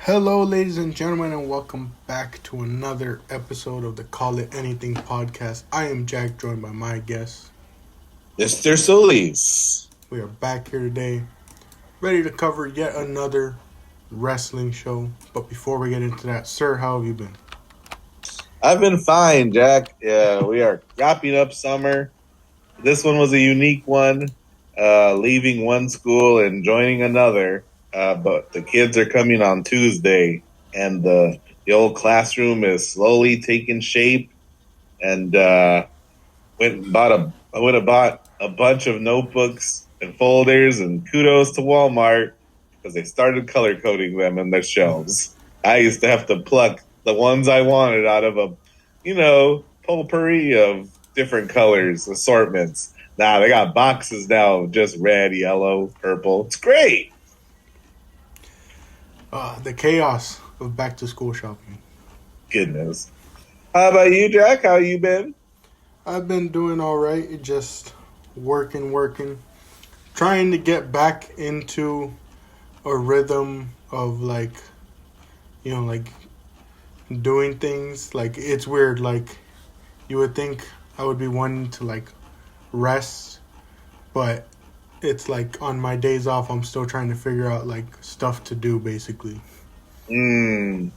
Hello, ladies and gentlemen, and welcome back to another episode of the Call It Anything podcast. I am Jack, joined by my guest. Mr. Solis. We are back here today, ready to cover yet another wrestling show. But before we get into that, sir, how have you been? I've been fine, Jack. We are wrapping up summer. This one was a unique one, leaving one school and joining another. But the kids are coming on Tuesday, and the old classroom is slowly taking shape. And I went and bought a bunch of notebooks and folders, and kudos to Walmart because they started color coding them in their shelves. I used to have to pluck the ones I wanted out of potpourri of different colors, assortments. Now they got boxes now of just red, yellow, purple. It's great. The chaos of back to school shopping. Goodness. How about you, Jack? How you been? I've been doing all right, just working, trying to get back into a rhythm of like doing things. Like it's weird. Like you would think I would be wanting to like rest, but it's like on my days off, I'm still trying to figure out like stuff to do, basically. Mm.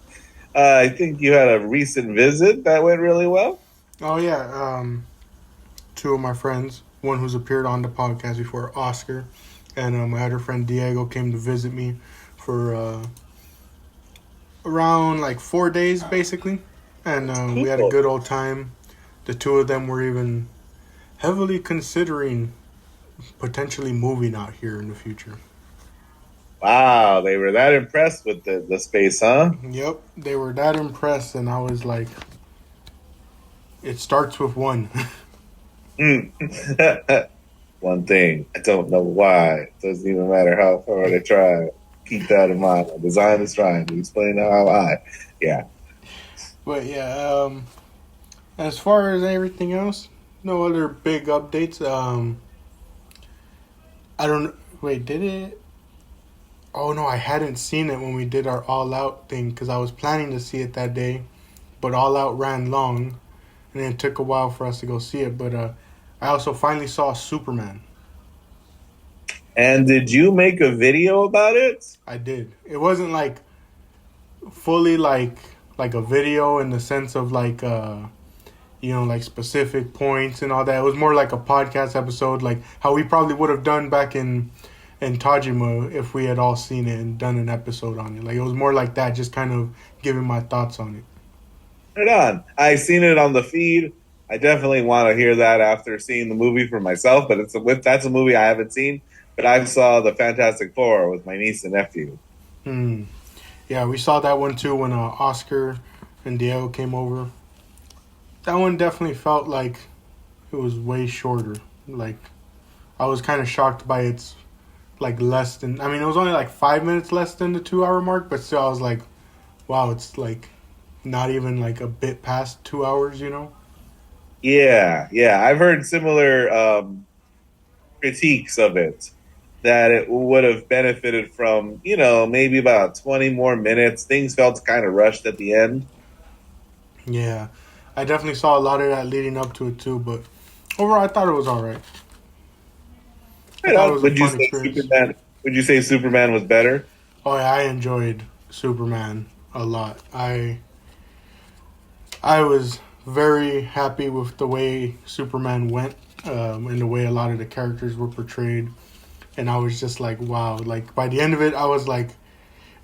I think you had a recent visit that went really well. Oh yeah, two of my friends, one who's appeared on the podcast before, Oscar, and my other friend Diego came to visit me for around like 4 days, basically, and we had a Cool. good old time. The two of them were even heavily considering potentially moving out here in the future. Wow, they were that impressed with the space, huh? Yep, they were that impressed, and I was like, it starts with one. Hmm. One thing, I don't know why. It doesn't even matter how hard I try. Keep that in mind. Design is trying to explain how yeah. But yeah, as far as everything else, no other big updates. I don't. Wait, did it? Oh no, I hadn't seen it when we did our All Out thing because I was planning to see it that day, but All Out ran long, and it took a while for us to go see it. But I also finally saw Superman. And did you make a video about it? I did. It wasn't like fully like a video in the sense of like like specific points and all that. It was more like a podcast episode, like how we probably would have done back in Tajima if we had all seen it and done an episode on it. Like it was more like that, just kind of giving my thoughts on it. Right on. I seen it on the feed. I definitely want to hear that after seeing the movie for myself. But that's a movie I haven't seen. But I saw the Fantastic Four with my niece and nephew. Hmm. Yeah, we saw that one too when Oscar and Diego came over. That one definitely felt like it was way shorter. Like I was kind of shocked by its like less than. I mean, it was only like 5 minutes less than the 2 hour mark, but still, I was like, wow, it's like not even like a bit past 2 hours. You know? Yeah. I've heard similar critiques of it that it would have benefited from, maybe about 20 more minutes. Things felt kind of rushed at the end. Yeah, I definitely saw a lot of that leading up to it too. But overall, I thought it was all right. I Right thought it on. was a fun experience. Would you say Superman was better? Oh yeah, I enjoyed Superman a lot. I was very happy with the way Superman went, and the way a lot of the characters were portrayed. And I was just like, wow! Like by the end of it, I was like,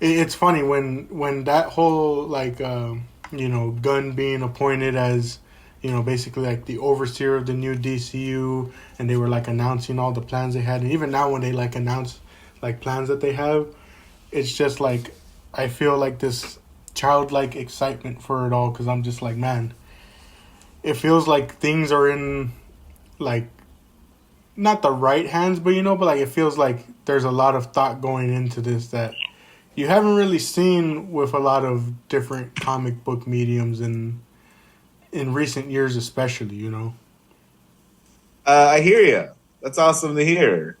it's funny when that whole like Gunn being appointed as basically like the overseer of the new DCU, and they were like announcing all the plans they had, and even now when they like announce like plans that they have, it's just like I feel like this childlike excitement for it all because I'm just like, man, it feels like things are in like not the right hands, but but like it feels like there's a lot of thought going into this that you haven't really seen with a lot of different comic book mediums in recent years, especially. I hear you. That's awesome to hear.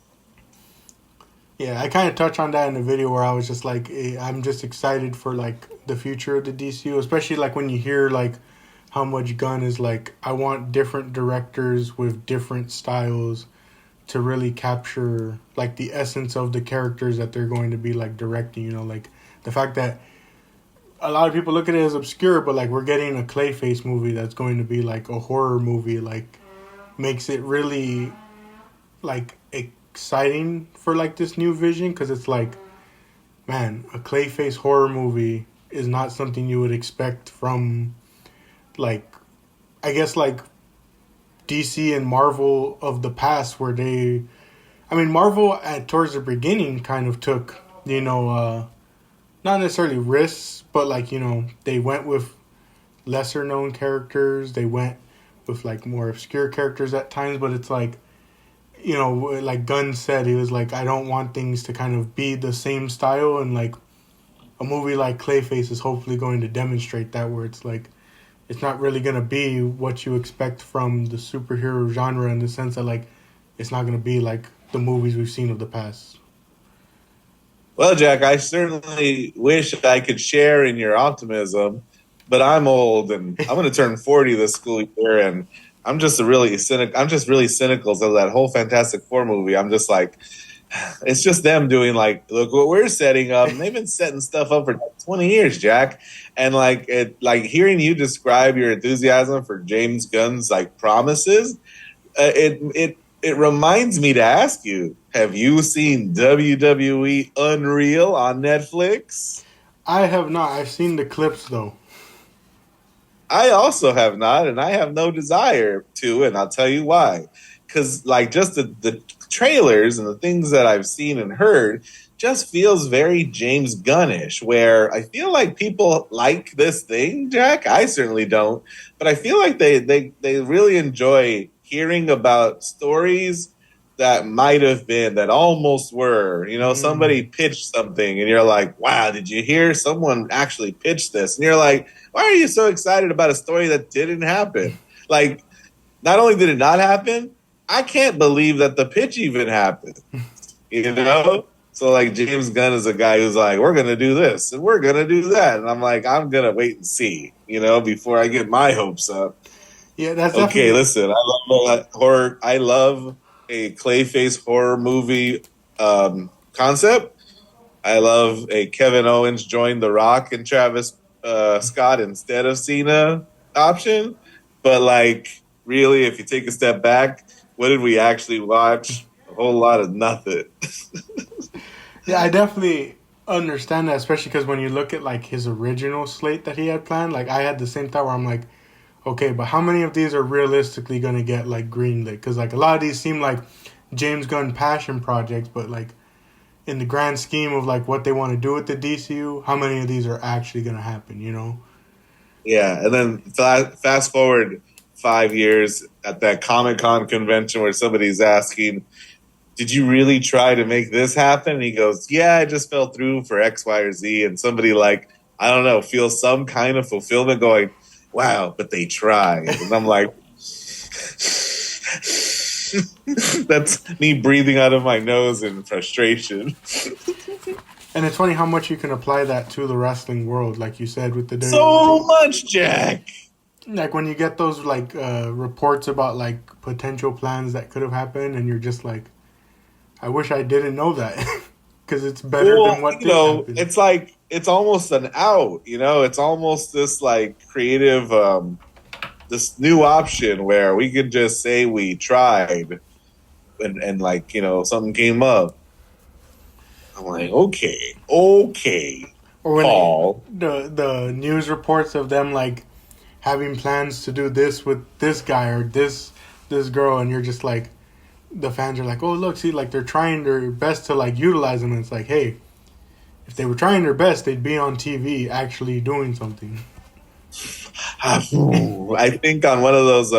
Yeah, I kind of touched on that in the video where I was just like, I'm just excited for like the future of the DCU, especially like when you hear like how much Gunn is like, I want different directors with different styles to really capture like the essence of the characters that they're going to be like directing. You know, like the fact that a lot of people look at it as obscure, but like we're getting a Clayface movie that's going to be like a horror movie, like makes it really like exciting for like this new vision because it's like, man, a Clayface horror movie is not something you would expect from like, I guess like DC and Marvel of the past where they, I mean, Marvel at towards the beginning kind of took, you know, not necessarily risks, but like, you know, they went with lesser known characters. They went with like more obscure characters at times, but it's like, you know, like Gunn said, he was like, I don't want things to kind of be the same style, and like a movie like Clayface is hopefully going to demonstrate that, where it's like it's not really going to be what you expect from the superhero genre in the sense that like it's not going to be like the movies we've seen of the past. Well, Jack, I certainly wish I could share in your optimism, but I'm old and I'm going to turn 40 this school year, and I'm just really cynical of that whole Fantastic Four movie. I'm just like, it's just them doing like, look what we're setting up, and they've been setting stuff up for 20 years, Jack. And like hearing you describe your enthusiasm for James Gunn's like promises, it reminds me to ask you: have you seen WWE Unreal on Netflix? I have not. I've seen the clips though. I also have not, and I have no desire to, and I'll tell you why. Because like just the trailers and the things that I've seen and heard just feels very James Gunnish, where I feel like people like this thing, Jack. I certainly don't, but I feel like they really enjoy hearing about stories that might have been, that almost were. You know, somebody pitched something, and you're like, "Wow, did you hear? Someone actually pitched this," and you're like, why are you so excited about a story that didn't happen? Like, not only did it not happen, I can't believe that the pitch even happened. You know? So, like, James Gunn is a guy who's like, we're going to do this and we're going to do that. And I'm like, I'm going to wait and see, you know, before I get my hopes up. Yeah, that's Okay, definitely. listen, I love horror. I love a Clayface horror movie concept. I love a Kevin Owens join The Rock and Travis Scott instead of Cena option. But like, really, if you take a step back, what did we actually watch? A whole lot of nothing. Yeah, I definitely understand that, especially because when you look at like his original slate that he had planned, like I had the same thought where I'm like, okay, but how many of these are realistically gonna get like greenlit? Because like a lot of these seem like James Gunn passion projects, but like in the grand scheme of like what they want to do with the DCU, how many of these are actually gonna happen? You know? Yeah, and then fast forward 5 years at that Comic Con convention where somebody's asking, did you really try to make this happen? And he goes, yeah, I just fell through for X, Y, or Z. And somebody like, I don't know, feels some kind of fulfillment going, wow, but they tried. And I'm like, that's me breathing out of my nose in frustration. And it's funny how much you can apply that to the wrestling world, like you said with the So WWE. much, Jack. Like when you get those like reports about like potential plans that could have happened, and you're just like, I wish I didn't know that because it's better than Well, what you did know, happen. it's like it's almost an out. You know, it's almost this like creative, this new option where we could just say we tried, and like you know something came up. I'm like, okay, Or when Paul. the news reports of them like having plans to do this with this guy or this girl, and you're just like, the fans are like, oh look, see, like they're trying their best to like utilize them. And it's like, hey, if they were trying their best, they'd be on TV actually doing something. I think on one of those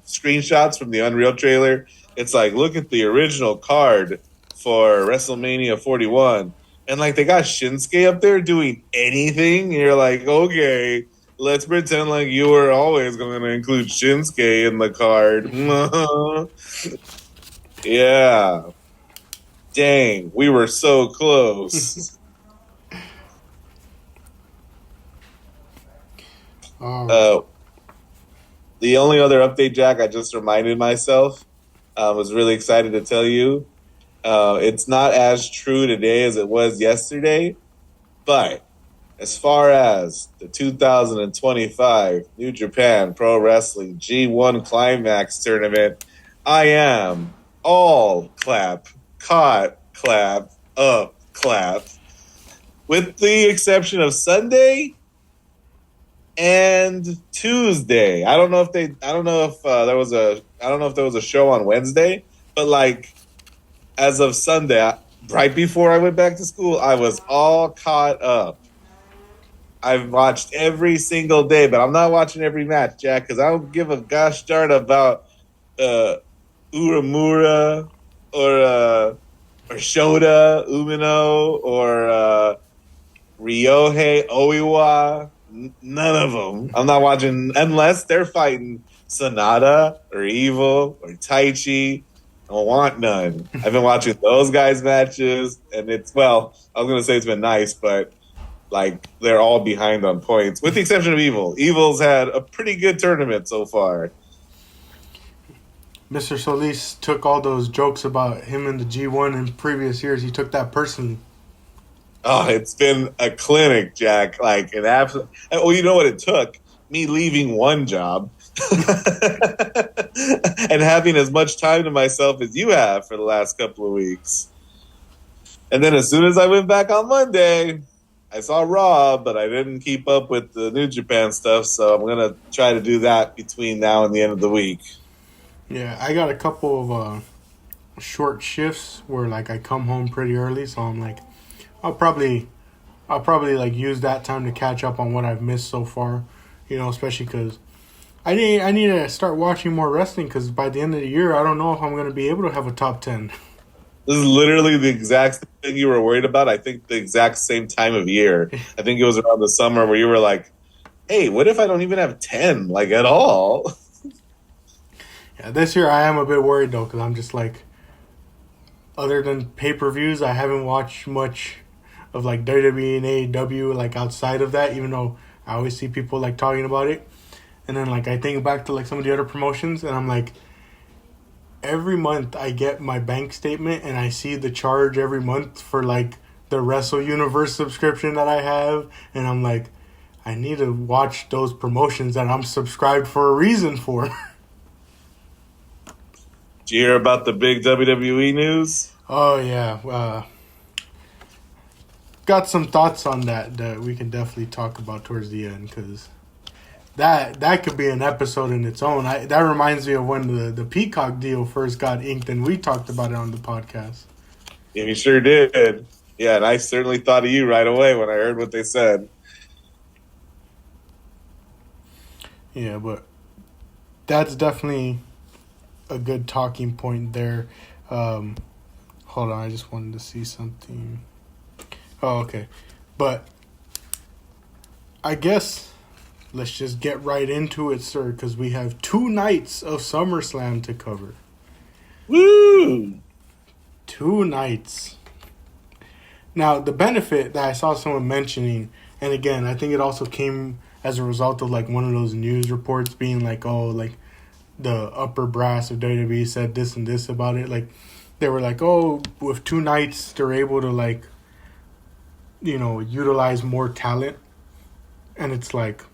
screenshots from the Unreal trailer, it's like, look at the original card for WrestleMania 41. And like they got Shinsuke up there doing anything. And you're like, okay, let's pretend like you were always going to include Shinsuke in the card. Yeah. Dang, we were so close. All right. Uh, the only other update, Jack, I just reminded myself, was really excited to tell you. It's not as true today as it was yesterday, but as far as the 2025 New Japan Pro Wrestling G1 Climax Tournament, I am all clap, caught, clap, up, clap. With the exception of Sunday and Tuesday. I don't know if there was a show on Wednesday, but like as of Sunday, right before I went back to school, I was all caught up. I've watched every single day, but I'm not watching every match, Jack, because I don't give a gosh darn about uh, Uramura or Shota Umino or Ryohei Oiwa. None of them. I'm not watching unless they're fighting Sonata or Evil or Taichi. I don't want none. I've been watching those guys' matches, and I was gonna say it's been nice, but like they're all behind on points, with the exception of Evil. Evil's had a pretty good tournament so far. Mr. Solis took all those jokes about him in the G1 in previous years. He took that personally. Oh, it's been a clinic, Jack. Like an absolute. Well, you know what it took? Me leaving one job and having as much time to myself as you have for the last couple of weeks. And then as soon as I went back on Monday, I saw Raw, but I didn't keep up with the New Japan stuff, so I'm gonna try to do that between now and the end of the week. Yeah, I got a couple of short shifts where like I come home pretty early, so I'm like, I'll probably like use that time to catch up on what I've missed so far, especially because I need to start watching more wrestling because by the end of the year I don't know if I'm gonna be able to have a top 10. This is literally the exact thing you were worried about. I think the exact same time of year. I think it was around the summer where you were like, "Hey, what if I don't even have 10 like at all?" Yeah, this year I am a bit worried though because I'm just like, other than pay-per-views, I haven't watched much of like WWE and AEW like outside of that, even though I always see people like talking about it. And then like I think back to like some of the other promotions and I'm like, every month I get my bank statement and I see the charge every month for like the Wrestle Universe subscription that I have, and I'm like, I need to watch those promotions that I'm subscribed for a reason for. Did you hear about the big WWE news? Oh yeah, got some thoughts on that we can definitely talk about towards the end because that could be an episode in its own. That reminds me of when the Peacock deal first got inked and we talked about it on the podcast. Yeah, you sure did. Yeah, and I certainly thought of you right away when I heard what they said. Yeah, but that's definitely a good talking point there. Hold on, I just wanted to see something. Oh, okay. But I guess let's just get right into it, sir, because we have 2 nights of SummerSlam to cover. Woo! 2 nights. Now, the benefit that I saw someone mentioning, and again, I think it also came as a result of like one of those news reports being like, oh, like the upper brass of WWE said this and this about it. Like, they were like, oh, with 2 nights, they're able to like, utilize more talent. And it's like,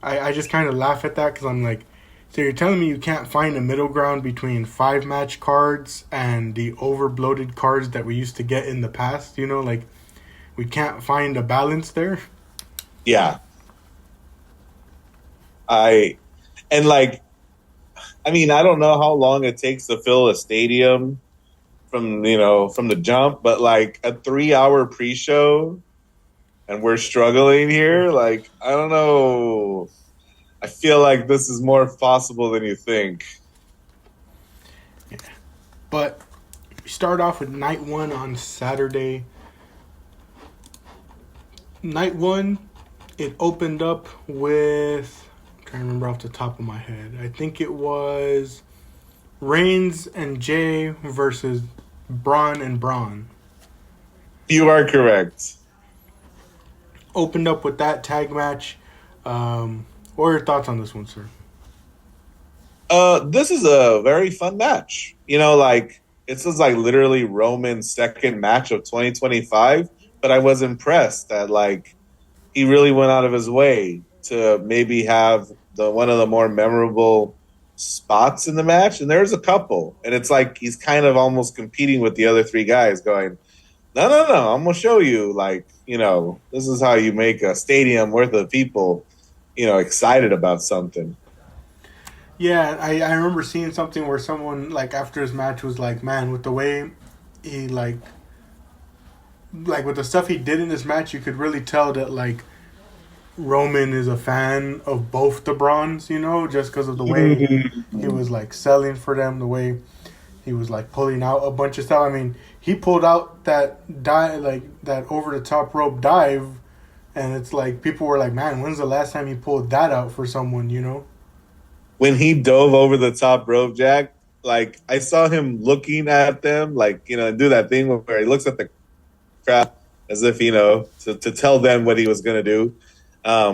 I just kind of laugh at that because I'm like, so you're telling me you can't find a middle ground between 5-match cards and the over-bloated cards that we used to get in the past? Like, we can't find a balance there? Yeah. I don't know how long it takes to fill a stadium from the jump, but like a 3-hour pre-show and we're struggling here, like, I don't know. I feel like this is more possible than you think. Yeah. But we start off with night 1 on Saturday. Night 1, it opened up with, I'm trying to remember off the top of my head, I think it was Reigns and Jay versus Braun and Braun. You are correct. Opened up with that tag match. What are your thoughts on this one, sir? This is a very fun match. You know, like this is like literally Roman's second match of 2025, but I was impressed that like he really went out of his way to maybe have the one of the more memorable spots in the match, and there's a couple, and it's like he's kind of almost competing with the other three guys, going, "No, no, no, I'm gonna show you, like, you know, this is how you make a stadium worth of people, you know, excited about something." Yeah, I remember seeing something where someone like after his match was like, "Man, with the way he like with the stuff he did in this match, you could really tell that like Roman is a fan of both the Brawns, you know, just because of the way he was like selling for them, the way he was like pulling out a bunch of stuff. I mean, he pulled out that dive, like that over the top rope dive, and it's like people were like, "Man, when's the last time he pulled that out for someone?" You know? When he dove over the top rope, Jack, like I saw him looking at them, like, you know, do that thing where he looks at the crowd as if, you know, to tell them what he was going to do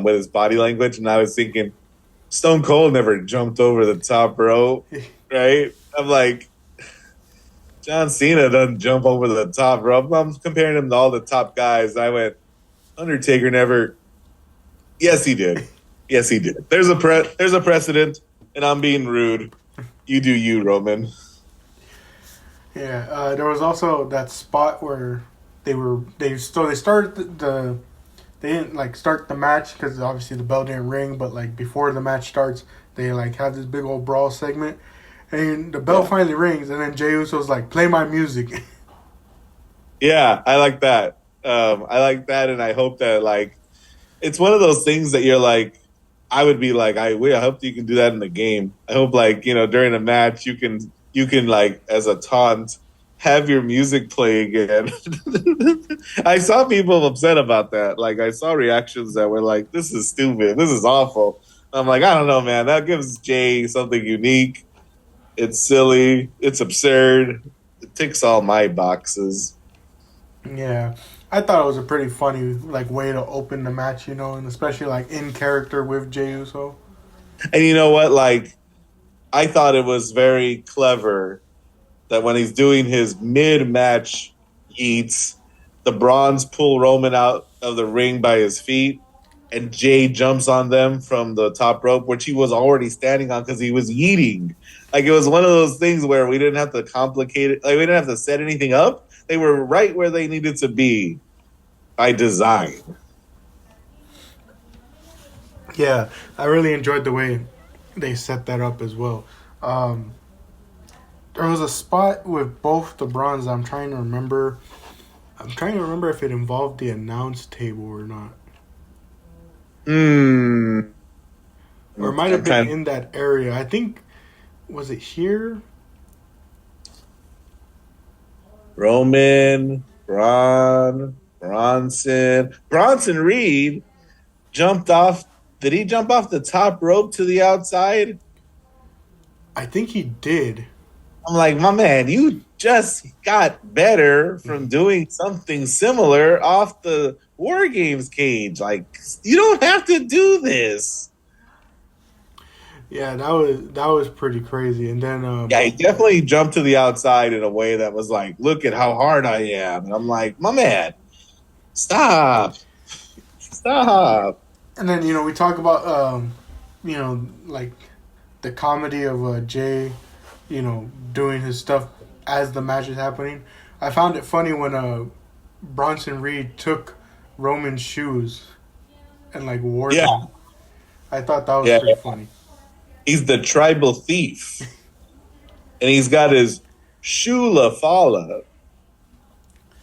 with his body language. And I was thinking, Stone Cold never jumped over the top rope, right? I'm like, John Cena doesn't jump over the top rope. I'm comparing him to all the top guys. I went, Undertaker never. Yes, he did. Yes, he did. There's a precedent, and I'm being rude. You do you, Roman. Yeah. There was also that spot where they started they didn't like start the match because obviously the bell didn't ring, but like before the match starts, they like have this big old brawl segment, and the bell finally rings, and then Jey Uso's like, "Play my music." Yeah, I like that. I like that, and I hope that like it's one of those things that you're like, I would be like, I hope you can do that in the game. I hope like you know during a match you can like as a taunt have your music play again. I saw people upset about that. Like I saw reactions that were like, "This is stupid. This is awful." I'm like, I don't know, man. That gives Jay something unique. It's silly. It's absurd. It ticks all my boxes. Yeah, I thought it was a pretty funny like way to open the match, you know, and especially like in character with Jey Uso. And you know what? Like, I thought it was very clever that when he's doing his mid-match eats, the Bronze pull Roman out of the ring by his feet, and Jay jumps on them from the top rope, which he was already standing on because he was yeeting. Like it was one of those things where we didn't have to complicate it. Like we didn't have to set anything up. They were right where they needed to be by design. Yeah, I really enjoyed the way they set that up as well. Um, there was a spot with both the Bronze. I'm trying to remember. I'm trying to remember if it involved the announce table or not, Hmm. or it might have I'm been trying. in that area. I think was it here? Roman, Bronson Reed jumped off. Did he jump off the top rope to the outside? I think he did. I'm like, my man, you just got better from doing something similar off the War Games cage. Like, you don't have to do this. Yeah, that was pretty crazy. And then Yeah, he definitely jumped to the outside in a way that was like, look at how hard I am. And I'm like, my man, stop. Stop. and then we talk about like the comedy of Jay, doing his stuff as the match is happening. I found it funny when Bronson Reed took Roman's shoes and like wore Yeah. them. I thought that was Yeah. pretty funny. He's the tribal thief. And he's got his Shula Fala.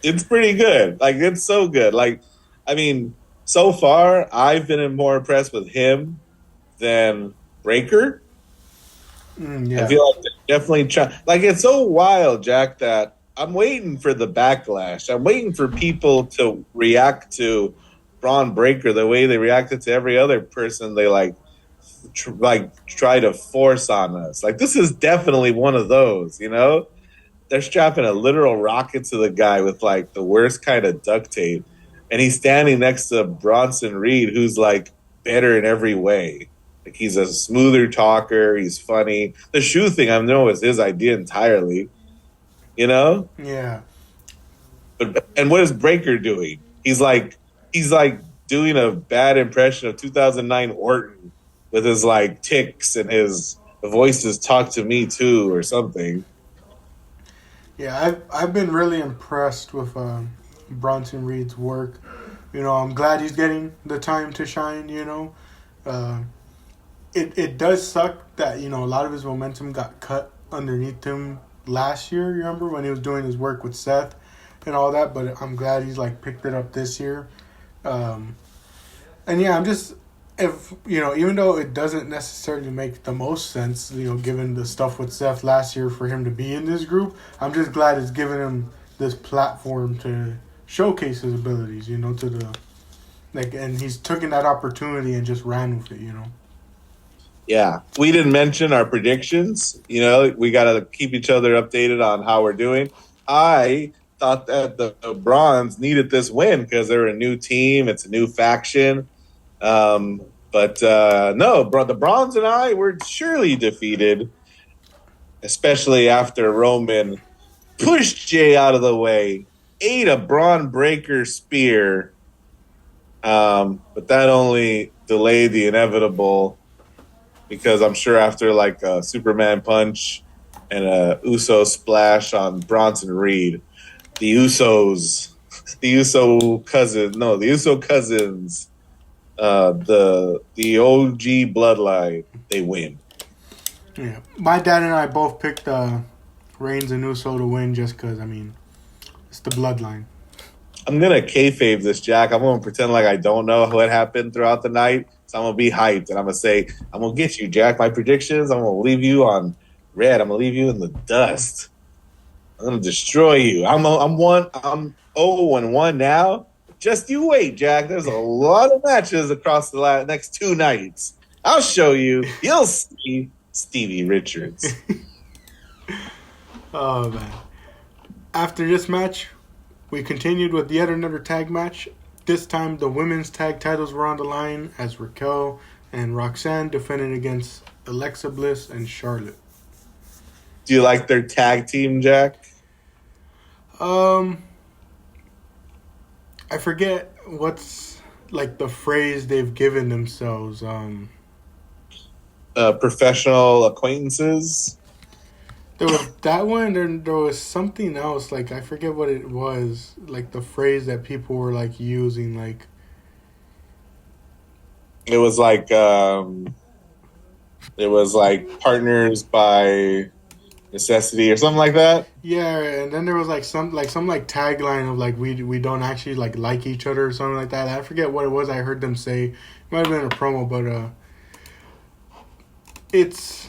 It's pretty good. Like, it's so good. Like, I mean, so far, I've been more impressed with him than Breaker. I Yeah. feel like they're definitely trying. Like, it's so wild, Jack, that I'm waiting for the backlash. I'm waiting for people to react to Braun Breaker the way they reacted to every other person they try to force on us. Like, this is definitely one of those, you know? they're strapping a literal rocket to the guy with like the worst kind of duct tape, and he's standing next to Bronson Reed, who's like better in every way. Like he's a smoother talker, he's funny. The shoe thing, I know, is his idea entirely. You know, Yeah. but and what is Breaker doing? He's like doing a bad impression of 2009 Orton with his like ticks and his voices talk to me too or something. Yeah, I've been really impressed with Bronson Reed's work. You know, I'm glad he's getting the time to shine. You know, uh, it does suck that a lot of his momentum got cut underneath him last year. You remember when he was doing his work with Seth and all that? But I'm glad he's like picked it up this year. Um, and yeah, I'm just if even though it doesn't necessarily make the most sense, given the stuff with Seth last year for him to be in this group, I'm just glad it's given him this platform to showcase his abilities. To the and he's taken that opportunity and just ran with it. Yeah, we didn't mention our predictions. We got to keep each other updated on how we're doing. I thought that the Bronze needed this win because they're a new team. It's a new faction. But no, the Bronze and I were surely defeated, especially after Roman pushed Jay out of the way, ate a Braun Breaker spear. But that only delayed the inevitable because I'm sure after like a Superman punch and a Uso splash on Bronson Reed, the Uso cousins, the OG bloodline, they win. Yeah, my dad and I both picked Reigns and Uso to win just because it's the bloodline. I'm gonna kayfabe this, Jack. I'm gonna pretend like I don't know what happened throughout the night. So I'm gonna be hyped and I'm gonna say, I'm gonna get you, Jack. My predictions, I'm gonna leave you on red. I'm gonna leave you in the dust. I'm gonna destroy you. I'm 0-1 now. Just you wait, Jack. There's a lot of matches across the next 2 nights. I'll show you. You'll see Stevie Richards. Oh man! After this match, we continued with yet another tag match. This time, the women's tag titles were on the line as Raquel and Roxanne defended against Alexa Bliss and Charlotte. Do you like their tag team, Jack? I forget what's like the phrase they've given themselves. Professional acquaintances. There was that one, and there was something else. Like I forget what it was. Like the phrase that people were like using. Like it was like partners by necessity or something like that. Yeah, and then there was like some tagline of like we don't actually like each other or something like that. I forget what it was. I heard them say. It might have been a promo, but it's.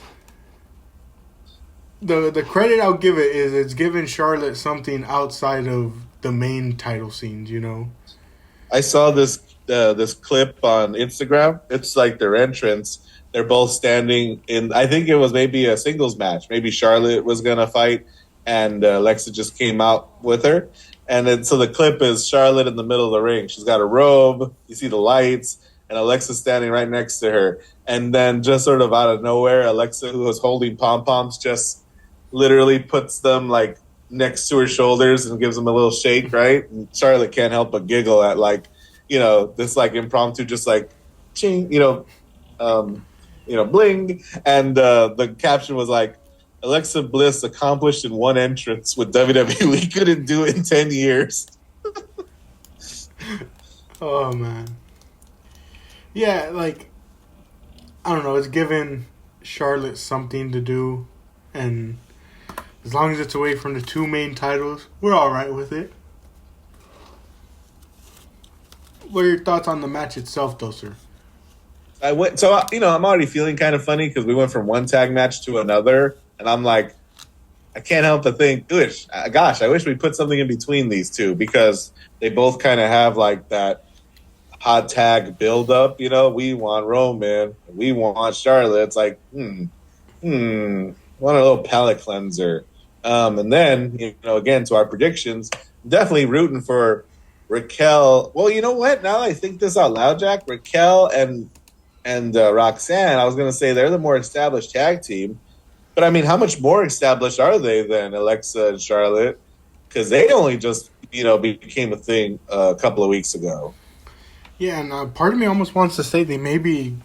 The credit I'll give it is it's giving Charlotte something outside of the main title scenes, I saw this clip on Instagram. It's like their entrance. They're both standing in. I think it was maybe a singles match. Maybe Charlotte was gonna fight, and Alexa just came out with her. And then so the clip is Charlotte in the middle of the ring. She's got a robe. You see the lights, and Alexa standing right next to her. And then just sort of out of nowhere, Alexa, who was holding pom poms, just literally puts them like next to her shoulders and gives them a little shake, right? And Charlotte can't help but giggle at this like impromptu, just like ching, bling. And the caption was like, Alexa Bliss accomplished in one entrance with WWE couldn't do it in 10 years. Oh man. Yeah, like I don't know, it's giving Charlotte something to do, and as long as it's away from the 2 main titles, we're all right with it. What are your thoughts on the match itself, though, sir? I'm already feeling kind of funny because we went from one tag match to another, and I'm like, I can't help but think, gosh, I wish we put something in between these two because they both kind of have like that hot tag build up. We want Roman, we want Charlotte. It's like, want a little palate cleanser. And then, again, to our predictions, definitely rooting for Raquel. Well, you know what? Now that I think this out loud, Jack, Raquel and Roxanne, I was going to say they're the more established tag team. But I mean, how much more established are they than Alexa and Charlotte? Because they only just, became a thing a couple of weeks ago. Yeah, and part of me almost wants to say they maybe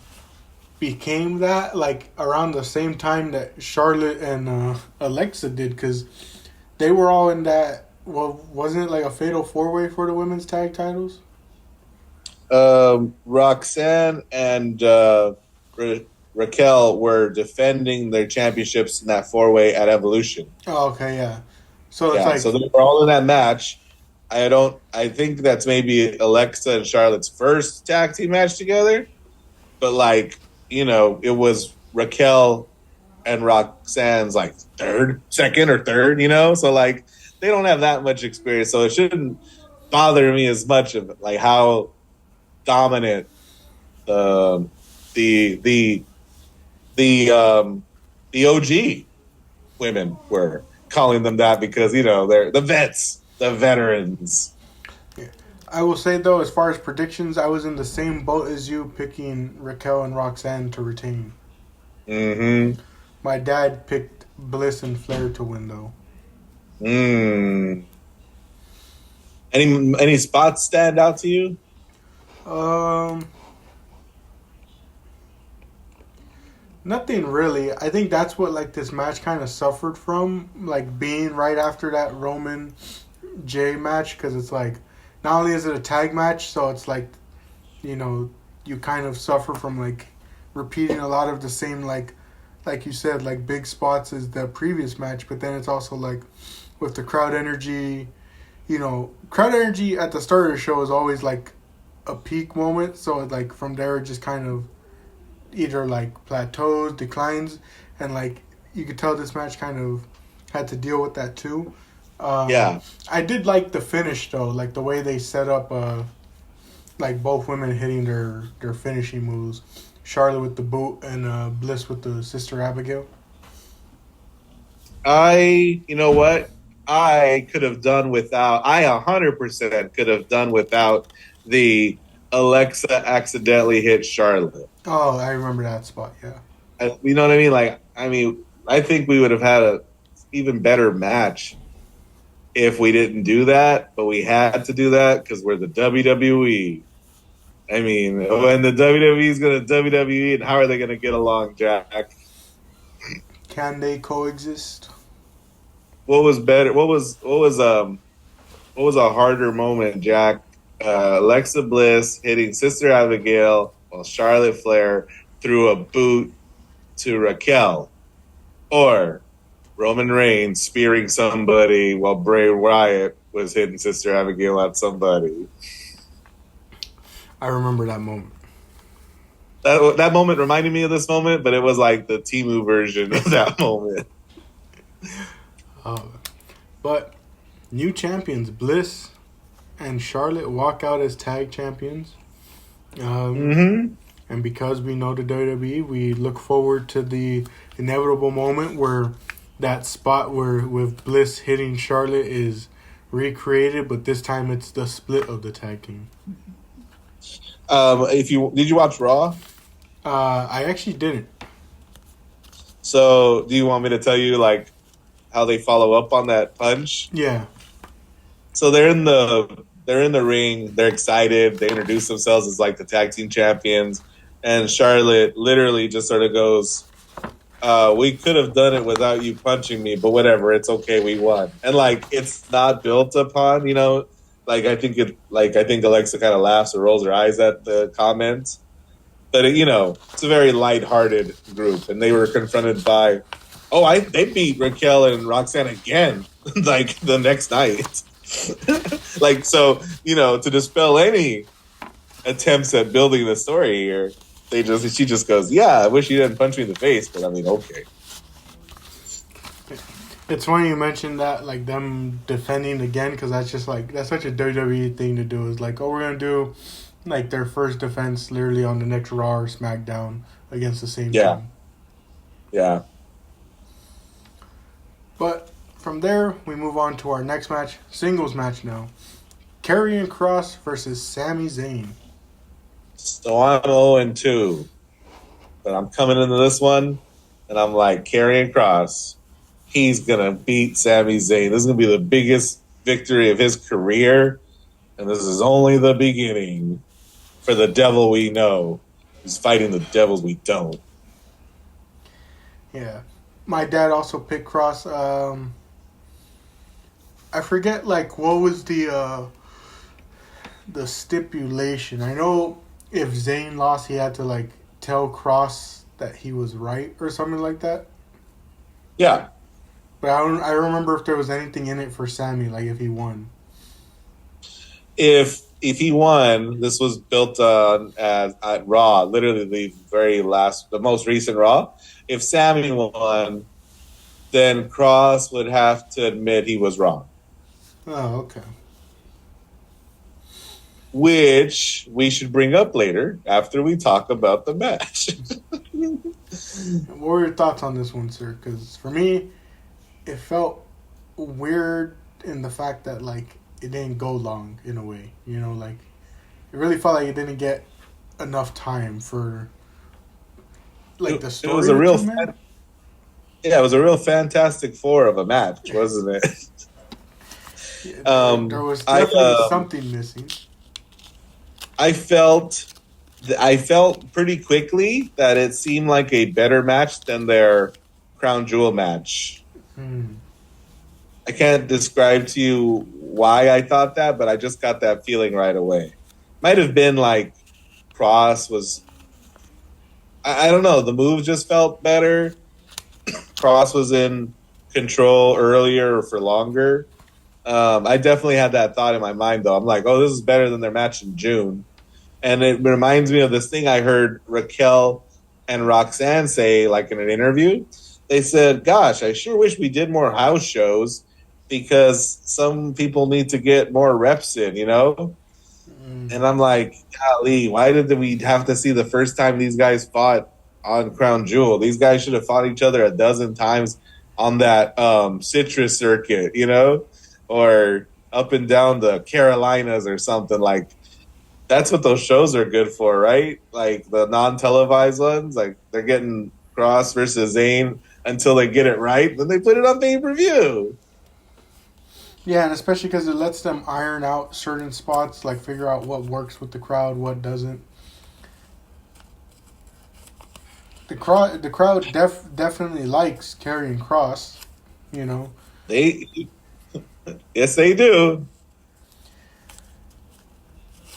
became that like around the same time that Charlotte and Alexa did, because they were all in that. Well, wasn't it like a fatal four way for the women's tag titles? Roxanne and Ra- Raquel were defending their championships in that four-way at Evolution. Oh, okay, yeah. So it's Yeah, so like, they were all in that match. I don't. I think that's maybe Alexa and Charlotte's first tag team match together. But it was Raquel and Roxanne's like second or third. So they don't have that much experience, so it shouldn't bother me as much of like how dominant um, the the the OG women were, calling them that because they're the vets, the veterans. yeah. I will say though, as far as predictions, I was in the same boat as you, picking Raquel and Roxanne to retain. Mm-hmm. My dad picked Bliss and Flair to win though. Mm. Any spots stand out to you? Um, Nothing really. I think that's what like this match kind of suffered from, like being right after that Roman J match, because it's like not only is it a tag match, so it's like you know you kind of suffer from like repeating a lot of the same like you said like big spots as the previous match, but then it's also like with the crowd energy, crowd energy at the start of the show is always like a peak moment, so like from there it just kind of either like plateaus, declines, and like you could tell this match kind of had to deal with that too. Yeah. I did like the finish though, like the way they set up, like both women hitting their finishing moves. Charlotte with the boot and Bliss with the Sister Abigail. You know what? I could have done without. I 100% could have done without the Alexa accidentally hit Charlotte. Oh, I remember that spot. Yeah. You know what I mean? I think we would have had a even better match if we didn't do that, but we had to do that because we're the WWE. I mean, when the WWE is going to WWE, and how are they going to get along, Jack? Can they coexist? What was better? What was a harder moment, Jack? Alexa Bliss hitting Sister Abigail while Charlotte Flair threw a boot to Raquel, or Roman Reigns spearing somebody while Bray Wyatt was hitting Sister Abigail at somebody. I remember that moment. That moment reminded me of this moment, but it was like the Timu version of that moment. Uh, but new champions, Bliss and Charlotte walk out as tag champions. Mm-hmm. And because we know the WWE, we look forward to the inevitable moment where that spot where with Bliss hitting Charlotte is recreated, but this time it's the split of the tag team. If you did you watch Raw? I actually didn't. So do you want me to tell you like how they follow up on that punch? Yeah. So they're in the ring. They're excited. They introduce themselves as like the tag team champions, and Charlotte literally just sort of goes, "We could have done it without you punching me, but whatever. It's okay. We won." And like it's not built upon, I think Alexa kind of laughs or rolls her eyes at the comments, but it's a very lighthearted group, and they were confronted by, they beat Raquel and Roxanne again, like the next night. To dispel any attempts at building the story here, she just goes, "Yeah, I wish you didn't punch me in the face, but I mean, okay." It's funny you mentioned that, like them defending again, because that's just like that's such a WWE thing to do. Is like, oh, we're gonna do like their first defense literally on the next Raw or SmackDown against the same Yeah. team. Yeah. But from there, we move on to our next match, singles match now. Karrion Kross versus Sami Zayn. So I'm 0-2, but I'm coming into this one, and I'm like, Karrion Kross, he's gonna beat Sami Zayn. This is gonna be the biggest victory of his career, and this is only the beginning for the devil we know. He's fighting the devils we don't. Yeah. My dad also picked Kross. I forget, like, what was the stipulation. I know if Zayn lost, he had to, like, tell Kross that he was right or something like that. Yeah. But I don't remember if there was anything in it for Sammy, like if he won. If he won, this was built on at Raw, literally the most recent Raw. If Sammy won, then Cross would have to admit he was wrong. Oh, okay. Which we should bring up later after we talk about the match. What were your thoughts on this one, sir? Because for me, it felt weird in the fact that, like, it didn't go long in a way. You know, like, it really felt like it didn't get enough time for, like, the story. It was a real it was a real Fantastic Four of a match, wasn't it? Yeah, there was definitely something missing. I felt pretty quickly that it seemed like a better match than their Crown Jewel match. I can't describe to you why I thought that, but I just got that feeling right away. Might have been like Cross was... I don't know. The move just felt better. Cross was in control earlier or for longer. I definitely had that thought in my mind, though. I'm like, oh, this is better than their match in June. And it reminds me of this thing I heard Raquel and Roxanne say, like in an interview. They said, gosh, I sure wish we did more house shows because some people need to get more reps in, you know? And I'm like, golly, why did we have to see the first time these guys fought on Crown Jewel? These guys should have fought each other a dozen times on that citrus circuit, you know? Or up and down the Carolinas or something. Like, that's what those shows are good for, right? Like the non-televised ones, like they're getting Cross versus Zayn until they get it right, then they put it on pay-per-view. Yeah, and especially because it lets them iron out certain spots, like figure out what works with the crowd, what doesn't. The crowd definitely likes Karrion Kross, you know. Yes, they do.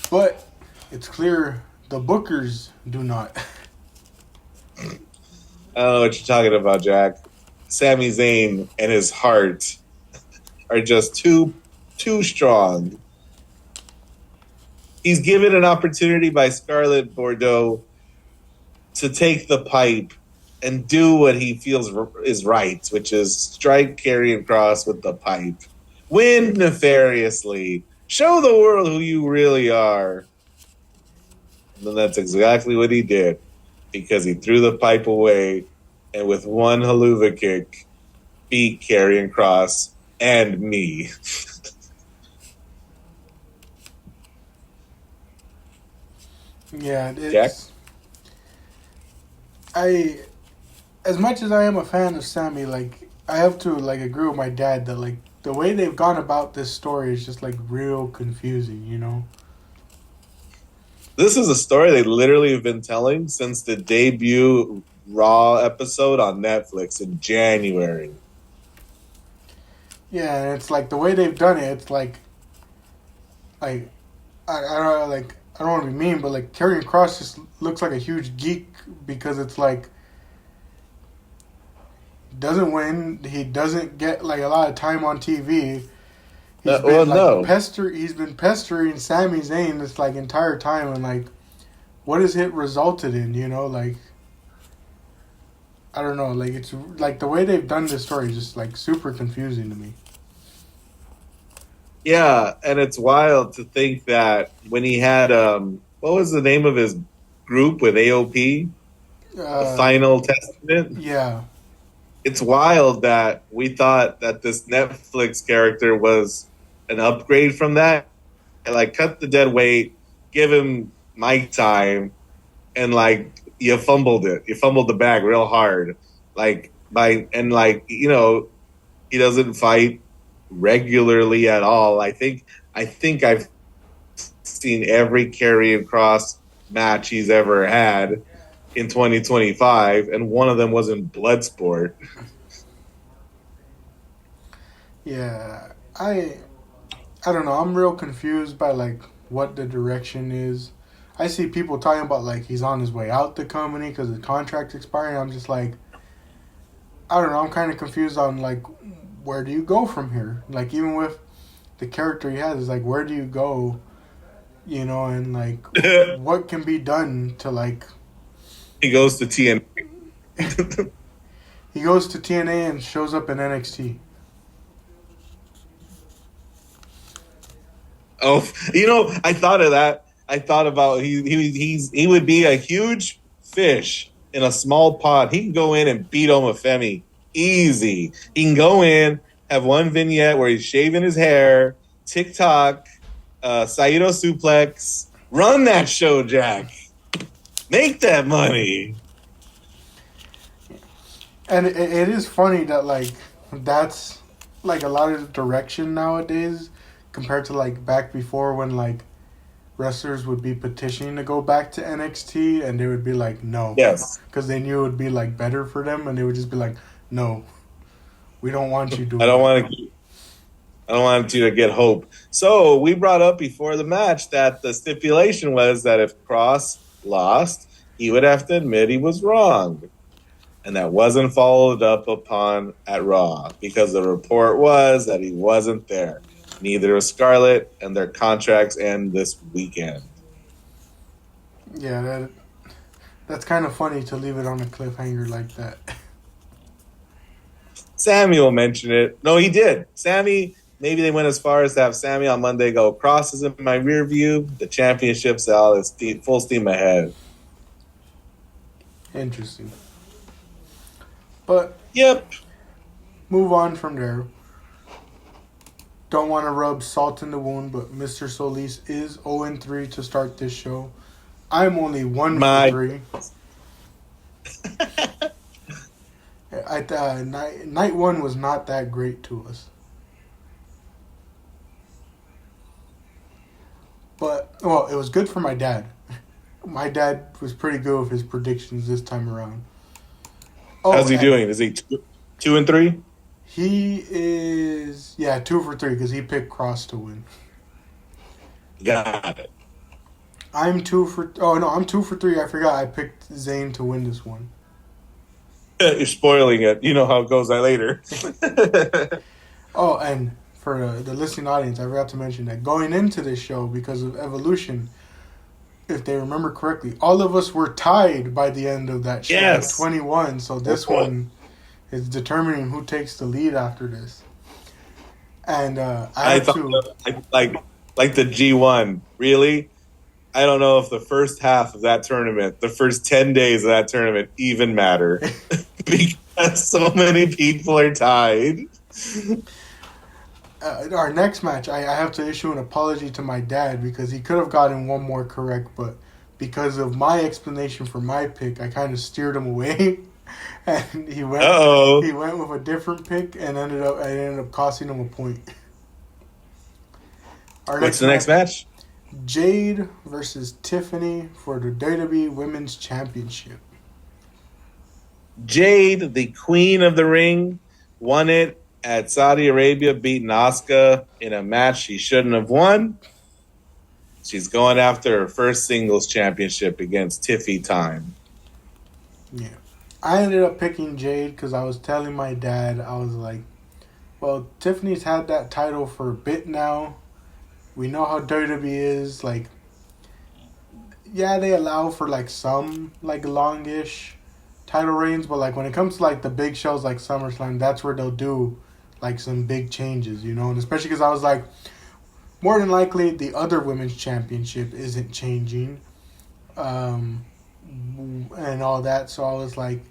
But it's clear the bookers do not. I don't know what you're talking about, Jack. Sami Zayn and his heart are just too strong. He's given an opportunity by Scarlett Bordeaux to take the pipe and do what he feels is right, which is strike Karrion Kross with the pipe. Win nefariously. Show the world who you really are. And then that's exactly what he did, because he threw the pipe away and with one haluva kick beat Karrion Kross and me. Yeah, it's... Jack? As much as I am a fan of Sammy, like, I have to, like, agree with my dad that, like, the way they've gone about this story is just, like, real confusing, you know? This is a story they literally have been telling since the debut Raw episode on Netflix in January. Yeah, and it's like the way they've done it. It's like I don't want to be mean, but like Karrion Kross just looks like a huge geek because it's like doesn't win. He doesn't get like a lot of time on TV. He's been pestering Sami Zayn this like entire time, and like, what has it resulted in? You know, like, I don't know. Like, it's like the way they've done this story is just like super confusing to me. Yeah, and it's wild to think that when he had what was the name of his group with AOP? The Final Testament. Yeah. it's wild that we thought that this Netflix character was an upgrade from that. And like, cut the dead weight, give him mic time, and like you fumbled it. You fumbled the bag real hard. Like by and like he doesn't fight regularly at all. I think I've seen every carry cross match he's ever had in 2025, and one of them was in Bloodsport. Yeah, I don't know. I'm real confused by like what the direction is. I see people talking about like he's on his way out the company because the contract expiring. I'm just like, I don't know. I'm kind of confused on like where do you go from here? Like even with the character he has, is like where do you go? You know, and like what can be done to like He goes to TNA. he goes to TNA and shows up in NXT. Oh, I thought of that. I thought about he would be a huge fish in a small pond. He can go in and beat Omafemi easy. He can go in, have one vignette where he's shaving his hair, TikTok, Saito suplex, run that show, Jack. Make that money. And it is funny that like that's like a lot of the direction nowadays compared to like back before when like wrestlers would be petitioning to go back to NXT and they would be like no Yes. because they knew it would be like better for them and they would just be like no, we don't want you I doing don't that. want to I don't want you to get hope. So we brought up before the match that the stipulation was that if Cross lost, he would have to admit he was wrong. And that wasn't followed up upon at Raw because the report was that he wasn't there. Neither was Scarlett, and their contracts end this weekend. Yeah, that's kind of funny to leave it on a cliffhanger like that. Samuel mentioned it. No, he did. Sammy, maybe they went as far as to have Sammy on Monday go, Cross is in my rear view. The championship's out. It's full steam ahead. Interesting. But Yep. move on from there. Don't want to rub salt in the wound, but Mr. Solis is 0-3 to start this show. I'm only 1 for My 3. Night 1 was not that great to us. But, well, it was good for my dad. My dad was pretty good with his predictions this time around. Oh, how's he doing? Is he 2-3? He is, 2 for 3 because he picked Cross to win. Got it. I'm 2 for 3. I forgot I picked Zayn to win this one. You're spoiling it. You know how it goes later. Oh, and for the listening audience, I forgot to mention that going into this show, because of Evolution, if they remember correctly, all of us were tied by the end of that show at 21. So this one is determining who takes the lead after this. And I thought like the G1. Really? I don't know if the first half of that tournament, the first 10 days of that tournament even matter because so many people are tied. Our next match, I have to issue an apology to my dad because he could have gotten one more correct, but because of my explanation for my pick, I kind of steered him away, and he went with a different pick, and ended up costing him a point. What's the next match? Jade versus Tiffany for the WWE Women's Championship. Jade, the queen of the ring, won it at Saudi Arabia, beating Asuka in a match she shouldn't have won. She's going after her first singles championship against Tiffy time. Yeah. I ended up picking Jade because I was telling my dad, I was like, well, Tiffany's had that title for a bit now. We know how WWE is. Like, yeah, they allow for, like, some, like, longish title reigns. But, like, when it comes to, like, the big shows like SummerSlam, that's where they'll do, like, some big changes, you know? And especially because I was like, more than likely, the other women's championship isn't changing. And all that. So I was like,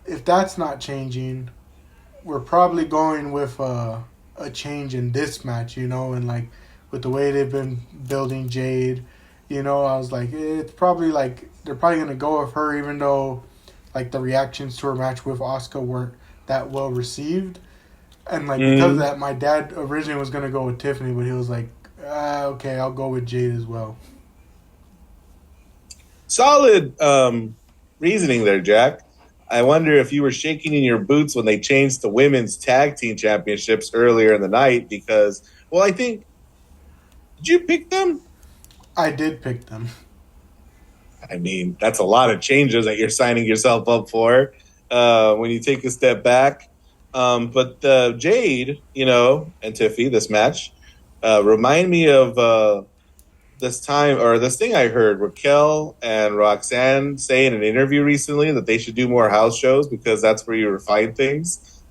if that's not changing, we're probably going with a change in this match, and like with the way they've been building Jade, I was like, it's probably like they're probably gonna go with her, even though like the reactions to her match with Asuka weren't that well received, and like because of Mm. that, my dad originally was gonna go with Tiffany, but he was like, okay, I'll go with Jade as well. Solid reasoning there, Jack. I wonder if you were shaking in your boots when they changed the women's tag team championships earlier in the night because, well, I think, did you pick them? I did pick them. I mean, that's a lot of changes that you're signing yourself up for when you take a step back. But Jade, and Tiffy, this match, remind me of this time or this thing I heard Raquel and Roxanne say in an interview recently that they should do more house shows because that's where you refine things.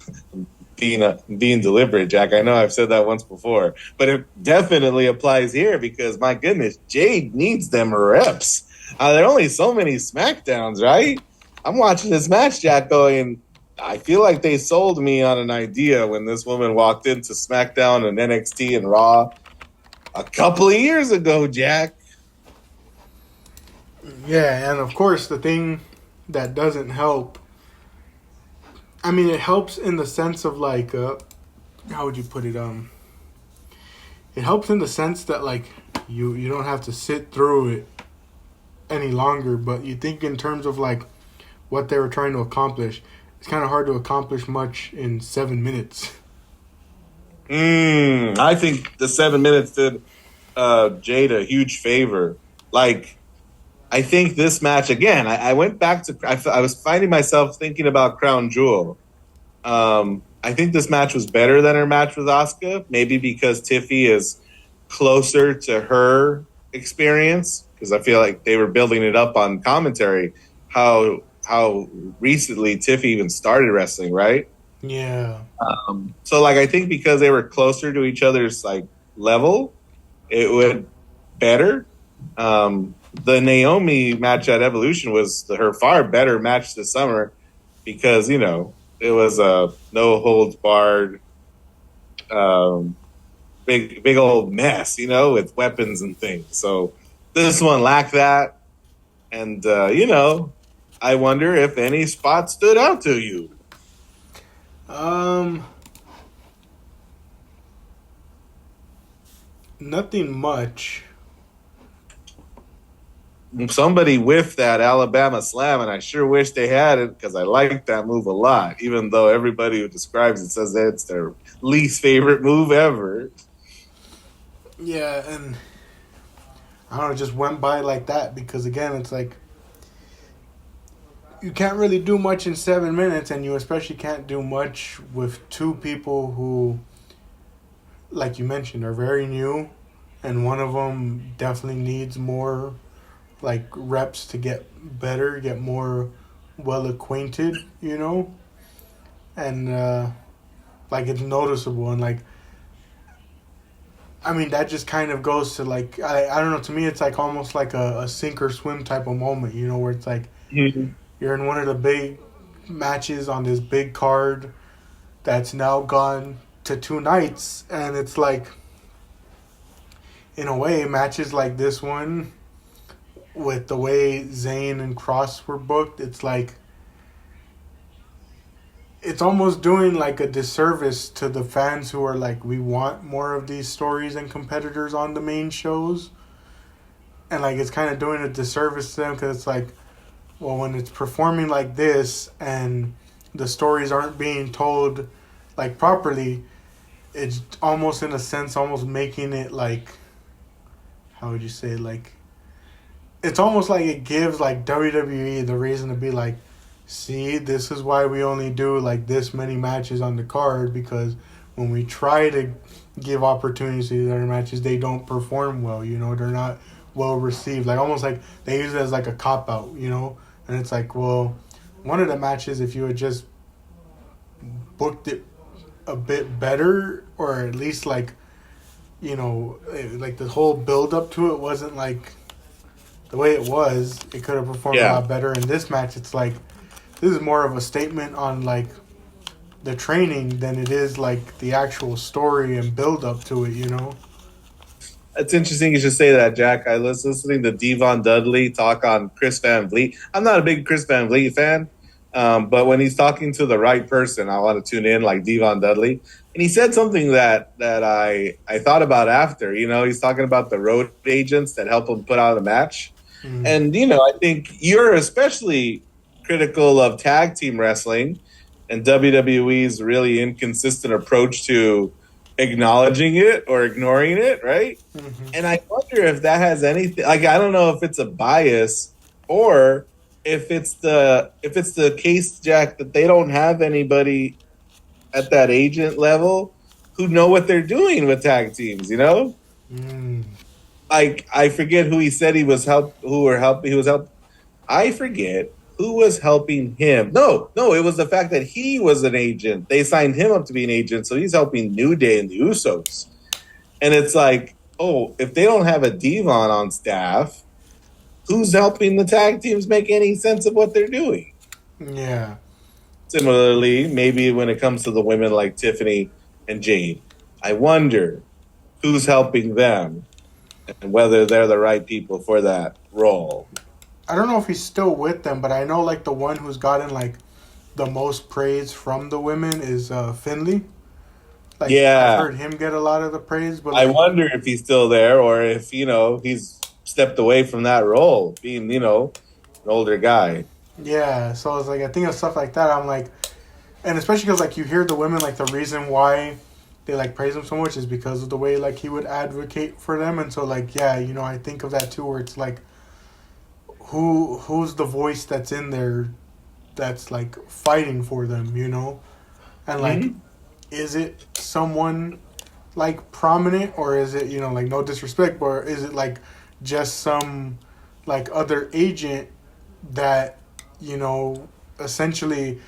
Being deliberate, Jack. I know I've said that once before, but it definitely applies here because my goodness, Jade needs them reps. There are only so many SmackDowns, right? I'm watching this match, Jack, going. I feel like they sold me on an idea when this woman walked into SmackDown and NXT and Raw a couple of years ago, Jack. Yeah, and of course the thing that doesn't help. I mean, it helps in the sense of like, how would you put it? It helps in the sense that like you don't have to sit through it any longer. But you think in terms of like what they were trying to accomplish, it's kind of hard to accomplish much in 7 minutes. I think the 7 minutes did Jade a huge favor. Like, I think this match again. I went back to. I was finding myself thinking about Crown Jewel. I think this match was better than her match with Asuka. Maybe because Tiffy is closer to her experience. Because I feel like they were building it up on commentary. How recently Tiffy even started wrestling, right? Yeah. So like I think because they were closer to each other's like level, it would better. The Naomi match at Evolution was her far better match this summer because it was a no holds barred, big old mess, with weapons and things. So this one lacked that, and I wonder if any spot stood out to you. Um. Nothing much. Somebody whiffed that Alabama slam, and I sure wish they had it because I like that move a lot, even though everybody who describes it says that it's their least favorite move ever. Yeah, and I don't know, it just went by like that because again, it's like you can't really do much in 7 minutes, and you especially can't do much with two people who, like you mentioned, are very new, and one of them definitely needs more like reps to get better, get more well acquainted, and like it's noticeable, and like I mean that just kind of goes to like I don't know, to me it's like almost like a sink or swim type of moment, where it's like Mm-hmm. you're in one of the big matches on this big card that's now gone to 2 nights, and it's like in a way matches like this one with the way Zayn and Cross were booked, it's like it's almost doing like a disservice to the fans who are like, we want more of these stories and competitors on the main shows, and like it's kind of doing a disservice to them because it's like, well, when it's performing like this and the stories aren't being told like properly, it's almost in a sense almost making it like, how would you say, like it's almost like it gives like WWE the reason to be like, see, this is why we only do like this many matches on the card, because when we try to give opportunities to these other matches, they don't perform well, they're not well received. Like almost like they use it as like a cop out, and it's like, well, one of the matches, if you had just booked it a bit better, or at least like, like the whole build up to it wasn't like the way it was, it could have performed a Yeah. lot better. In this match, it's like this is more of a statement on like the training than it is like the actual story and build up to it. It's interesting you should say that, Jack. I was listening to Devon Dudley talk on Chris Van Vliet. I'm not a big Chris Van Vliet fan, but when he's talking to the right person, I want to tune in, like Devon Dudley. And he said something that I thought about after. He's talking about the road agents that help him put out a match. Mm. And, I think you're especially critical of tag team wrestling and WWE's really inconsistent approach to acknowledging it or ignoring it, right? Mm-hmm. And I wonder if that has anything. Like, I don't know if it's a bias or if it's the case, Jack, that they don't have anybody at that agent level who know what they're doing with tag teams. Mm. Like, I forget who he said he was help. Who were help? He was help. I forget who was helping him. No, it was the fact that he was an agent. They signed him up to be an agent, so he's helping New Day and the Usos. And it's like, oh, if they don't have a Devon on staff, who's helping the tag teams make any sense of what they're doing? Yeah. Similarly, maybe when it comes to the women like Tiffany and Jade, I wonder who's helping them and whether they're the right people for that role. I don't know if he's still with them, but I know like the one who's gotten like the most praise from the women is Finley. Like I've Yeah, heard him get a lot of the praise, but I like wonder if he's still there or if, he's stepped away from that role, being, an older guy. yeah. So it's like I think of stuff like that. I'm like, and especially because like you hear the women like the reason why they like praise him so much is because of the way like he would advocate for them, and so like yeah, I think of that too, where it's like who's the voice that's in there that's like fighting for them, and like Mm-hmm. is it someone like prominent, or is it like no disrespect, but is it like just some like other agent that essentially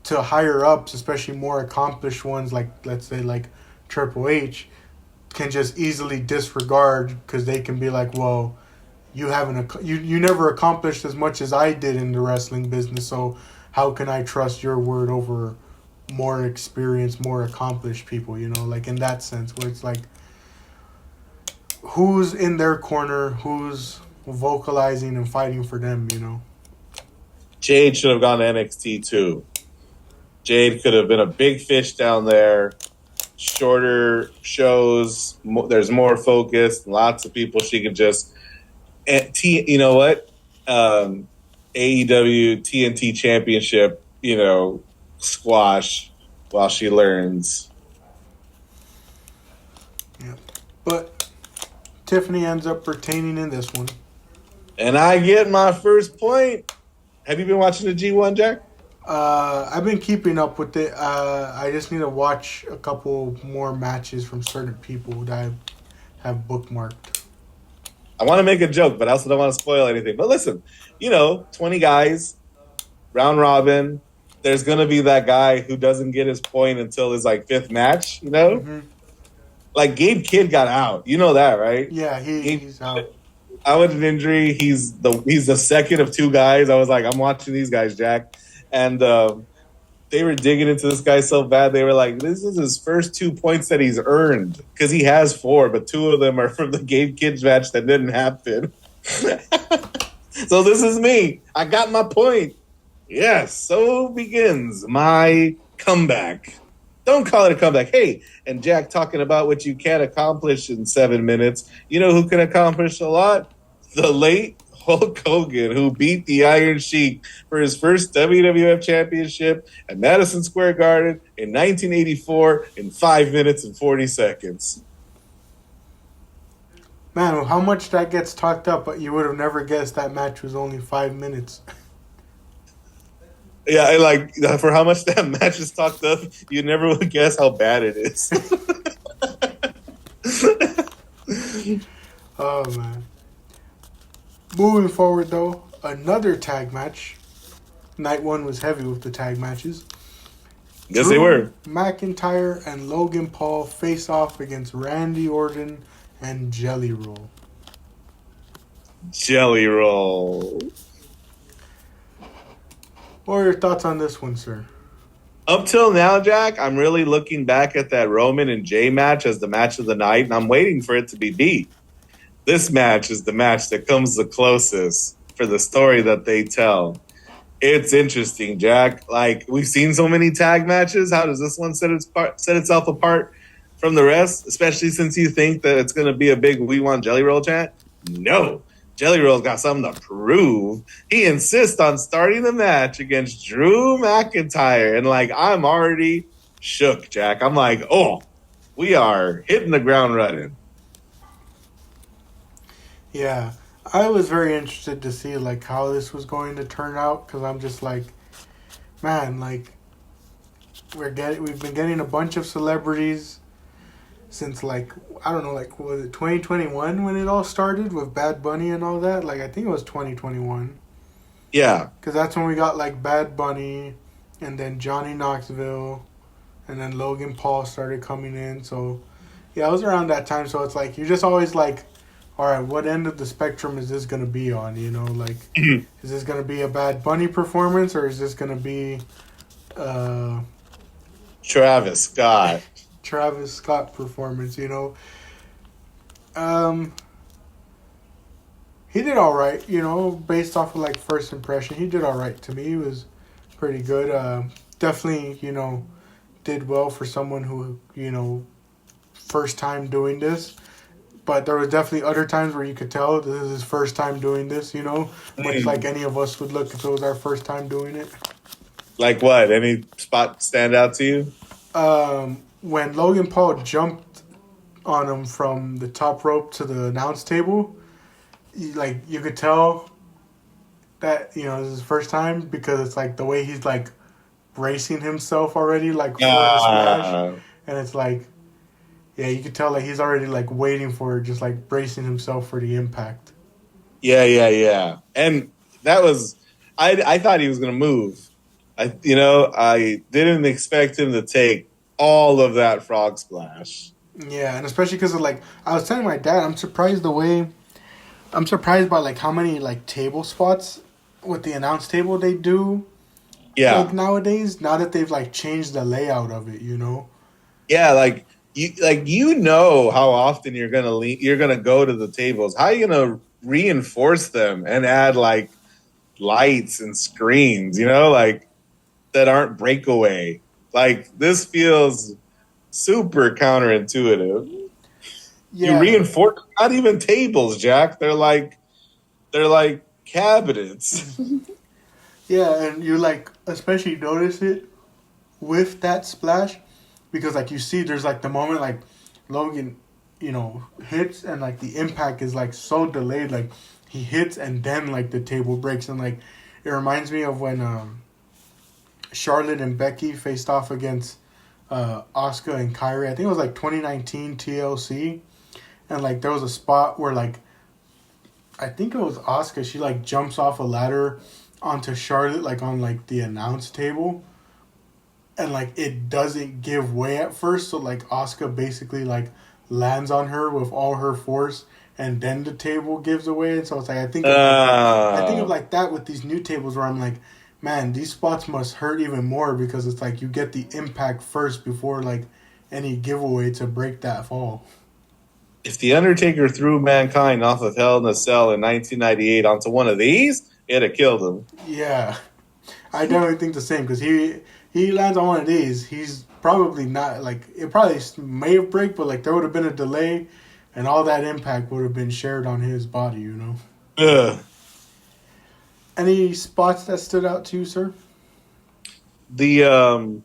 to higher ups, especially more accomplished ones like let's say like Triple H, can just easily disregard because they can be like, well, you haven't you never accomplished as much as I did in the wrestling business, so how can I trust your word over more experienced, more accomplished people, like in that sense where it's like who's in their corner, who's vocalizing and fighting for them. Jade should have gone to NXT too. Jade could have been a big fish down there. Shorter shows. There's more focus. Lots of people she could just. You know what? AEW TNT Championship. Squash while she learns. Yeah. But Tiffany ends up retaining in this one. And I get my first point. Have you been watching the G1, Jack? I've been keeping up with it. I just need to watch a couple more matches from certain people that I have bookmarked. I want to make a joke, but I also don't want to spoil anything. But listen, 20 guys, round robin. There's going to be that guy who doesn't get his point until his like fifth match, Mm-hmm. Like Gabe Kidd got out. You know that, right? Yeah, he's out. Out with an injury. He's the second of two guys. I was like, I'm watching these guys, Jack. And they were digging into this guy so bad. They were like, this is his first 2 points that he's earned. Because he has 4, but 2 of them are from the Gabe Kidd match that didn't happen. So this is me. I got my point. Yes, so begins my comeback. Don't call it a comeback. Hey, and Jack talking about what you can't accomplish in 7 minutes. You know who can accomplish a lot? The late Hulk Hogan, who beat the Iron Sheik for his first WWF Championship at Madison Square Garden in 1984 in 5 minutes and 40 seconds. Man, how much that gets talked up, but you would have never guessed that match was only 5 minutes. Yeah, I like for how much that match is talked up, you never would guess how bad it is. Oh, man. Moving forward, though, another tag match. Night one was heavy with the tag matches. Yes, they were. McIntyre and Logan Paul face off against Randy Orton and Jelly Roll. Jelly Roll. What are your thoughts on this one, sir? Up till now, Jack, I'm really looking back at that Roman and Jay match as the match of the night, and I'm waiting for it to be beat. This match is the match that comes the closest for the story that they tell. It's interesting, Jack. Like, we've seen so many tag matches. How does this one set itself apart from the rest? Especially since you think that it's going to be a big "We Want Jelly Roll" chant. No, Jelly Roll's got something to prove. He insists on starting the match against Drew McIntyre, and like, I'm already shook, Jack. I'm like, oh, we are hitting the ground running. Yeah, I was very interested to see like how this was going to turn out because I'm just like, man, like we've been getting a bunch of celebrities since like I don't know, like was it 2021 when it all started with Bad Bunny and all that? Like I think it was 2021 Yeah, because that's when we got like Bad Bunny, and then Johnny Knoxville, and then Logan Paul started coming in. So yeah, it was around that time. So it's like you're just always like, all right, what end of the spectrum is this gonna be on? You know, like is this gonna be a Bad Bunny performance or is this gonna be uh, Travis Scott. Travis Scott performance? You know, um, he did all right. You know, based off of like first impression, he did all right to me. He was pretty good. Definitely, you know, did well for someone who first time doing this. But there was definitely other times where you could tell this is his first time doing this, you know, much like any of us would look if it was our first time doing it. Like what? Any spot stand out to you? When Logan Paul jumped on him from the top rope to the announce table, you could tell that, you know, this is his first time because it's like the way he's like bracing himself already, like for the smash. And it's like, yeah, you could tell like he's already like waiting for it, just like bracing himself for the impact. Yeah. And that was, I thought he was going to move. I didn't expect him to take all of that frog splash. Yeah, and especially because of like I was telling my dad, I'm surprised by like how many like table spots with the announce table they do. Yeah, Like nowadays, now that they've like changed the layout of it, you know. yeah. You know how often you're gonna go to the tables. How are you gonna reinforce them and add like lights and screens? You know, like that aren't breakaway. Like this feels super counterintuitive. You Yeah, reinforce not even tables, Jack. They're like cabinets. yeah, and you like especially notice it with that splash because like you see there's like the moment like Logan, you know, hits and like the impact is like so delayed, like he hits and then like the table breaks and like it reminds me of when Charlotte and Becky faced off against Asuka and Kyrie. I think it was like 2019 TLC, and like there was a spot where like I think it was Asuka. She like jumps off a ladder onto Charlotte like on like the announce table, and like it doesn't give way at first. So like Asuka basically like lands on her with all her force, and then the table gives away. And so it's like I think of like that with these new tables where I'm like, man, these spots must hurt even more because it's like you get the impact first before like any giveaway to break that fall. If the Undertaker threw Mankind off of Hell in a Cell in 1998 onto one of these, it'd have killed him. Yeah, I definitely think the same because he lands on one of these. He's probably not like it. Probably may have break, but like there would have been a delay, and all that impact would have been shared on his body. You know. Ugh. Any spots that stood out to you, sir? The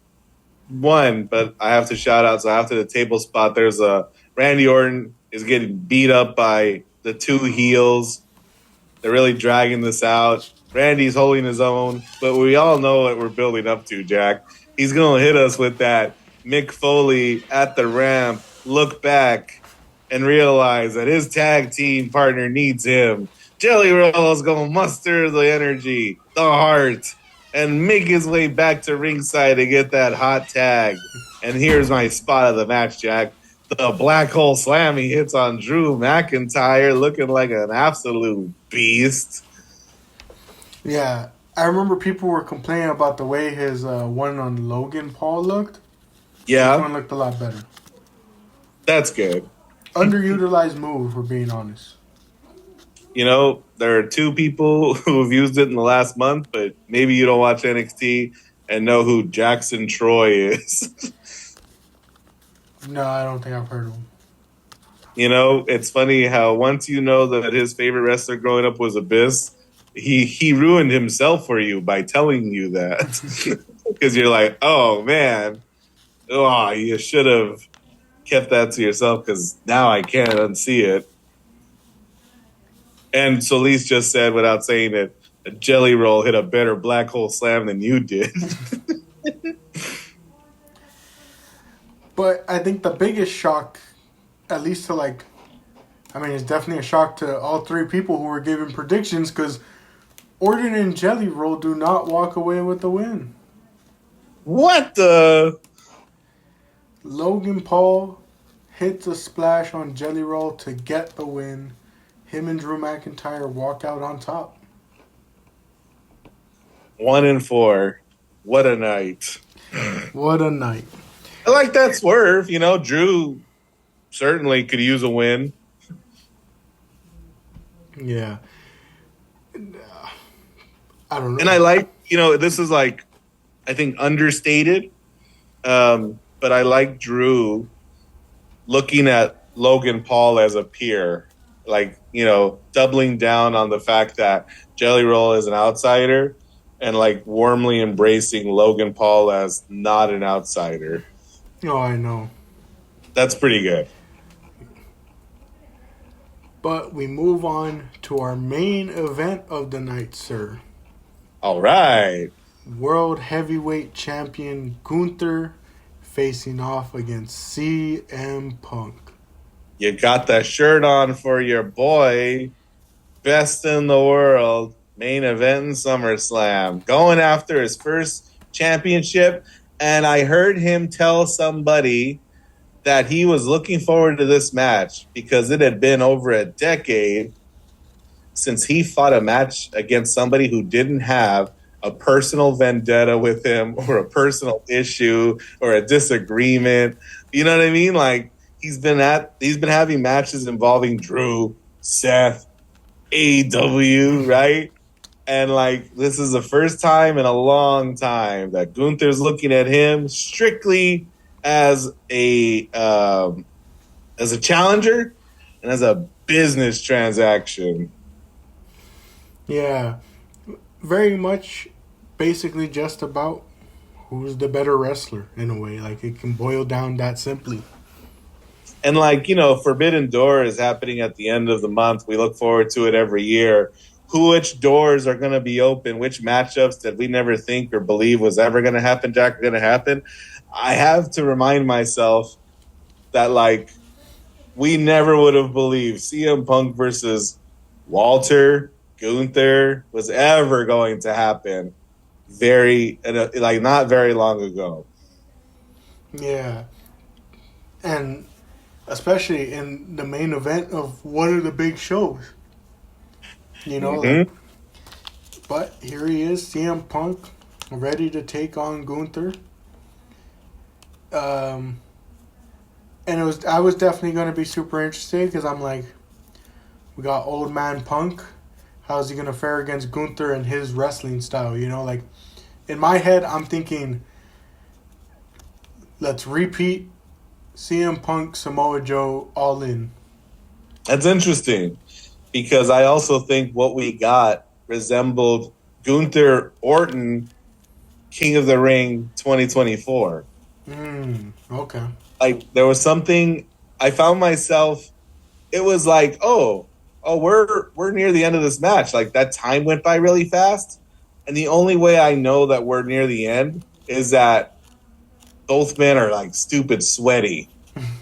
one, but I have to shout out. So after the table spot, there's a Randy Orton is getting beat up by the two heels. They're really dragging this out. Randy's holding his own, but we all know what we're building up to, Jack. He's going to hit us with that Mick Foley at the ramp, look back, and realize that his tag team partner needs him. Jelly Roll is going to muster the energy, the heart, and make his way back to ringside to get that hot tag. And here's my spot of the match, Jack. The black hole slam he hits on Drew McIntyre, looking like an absolute beast. Yeah, I remember people were complaining about the way his one on Logan Paul looked. This Yeah, one looked a lot better. that's good. Underutilized move, for being honest. There are two people who have used it in the last month, but maybe you don't watch NXT and know who Jackson Troy is. No, I don't think I've heard of him. It's funny how once you know that his favorite wrestler growing up was Abyss, he ruined himself for you by telling you that. Because you're like, oh man, oh, you should have kept that to yourself because now I can't unsee it. And Solis just said, without saying it, a Jelly Roll hit a better black hole slam than you did. But I think the biggest shock, at least to like, I mean, it's definitely a shock to all three people who were giving predictions because Orton and Jelly Roll do not walk away with the win. What the? Logan Paul hits a splash on Jelly Roll to get the win. Him and Drew McIntyre walk out on top. 1-4. What a night. What a night. I like that swerve. Drew certainly could use a win. Yeah. I don't know. And I like, this is like, I think understated. But I like Drew looking at Logan Paul as a peer. Like, doubling down on the fact that Jelly Roll is an outsider and like warmly embracing Logan Paul as not an outsider. Oh, I know. That's pretty good. But we move on to our main event of the night, sir. All right. World Heavyweight Champion Gunther facing off against CM Punk. You got that shirt on for your boy. Best in the world. Main event in SummerSlam. Going after his first championship. And I heard him tell somebody that he was looking forward to this match because it had been over a decade since he fought a match against somebody who didn't have a personal vendetta with him or a personal issue or a disagreement. You know what I mean? Like he's been having matches involving Drew, Seth, AEW, right? And like this is the first time in a long time that Gunther's looking at him strictly as a challenger and as a business transaction. Yeah. Very much basically just about who's the better wrestler in a way. Like it can boil down that simply. And like, Forbidden Door is happening at the end of the month. We look forward to it every year. Which doors are going to be open? Which matchups that we never think or believe was ever going to happen, Jack, are going to happen? I have to remind myself that, like, we never would have believed CM Punk versus Walter, Gunther was ever going to happen not very long ago. Yeah. And especially in the main event of one of the big shows. Mm-hmm. But here he is, CM Punk, ready to take on Gunther. And I was definitely going to be super interested because I'm like, we got old man Punk. How's he going to fare against Gunther and his wrestling style? Like in my head, I'm thinking, let's repeat CM Punk, Samoa Joe, all in. That's interesting because I also think what we got resembled Gunther Orton, King of the Ring 2024. Okay. Like there was something I found myself. It was like, oh, we're near the end of this match. Like that time went by really fast, and the only way I know that we're near the end is that both men are like stupid sweaty,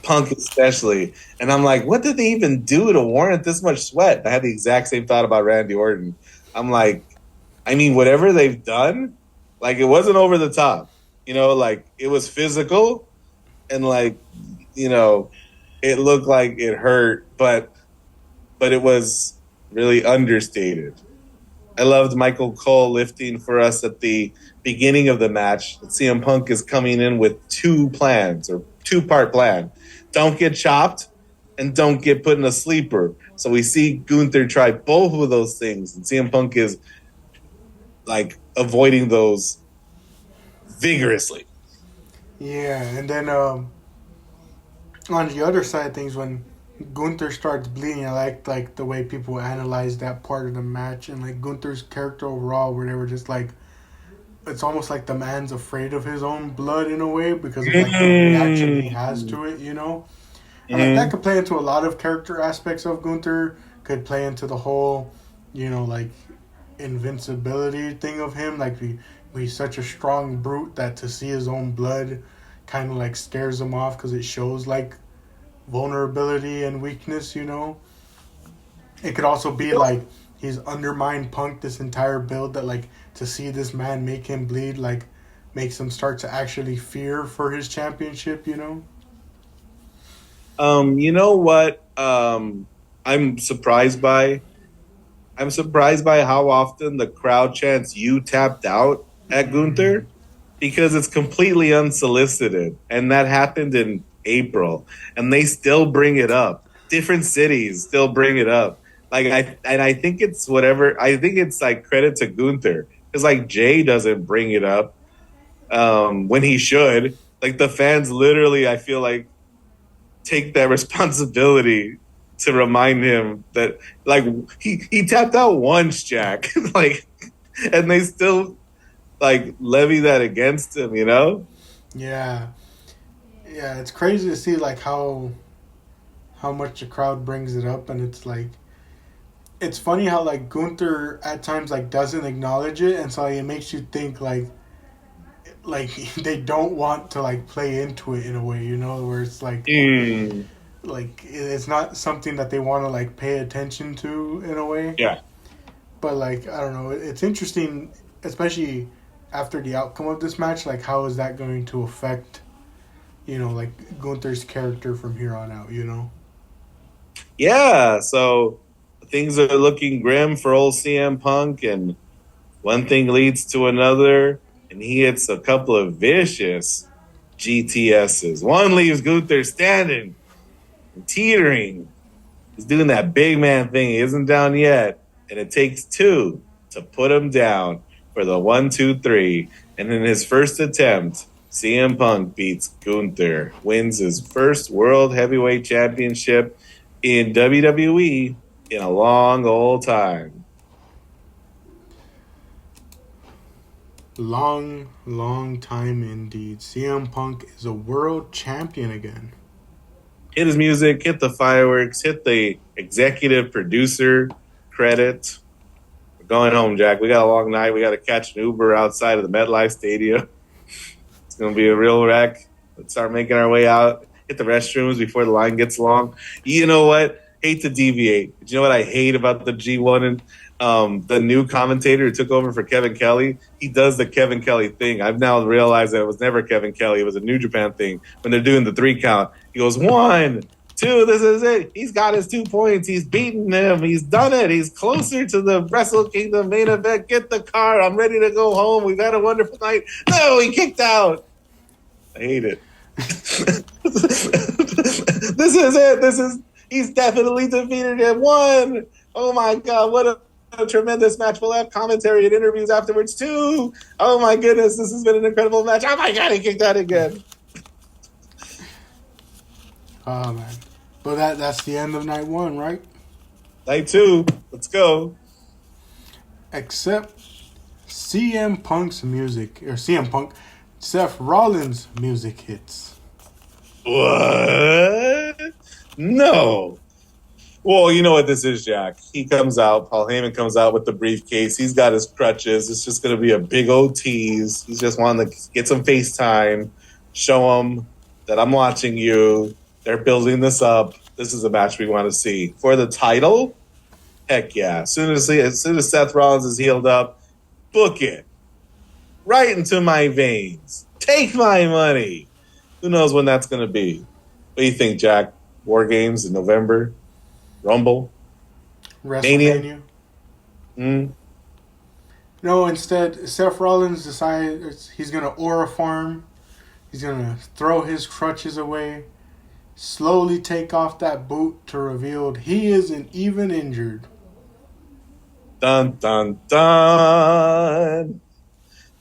Punk especially. And I'm like, what did they even do to warrant this much sweat? I had the exact same thought about Randy Orton. I'm like, I mean, whatever they've done, like it wasn't over the top. Like it was physical and like, it looked like it hurt, but it was really understated. I loved Michael Cole lifting for us at the beginning of the match. CM Punk is coming in with two plans or two-part plan. Don't get chopped and don't get put in a sleeper. So we see Gunther try both of those things, and CM Punk is like avoiding those vigorously. Yeah, and then on the other side of things, when Gunther starts bleeding, I like the way people analyze that part of the match and like Gunther's character overall, where they were just like, it's almost like the man's afraid of his own blood in a way because of like the reaction he has Mm. to it, you know. And like that Mm. could play into a lot of character aspects of Gunther. Could play into the whole, like invincibility thing of him. Like he's such a strong brute that to see his own blood kind of like scares him off because it shows like vulnerability and weakness. It could also be like he's undermined Punk this entire build that like to see this man make him bleed like makes him start to actually fear for his championship. You know what? I'm surprised by. I'm surprised by how often the crowd chants "You tapped out" at Mm-hmm. Gunther because it's completely unsolicited, and that happened in April, and they still bring it up. Different cities still bring it up. I think it's whatever. I think it's like credit to Gunther because like Jay doesn't bring it up when he should. Like the fans literally, I feel like take that responsibility to remind him that like he tapped out once, Jack. Like and they still like levy that against him, you know? Yeah, yeah, it's crazy to see like how much the crowd brings it up, and it's like it's funny how like Gunther at times like doesn't acknowledge it, and so like, it makes you think like they don't want to like play into it in a way, where it's Mm, like it's not something that they want to like pay attention to in a way. yeah. But like I don't know, it's interesting, especially after the outcome of this match. Like how is that going to affect like Gunther's character from here on out? Yeah. So things are looking grim for old CM Punk and one thing leads to another and he hits a couple of vicious GTSs. One leaves Gunther standing and teetering. He's doing that big man thing. He isn't down yet. And it takes two to put him down for the 1, 2, 3. And in his first attempt, CM Punk beats Gunther, wins his first World Heavyweight Championship in WWE in a long old time. Long, long time indeed. CM Punk is a world champion again. Hit his music, hit the fireworks, hit the executive producer credit. We're going home, Jack. We got a long night. We got to catch an Uber outside of the MetLife Stadium. It's going to be a real wreck. Let's start making our way out. Hit the restrooms before the line gets long. You know what? Hate to deviate. But you know what I hate about the G1 and the new commentator who took over for Kevin Kelly? He does the Kevin Kelly thing. I've now realized that it was never Kevin Kelly. It was a New Japan thing. When they're doing the 3 count, he goes, 1, 2, this is it. He's got his 2 points. He's beaten him. He's done it. He's closer to the Wrestle Kingdom main event. Get the car. I'm ready to go home. We've had a wonderful night. No, he kicked out. I hate it. This is it. He's definitely defeated him. 1. Oh my god, what a tremendous match. We'll have commentary and interviews afterwards too. Oh my goodness, this has been an incredible match. Oh my god, he kicked out again. Oh man. But that's the end of night one, right? Night 2. Let's go. Except CM Punk's music, or CM Punk, Seth Rollins' music hits. What? No. Well, you know what this is, Jack. He comes out. Paul Heyman comes out with the briefcase. He's got his crutches. It's just going to be a big old tease. He's just wanting to get some FaceTime, show him that I'm watching you. They're building this up. This is a match we want to see. For the title, heck yeah. As soon as Seth Rollins is healed up, book it. Right into my veins. Take my money. Who knows when that's going to be? What do you think, Jack? War Games in November? Rumble? Mania? WrestleMania. Mm. No, instead, Seth Rollins decides he's going to aura farm. He's going to throw his crutches away, slowly take off that boot to reveal he isn't even injured. Dun dun dun.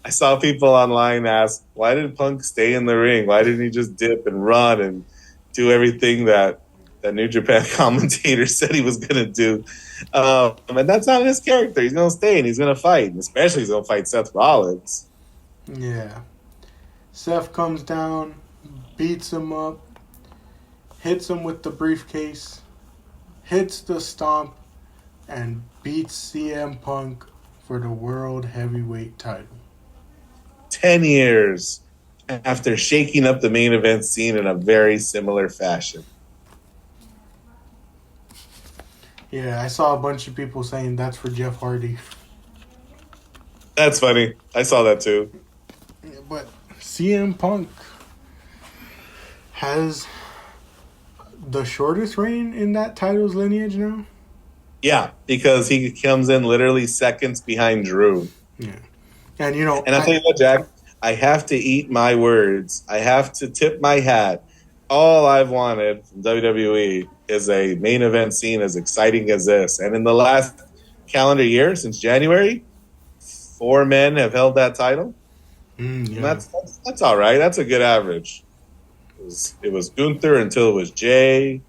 I saw people online ask, why did Punk stay in the ring? Why didn't he just dip and run and do everything that New Japan commentator said he was going to do? And that's not his character. He's going to stay and he's going to fight. And especially he's going to fight Seth Rollins. Yeah. Seth comes down, beats him up, hits him with the briefcase, hits the stomp, and beats CM Punk for the World Heavyweight title. 10 years after shaking up the main event scene in a very similar fashion. Yeah, I saw a bunch of people saying that's for Jeff Hardy. That's funny. I saw that too. Yeah, but CM Punk has the shortest reign in that title's lineage now. Yeah, because he comes in literally seconds behind Drew. Yeah. And, you know... And I'll tell you what, Jack, I have to eat my words. I have to tip my hat. All I've wanted from WWE is a main event scene as exciting as this. And in the last calendar year, since January, 4 men have held that title. Yeah. And that's all right. That's a good average. It was Gunther until it was Jay,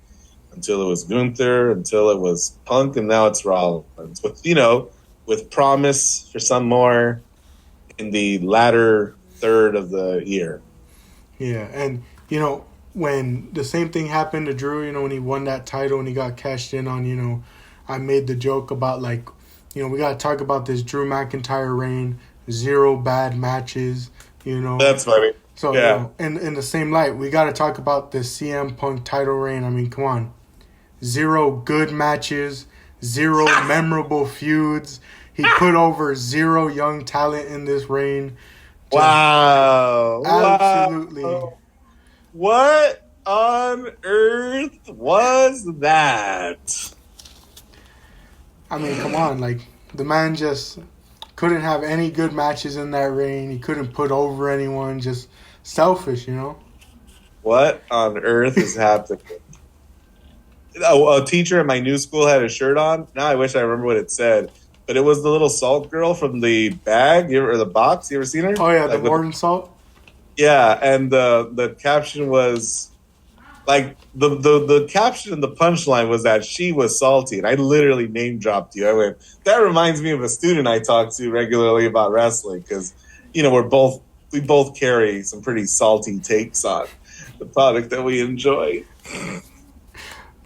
until it was Gunther, until it was Punk, and now it's Rollins. With promise for some more in the latter third of the year. Yeah, and, when the same thing happened to Drew, when he won that title and he got cashed in on, I made the joke about, we got to talk about this Drew McIntyre reign, 0 bad matches, That's funny. So, yeah. In the same light, we got to talk about this CM Punk title reign. I mean, come on. 0 good matches, 0 memorable feuds. He put over 0 young talent in this reign. Wow. Absolutely. Wow. What on earth was that? I mean, come on. The man just couldn't have any good matches in that reign. He couldn't put over anyone. Just selfish, What on earth is happening? A teacher at my new school had a shirt on. Now I wish I remember what it said. But it was the little salt girl from the bag or the box. You ever seen her? Oh, yeah, the Morton Salt? Yeah, and the caption was the caption and the punchline was that she was salty, and I literally name dropped you. I went, that reminds me of a student I talk to regularly about wrestling because we both carry some pretty salty takes on the product that we enjoy.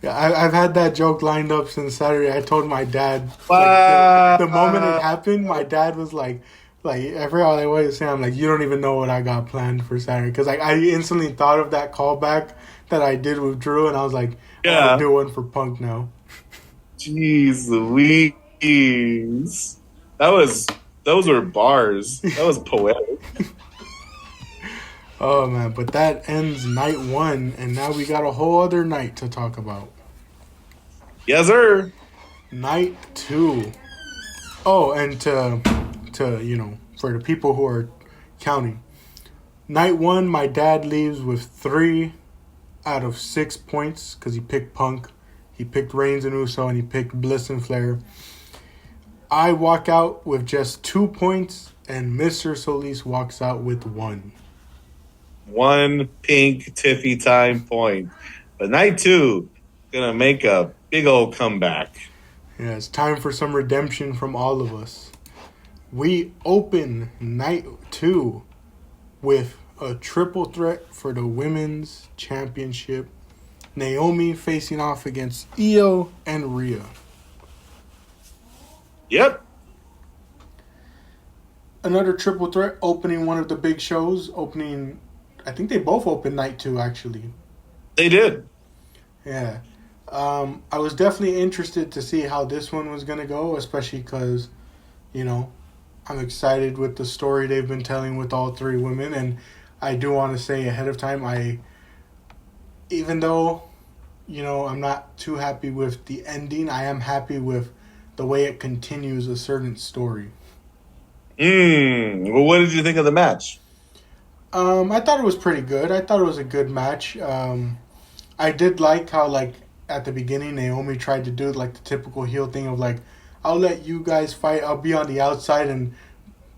Yeah, I've had that joke lined up since Saturday. I told my dad the moment it happened. My dad was like I forgot what I was saying. I'm like, you don't even know what I got planned for Saturday because I instantly thought of that callback that I did with Drew, and I was like, yeah, I'm gonna do one for Punk now. Jeez Louise, those were bars. That was poetic. Oh man, but that ends night 1, and now we got a whole other night to talk about. Yes, sir. Night 2. Oh, and to for the people who are counting. Night 1, my dad leaves with 3 out of 6 points because he picked Punk, he picked Reigns and Uso, and he picked Bliss and Flair. I walk out with just 2 points, and Mr. Solis walks out with 1. 1 pink Tiffy time point. But night 2, gonna make a big old comeback. Yeah, it's time for some redemption from all of us. We open night 2 with a triple threat for the Women's Championship. Naomi facing off against Io and Rhea. Yep. Another triple threat opening one of the big shows. I think they both opened night 2, actually. They did. Yeah. I was definitely interested to see how this one was going to go, especially because, I'm excited with the story they've been telling with all 3 women. And I do want to say ahead of time, even though, I'm not too happy with the ending, I am happy with the way it continues a certain story. Well, what did you think of the match? I thought it was pretty good. I thought it was a good match. I did like how like at the beginning Naomi tried to do like the typical heel thing of like, I'll let you guys fight. I'll be on the outside, and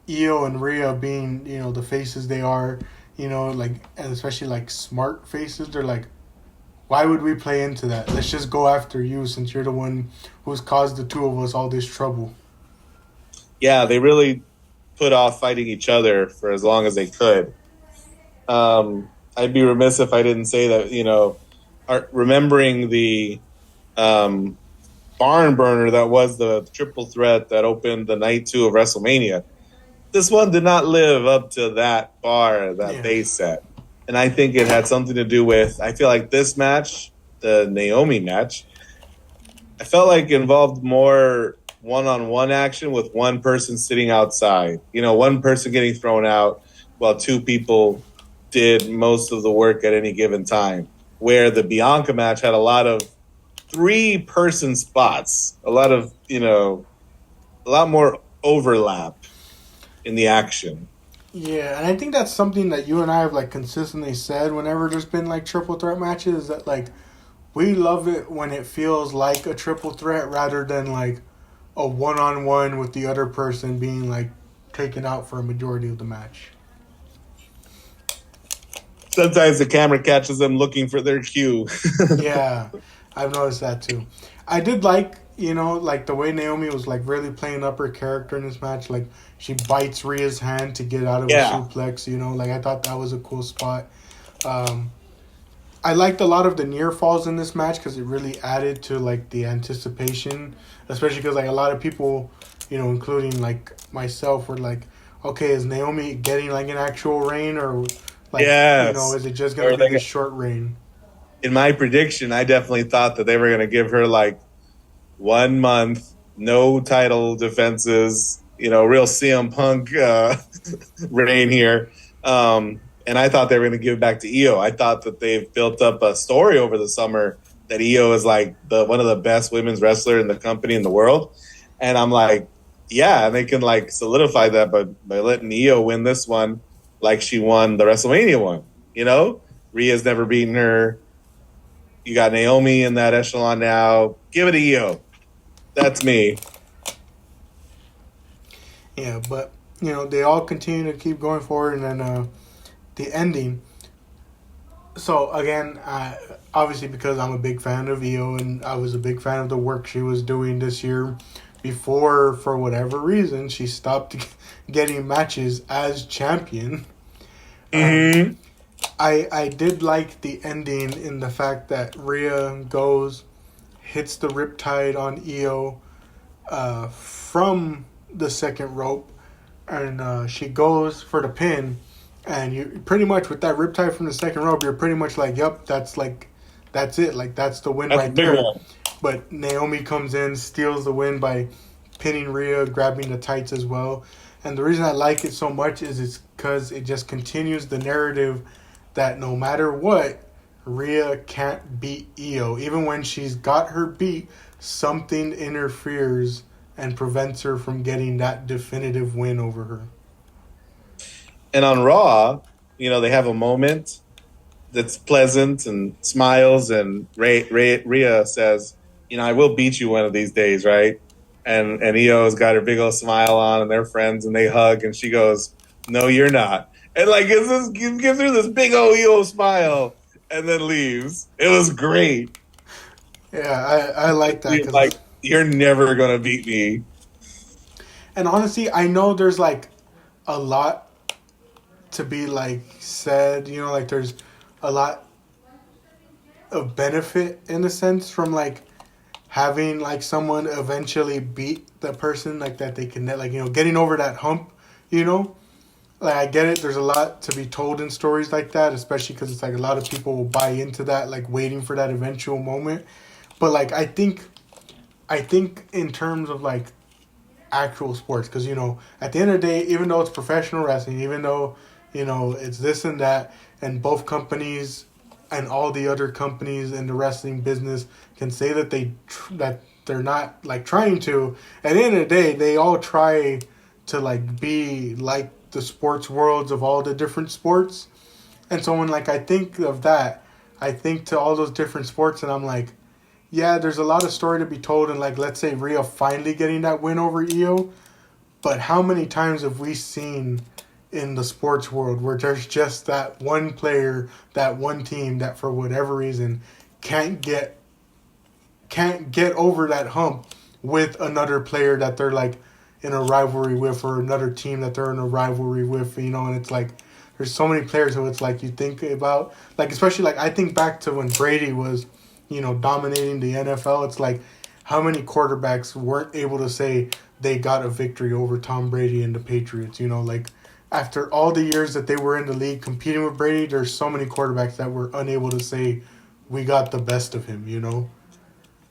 Io and Rhea being the faces they are, like, and especially like smart faces. They're like, why would we play into that? Let's just go after you since you're the one who's caused the two of us all this trouble. Yeah, they really put off fighting each other for as long as they could. I'd be remiss if I didn't say that, remembering the um, barn burner that was the triple threat that opened the night two of WrestleMania. This one did not live up to that bar that Yeah, they set. And I think it had something to do with, I feel like this match, the Naomi match, I felt like involved more one-on-one action with one person sitting outside. One person getting thrown out while two people did most of the work at any given time. Where the Bianca match had a lot of three-person spots, a lot more overlap in the action. yeah, and I think that's something that you and I have like consistently said whenever there's been like triple threat matches that like we love it when it feels like a triple threat rather than like a one on one with the other person being like taken out for a majority of the match. Sometimes the camera catches them looking for their cue. Yeah, I've noticed that too. I did like, like the way Naomi was like really playing up her character in this match. Like she bites Rhea's hand to get out of a Yeah. suplex, like I thought that was a cool spot. Um, I liked a lot of the near falls in this match because it really added to like the anticipation, especially because like a lot of people, including like myself, were like, okay, is Naomi getting like an actual reign or like Yes. is it just gonna Or be they, this short reign? in my prediction, I definitely thought that they were going to give her like 1 month, no title defenses, real CM Punk reign here. And I thought they were going to give it back to Io. I thought that they've built up a story over the summer that Io is like one of the best women's wrestler in the company in the world. And I'm like, yeah, they can like solidify that by letting Io win this one like she won the WrestleMania one. Rhea's never beaten her. You got Naomi in that echelon now. Give it to Io. That's me. Yeah, but they all continue to keep going forward, and then the ending. So again, obviously because I'm a big fan of Io, and I was a big fan of the work she was doing this year. Before, for whatever reason, she stopped getting matches as champion. Um, Mm-hmm. I did like the ending in the fact that Rhea goes, hits the riptide on Io from the second rope, and she goes for the pin, and you pretty much with that riptide from the second rope, you're pretty much like, yep, that's it, like that's the win That's a right big there. one. But Naomi comes in, steals the win by pinning Rhea, grabbing the tights as well. And the reason I like it so much is it's because it just continues the narrative that no matter what, Rhea can't beat Io. Even when she's got her beat, something interferes and prevents her from getting that definitive win over her. And on Raw, they have a moment that's pleasant and smiles, and Rhea says, I will beat you one of these days, right? And Io's got her big old smile on, and they're friends, and they hug, and she goes, "No, you're not." And like gives her this big old Io smile, and then leaves. It was great. Yeah, I like that Like, because, you're never gonna beat me. and honestly, I know there's like a lot to be like said. Like there's a lot of benefit in a sense from like having like someone eventually beat the person like that they can like getting over that hump. You know, like I get it. There's a lot to be told in stories like that, especially because it's like a lot of people will buy into that, like waiting for that eventual moment. But like I think in terms of like actual sports, because at the end of the day, even though it's professional wrestling, even though it's this and that, and both companies and all the other companies in the wrestling business can say that that they're not like trying to. At the end of the day, they all try to like be like the sports worlds of all the different sports. And so when like I think of that, I think to all those different sports, and I'm like, yeah, there's a lot of story to be told, and like let's say Rhea finally getting that win over Io, but how many times have we seen in the sports world where there's just that one player, that one team that for whatever reason can't get over that hump with another player that they're like in a rivalry with, or another team that they're in a rivalry with, you know, and it's like there's so many players who it's like you think about, like especially like I think back to when Brady was, you know, dominating the NFL. It's like how many quarterbacks weren't able to say they got a victory over Tom Brady and the Patriots, you know, like after all the years that they were in the league competing with Brady, there's so many quarterbacks that were unable to say we got the best of him, you know.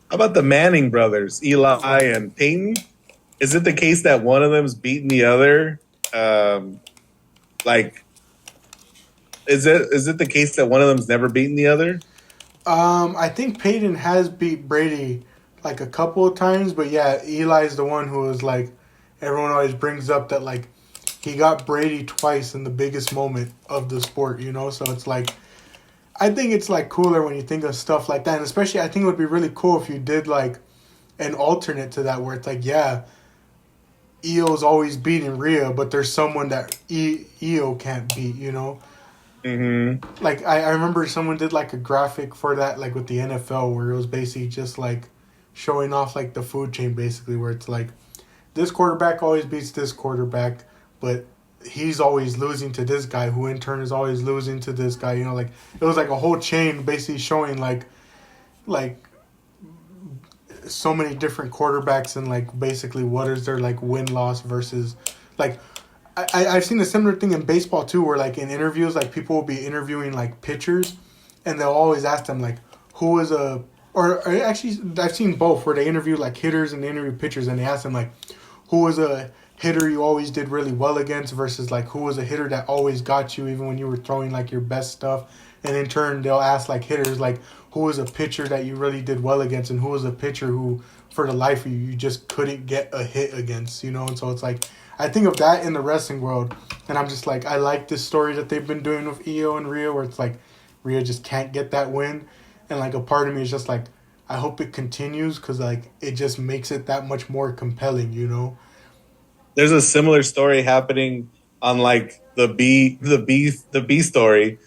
How about the Manning brothers, Eli and Peyton? Is it the case that one of them's beating the other? Like, is it the case that one of them's never beaten the other? I think Peyton has beat Brady like a couple of times, but yeah, Eli's the one who was like everyone always brings up that like he got Brady twice in the biggest moment of the sport, you know? So it's like I think it's like cooler when you think of stuff like that, and especially I think it would be really cool if you did like an alternate to that where it's like, yeah, Io's always beating Rhea, but there's someone that Io can't beat, you know? Mm-hmm. Like I remember someone did like a graphic for that, like with the NFL, where it was basically just like showing off like the food chain, basically, where it's like this quarterback always beats this quarterback, but he's always losing to this guy, who in turn is always losing to this guy. You know, like it was like a whole chain, basically showing like so many different quarterbacks and like basically what is their like win loss versus like I've seen a similar thing in baseball too, where like in interviews, like people will be interviewing like pitchers, and they'll always ask them like who is a or actually I've seen both where they interview like hitters and they interview pitchers, and they ask them like who was a hitter you always did really well against versus like who was a hitter that always got you even when you were throwing like your best stuff, and in turn they'll ask like hitters like who was a pitcher that you really did well against and who was a pitcher who for the life of you you just couldn't get a hit against, you know. And so it's like I think of that in the wrestling world, and I'm just like, I like this story that they've been doing with Io and Rhea, where it's like Rhea just can't get that win, and like a part of me is just like, I hope it continues because like it just makes it that much more compelling, you know. There's a similar story happening on like the B story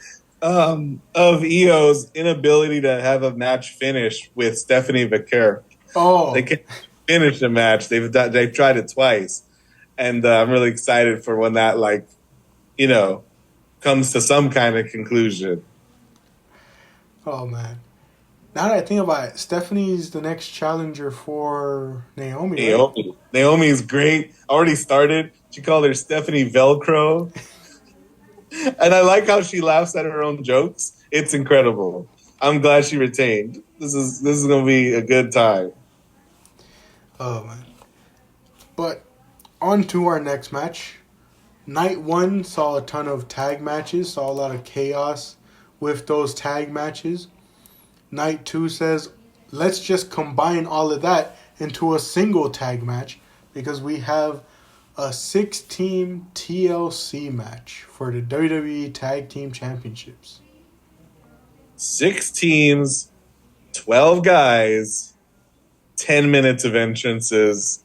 of Io's inability to have a match finish with Stephanie Vaquer. They Oh, can't finish a match. They've tried it twice, and I'm really excited for when that like you know comes to some kind of conclusion. oh man. Now that I think about it, Stephanie's the next challenger for Naomi, right? Naomi's great. Already started. She called her Stephanie Velcro, and I like how she laughs at her own jokes. It's incredible. I'm glad she retained. This is gonna be a good time. Oh man. But on to our next match. Night one saw a ton of tag matches, saw a lot of chaos with those tag matches. Night two says, let's just combine all of that into a single tag match because we have a 6-team TLC match for the WWE Tag Team Championships. 6 teams, 12 guys, 10 minutes of entrances,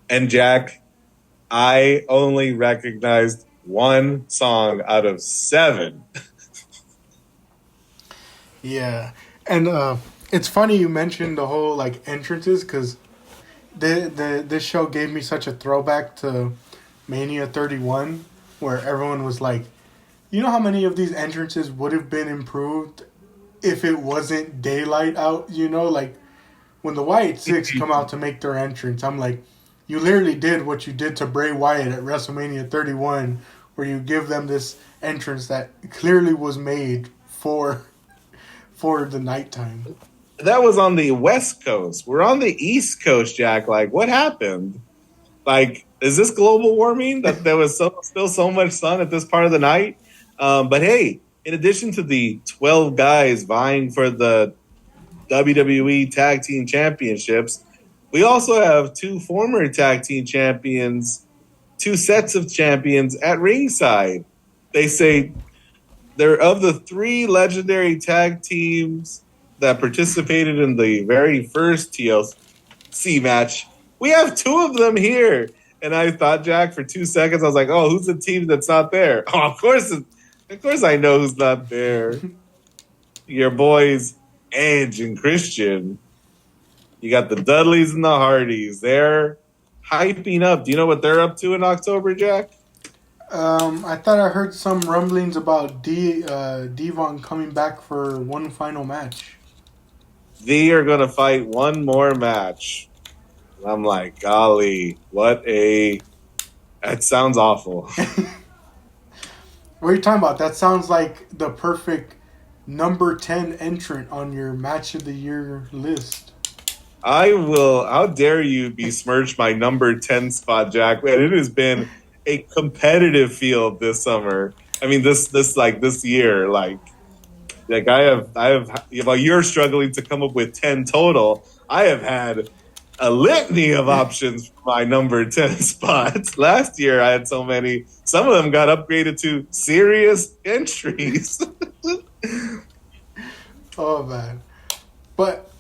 and Jack, I only recognized one song out of 7. Yeah, and it's funny you mentioned the whole like entrances because this show gave me such a throwback to Mania 31, where everyone was like, you know how many of these entrances would have been improved if it wasn't daylight out, you know, like when the Wyatt Six come out to make their entrance, I'm like, you literally did what you did to Bray Wyatt at WrestleMania 31, where you give them this entrance that clearly was made for the nighttime. That was on the West Coast. We're on the East Coast, Jack. Like, what happened? Like, is this global warming that there was still so much sun at this part of the night? But hey, in addition to the 12 guys vying for the WWE Tag Team Championships, we also have 2 former Tag Team Champions two sets of champions at ringside. They say they're of the three legendary tag teams that participated in the very first TLC match. We have two of them here. And I thought, Jack, for 2 seconds, I was like, oh, who's the team that's not there? Oh, of course I know who's not there. Your boys, Edge and Christian. You got the Dudleys and the Hardys. They're hyping up. Do you know what they're up to in October, Jack? I thought I heard some rumblings about Devon coming back for one final match. They are going to fight one more match. I'm like, golly, that sounds awful. What are you talking about? That sounds like the perfect number 10 entrant on your match of the year list. How dare you besmirch my number 10 spot, Jack? Man, it has been a competitive field this summer. I mean, this year, like while you're struggling to come up with 10 total, I have had a litany of options for my number 10 spots. Last year, I had so many. Some of them got upgraded to serious entries. Oh, man. But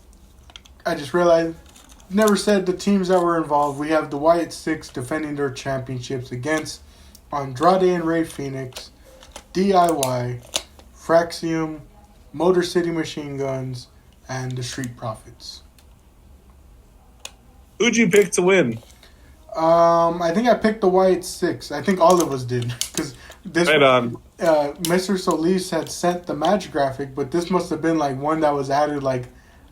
I just realized, never said the teams that were involved. We have the Wyatt Six defending their championships against Andrade and Rey Fenix, DIY, Fraxium, Motor City Machine Guns, and the Street Profits. Who'd you pick to win? I think I picked the Wyatt Six. I think all of us did. Because this right on. Mr. Solis had sent the match graphic, but this must have been like one that was added like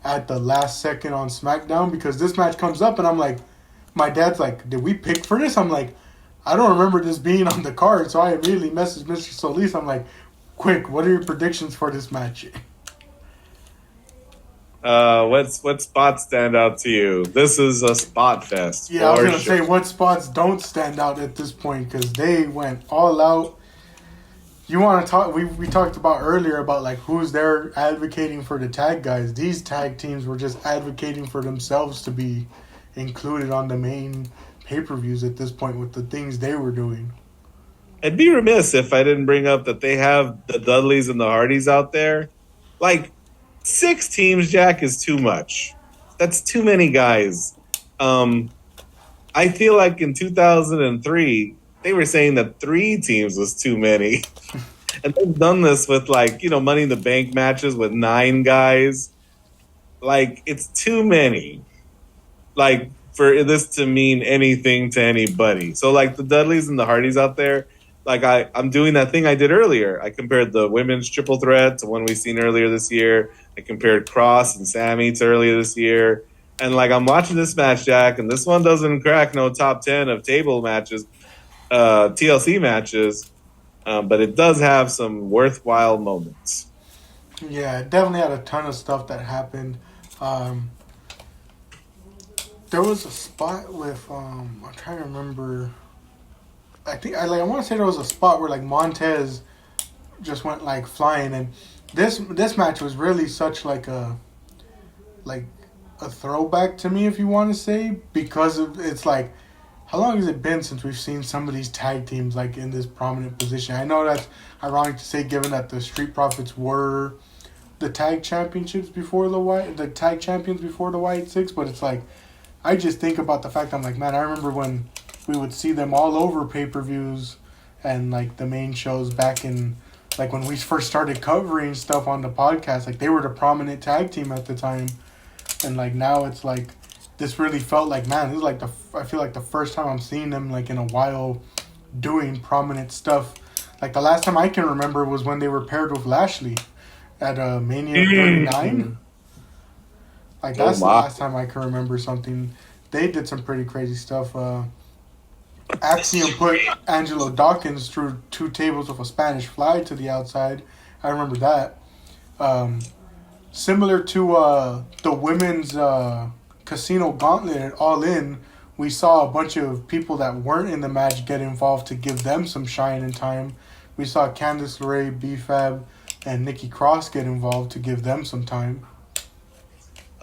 at the last second on SmackDown, because this match comes up and I'm like, my dad's like, did we pick for this? I'm like, I don't remember this being on the card. So I immediately messaged Mr. Solis. I'm like, quick, what are your predictions for this match? What spots stand out to you? This is a spot fest. Yeah, I was going to say, what spots don't stand out at this point, because they went all out. You want to talk, we talked about earlier about like who's there advocating for the tag guys. These tag teams were just advocating for themselves to be included on the main pay-per-views at this point with the things they were doing. I'd be remiss if I didn't bring up that they have the Dudleys and the Hardys out there. Like, 6 teams, Jack, is too much. That's too many guys. I feel like in 2003, they were saying that 3 teams was too many. And they've done this with, like, Money in the Bank matches with 9 guys. Like, it's too many. Like, for this to mean anything to anybody. So, like, the Dudleys and the Hardys out there, like, I'm doing that thing I did earlier. I compared the women's triple threat to one we seen earlier this year. I compared Cross and Sammy to earlier this year. And, like, I'm watching this match, Jack, and this one doesn't crack no top 10 of table matches, TLC matches, but it does have some worthwhile moments. Yeah, it definitely had a ton of stuff that happened. There was a spot with, I'm trying to remember, I want to say there was a spot where, like, Montez just went, like, flying, and this match was really such, like, a throwback to me, if you want to say, because it's like, how long has it been since we've seen some of these tag teams like in this prominent position? I know that's ironic to say, given that the Street Profits were the tag championships before the tag champions before the Wyatt Six, but it's like, I just think about the fact, I'm like, man, I remember when we would see them all over pay-per-views and like the main shows back in, like, when we first started covering stuff on the podcast, like, they were the prominent tag team at the time. And, like, now it's, like, this really felt like, man, this is, like, I feel like the first time I'm seeing them, like, in a while doing prominent stuff. Like, the last time I can remember was when they were paired with Lashley at Mania 39. Like, that's the last time I can remember something. They did some pretty crazy stuff. Axiom put Angelo Dawkins through 2 tables with a Spanish fly to the outside. I remember that. Similar to the women's casino gauntlet at All In, we saw a bunch of people that weren't in the match get involved to give them some shine and time. We saw Candice LeRae, B-Fab, and Nikki Cross get involved to give them some time.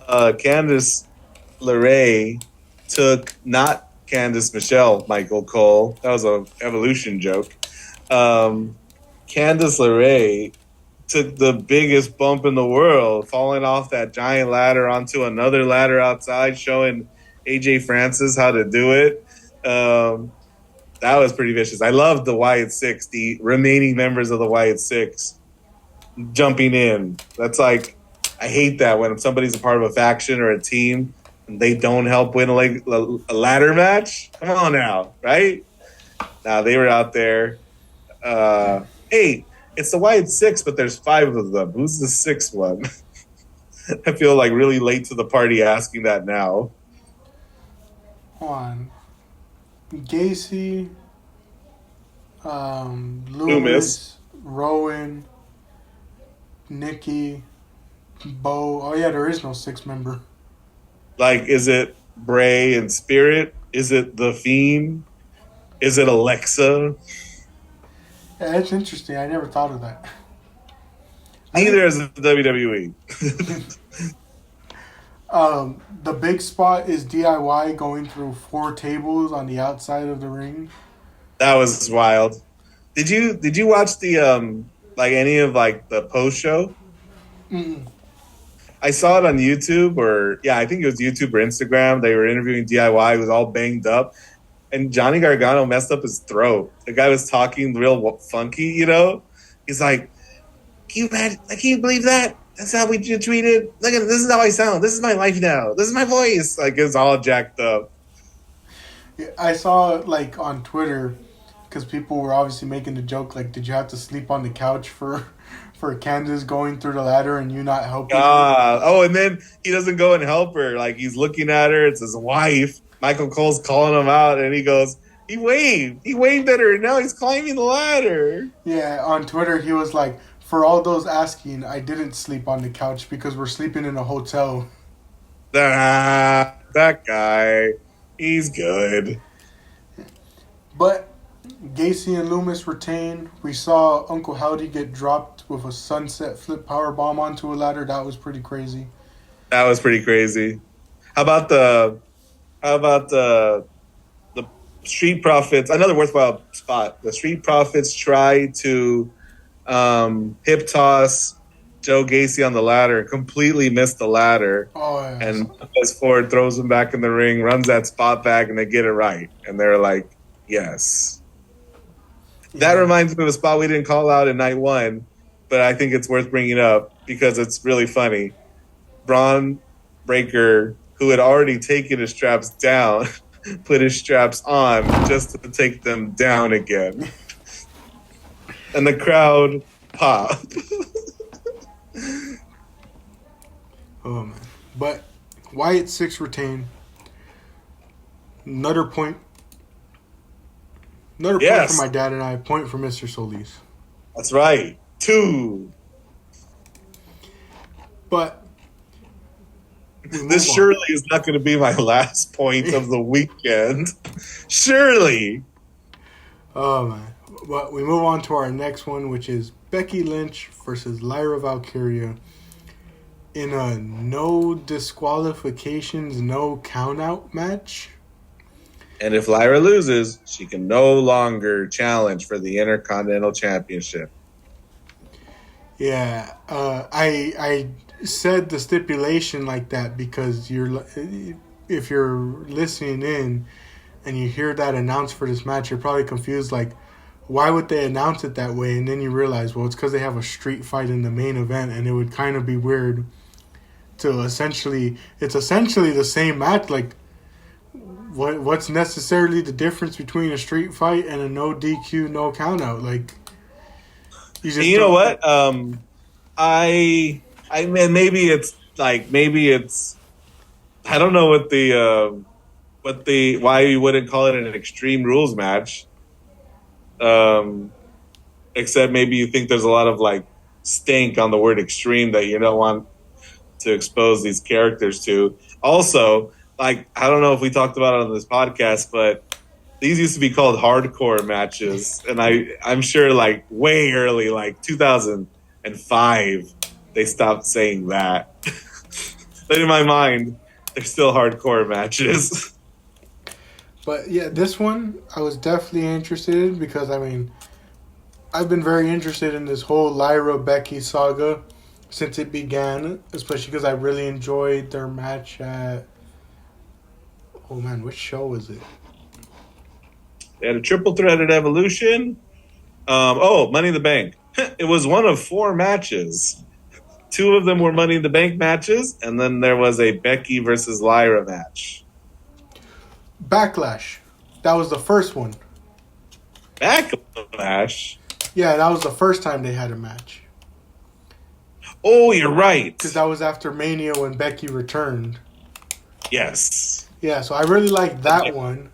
Candice LeRae took not Candice Michelle, Michael Cole. That was a Evolution joke. Candice LeRae took the biggest bump in the world, falling off that giant ladder onto another ladder outside, showing AJ Francis how to do it. That was pretty vicious. I loved the Wyatt Six, the remaining members of the Wyatt Six jumping in. That's like, I hate that when somebody's a part of a faction or a team and they don't help win a ladder match. Come on now, right? Now they were out there. Hey, it's the Wyatt Six, but there's 5 of them. Who's the 6th one? I feel like really late to the party asking that now. Hold on. Gacy, Loomis. Rowan, Nikki, Bo. Oh yeah, there is no 6th member. Like, is it Bray and Spirit? Is it The Fiend? Is it Alexa? Yeah, that's interesting. I never thought of that. Neither is the WWE. The big spot is DIY going through 4 tables on the outside of the ring. That was wild. Did you watch the like any of like the post show? Mm. I saw it on YouTube, or I think it was YouTube or Instagram. They were interviewing DIY. He was all banged up, and Johnny Gargano messed up his throat. The guy was talking real funky, you know. He's like, "Can you believe that? That's how we treated. Look at this is how I sound. This is my life now. This is my voice." Like, it's all jacked up. I saw like on Twitter because people were obviously making the joke like, "Did you have to sleep on the couch for Candace going through the ladder and you not helping?" Oh, and then he doesn't go and help her. Like, he's looking at her. It's his wife. Michael Cole's calling him out, and he goes, he waved at her, and now he's climbing the ladder. Yeah, on Twitter he was like, "For all those asking, I didn't sleep on the couch because we're sleeping in a hotel." That guy, he's good. But Gacy and Loomis retain. We saw Uncle Howdy get dropped with a sunset flip power bomb onto a ladder. That was pretty crazy. That was pretty crazy. How about the Street Profits? Another worthwhile spot. The Street Profits try to hip toss Joe Gacy on the ladder, completely missed the ladder. Oh, yes. And Montez Ford throws him back in the ring, runs that spot back, and they get it right. And they're like, yes. Yeah. That reminds me of a spot we didn't call out in night 1, but I think it's worth bringing up because it's really funny. Braun Breaker, who had already taken his straps down, put his straps on just to take them down again. And the crowd popped. Oh, man. But Wyatt 6 retain. Another point. Point for my dad and I. Point for Mr. Solis. That's right. 2. But this surely is not going to be my last point of the weekend. Surely. Oh, man. But we move on to our next one, which is Becky Lynch versus Lyra Valkyria in a no disqualifications, no count-out match. And if Lyra loses, she can no longer challenge for the Intercontinental Championship. Yeah, I said the stipulation like that because if you're listening in and you hear that announced for this match, you're probably confused, like, why would they announce it that way? And then you realize, well, it's because they have a street fight in the main event, and it would kind of be weird to essentially the same match. Like, what's necessarily the difference between a street fight and a no DQ, no count out? Like, you know what? I mean, maybe it's I don't know why you wouldn't call it an Extreme Rules match. Except maybe you think there's a lot of like stink on the word extreme that you don't want to expose these characters to. Also, like, I don't know if we talked about it on this podcast, but these used to be called hardcore matches. And I'm sure like way early, like 2005, they stopped saying that. But in my mind, they're still hardcore matches. But yeah, this one I was definitely interested in because I mean I've been very interested in this whole Lyra Becky saga since it began, especially because I really enjoyed their match at. Oh man, which show was it? They had a triple threat at Evolution. Money in the Bank. It was one of four matches. Two of them were Money in the Bank matches, and then there was a Becky versus Lyra match. Backlash. That was the first one. Backlash? Yeah, that was the first time they had a match. Oh, you're right. Because that was after Mania when Becky returned. Yes. Yeah, so I really liked that one.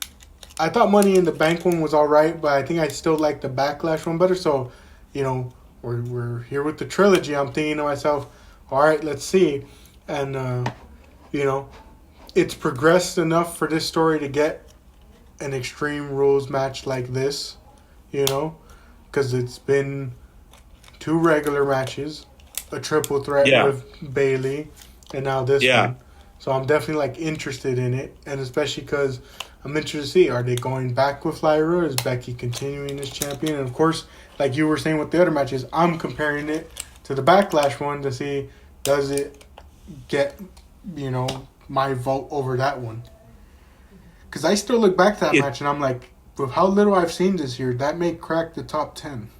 I thought Money in the Bank one was alright, but I think I still like the Backlash one better. So, we're here with the trilogy. I'm thinking to myself, alright, let's see. And, it's progressed enough for this story to get an Extreme Rules match like this, because it's been two regular matches, a triple threat with Bailey, and now this one. So I'm definitely interested in it, and especially because I'm interested to see, are they going back with Lyra? Is Becky continuing as champion? And of course, like you were saying with the other matches, I'm comparing it to the Backlash one to see, does it get my vote over that one? Because I still look back to that match and I'm like, with how little I've seen this year, that may crack the top 10.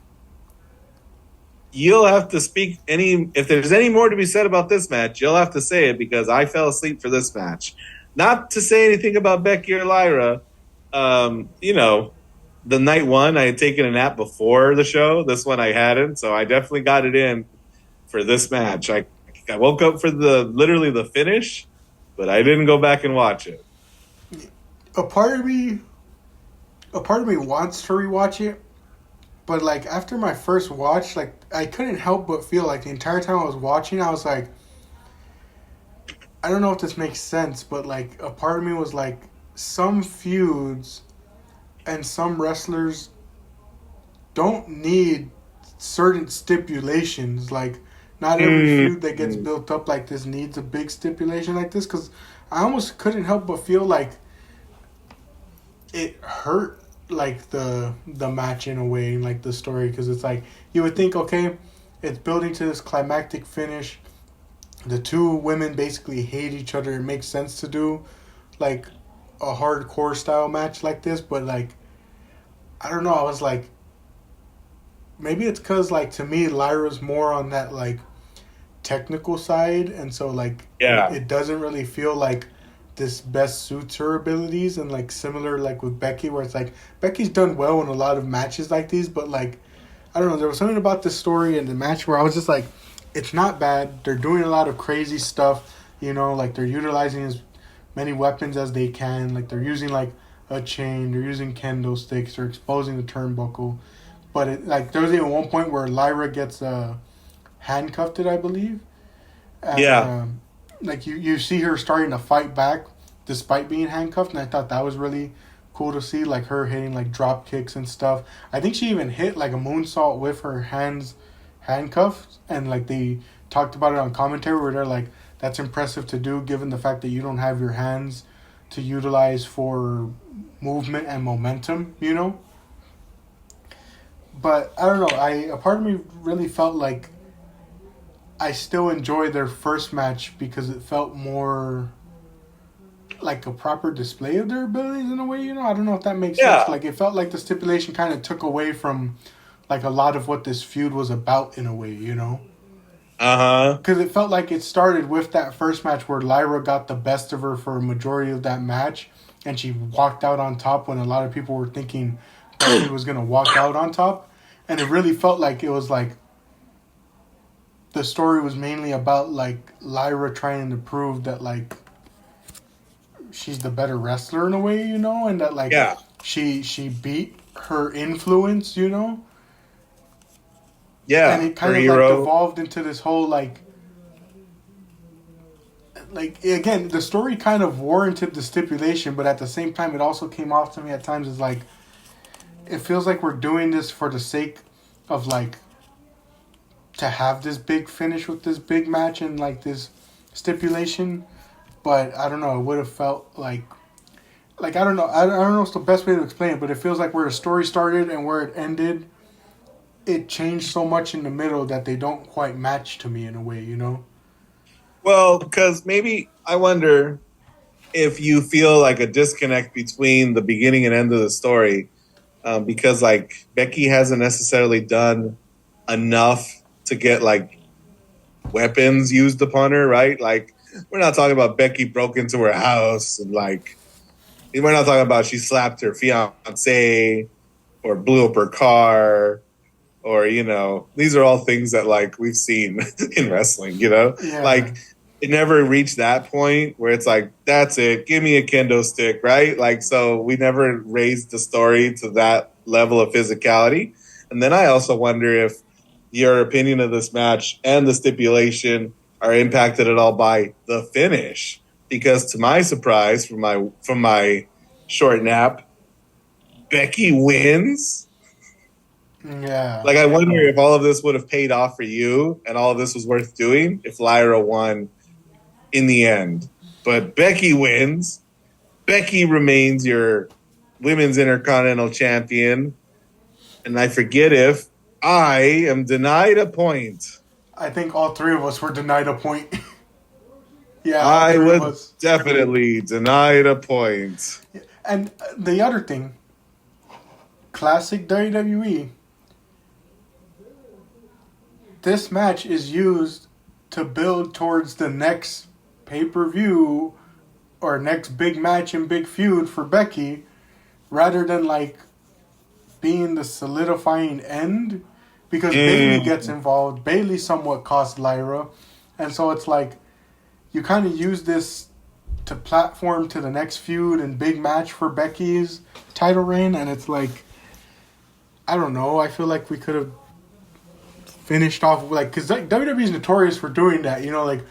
You'll have to speak if there's any more to be said about this match, you'll have to say it because I fell asleep for this match. Not to say anything about Becky or Lyra. The night one, I had taken a nap before the show. This one I hadn't, so I definitely got it in for this match. I woke up for literally the finish, but I didn't go back and watch it. A part of me wants to rewatch it, but after my first watch, I couldn't help but feel the entire time I was watching, I was like, I don't know if this makes sense, but a part of me was some feuds and some wrestlers don't need certain stipulations. Not every feud that gets built up like this needs a big stipulation like this, because I almost couldn't help but feel it hurt the match in a way, the story, because it's you would think, okay, it's building to this climactic finish, the two women basically hate each other, it makes sense to do a hardcore style match like this, but I don't know, I was maybe it's because to me Lyra's more on that technical side, and so it doesn't really feel this best suits her abilities, and similar with Becky, where it's Becky's done well in a lot of matches like these, but I don't know, there was something about this story and the match where I was just it's not bad. They're doing a lot of crazy stuff, they're utilizing as many weapons as they can, they're using a chain, they're using kendo sticks, they're exposing the turnbuckle, but there was even one point where Lyra gets handcuffed, I believe. And, you see her starting to fight back despite being handcuffed, and I thought that was really cool to see, her hitting drop kicks and stuff. I think she even hit a moonsault with her hands handcuffed, and they talked about it on commentary where they're that's impressive to do given the fact that you don't have your hands to utilize for movement and momentum, But I don't know, a part of me really felt I still enjoy their first match because it felt more a proper display of their abilities in a way, I don't know if that makes sense. It felt the stipulation kind of took away from a lot of what this feud was about in a way, Because it felt it started with that first match where Lyra got the best of her for a majority of that match, and she walked out on top when a lot of people were thinking that she was going to walk out on top. And it really felt it was the story was mainly about Lyra trying to prove that she's the better wrestler in a way, and that she beat her influence, Yeah. And it kind of evolved into this whole again, the story kind of warranted the stipulation, but at the same time it also came off to me at times as it feels we're doing this for the sake of to have this big finish with this big match and this stipulation, but I don't know, it would have felt like I don't know what's the best way to explain it, but it feels like where the story started and where it ended, it changed so much in the middle that they don't quite match to me in a way, you know? Well, because maybe I wonder if you feel like a disconnect between the beginning and end of the story, because like Becky hasn't necessarily done enough to get like weapons used upon her, right? Like we're not talking about Becky broke into her house and like we're not talking about she slapped her fiance or blew up her car or these are all things that like we've seen in wrestling, Yeah. like it never reached that point where it's like that's it, give me a kendo stick, right? Like so we never raised the story to that level of physicality. And then I also wonder if your opinion of this match and the stipulation are impacted at all by the finish, because to my surprise, from my short nap, Becky wins. Yeah. Like, I wonder if all of this would have paid off for you and all of this was worth doing if Lyra won in the end. But Becky wins. Becky remains your women's intercontinental champion. And I forget if I am denied a point. I think all three of us were denied a point. Yeah, all I three of was us. definitely denied a point. And the other thing, classic WWE, this match is used to build towards the next pay per view or next big match and big feud for Becky rather than like being the solidifying end because Bailey gets Mm, involved. Bailey somewhat costs Lyra. And so it's like you kind of use this to platform to the next feud and big match for Becky's title reign. And it's like, I don't know. I feel like we could have finished off like because WWE is notorious for doing that. You know, like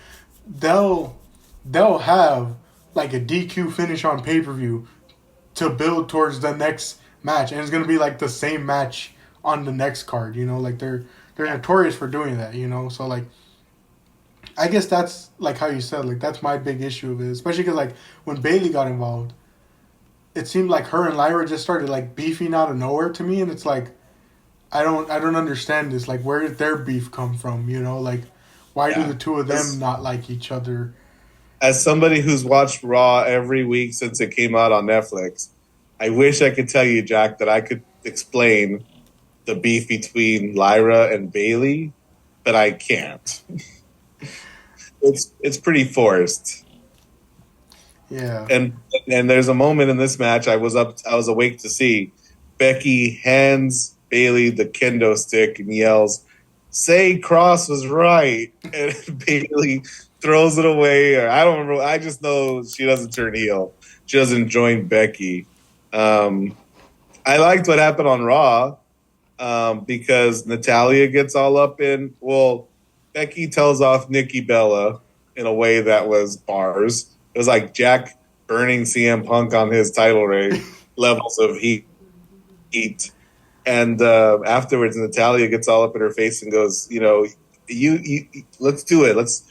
they'll they'll have like a DQ finish on pay per view to build towards the next match, and it's gonna be like the same match on the next card. You know, like they're notorious for doing that. You know, so like I guess that's like how you said, like that's my big issue of it, especially because like when Bailey got involved, it seemed like her and Lyra just started like beefing out of nowhere to me, and it's like I don't understand this. Like, where did their beef come from? You know, like why do yeah. the two of them As, not like each other? as somebody who's watched Raw every week since it came out on Netflix, I wish I could tell you, Jack, that I could explain the beef between Lyra and Bailey, but I can't. It's pretty forced. Yeah, And there's a moment in this match I was awake to see. Becky hands Bailey the kendo stick and yells, "Say Cross was right," and Bailey throws it away. Or I don't remember. I just know she doesn't turn heel. She doesn't join Becky. Um, I liked what happened on Raw, because Natalia gets all up in. Well, Becky tells off Nikki Bella in a way that was bars. It was like Jack burning CM Punk on his title reign levels of heat. And afterwards, Natalia gets all up in her face and goes, you let's do it. Let's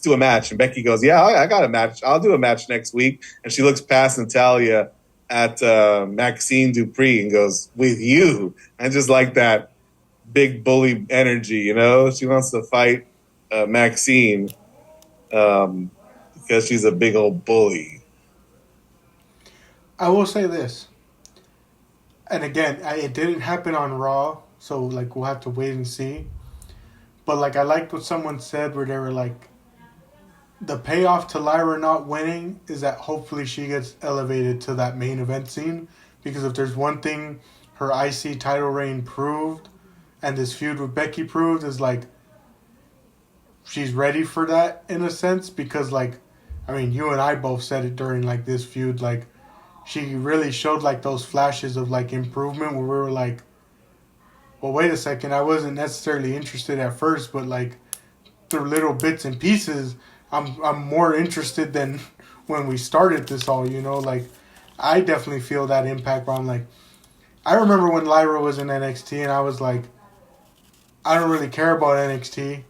do a match. And Becky goes, yeah, I got a match. I'll do a match next week. And she looks past Natalia at Maxine Dupree and goes, with you. I just like that big bully energy, She wants to fight Maxine, because she's a big old bully. I will say this, and again, it didn't happen on Raw, so like we'll have to wait and see. But like I liked what someone said where they were like, the payoff to Lyra not winning is that hopefully she gets elevated to that main event scene. Because if there's one thing her IC title reign proved, and this feud with Becky proved, is like she's ready for that in a sense. Because like, I mean, you and I both said it during like this feud. Like she really showed like those flashes of like improvement where we were like, well, wait a second, I wasn't necessarily interested at first, but like through little bits and pieces, I'm more interested than when we started this all. You know, like I definitely feel that impact. Where I'm like, I remember when Lyra was in NXT, and I was like, I don't really care about NXT,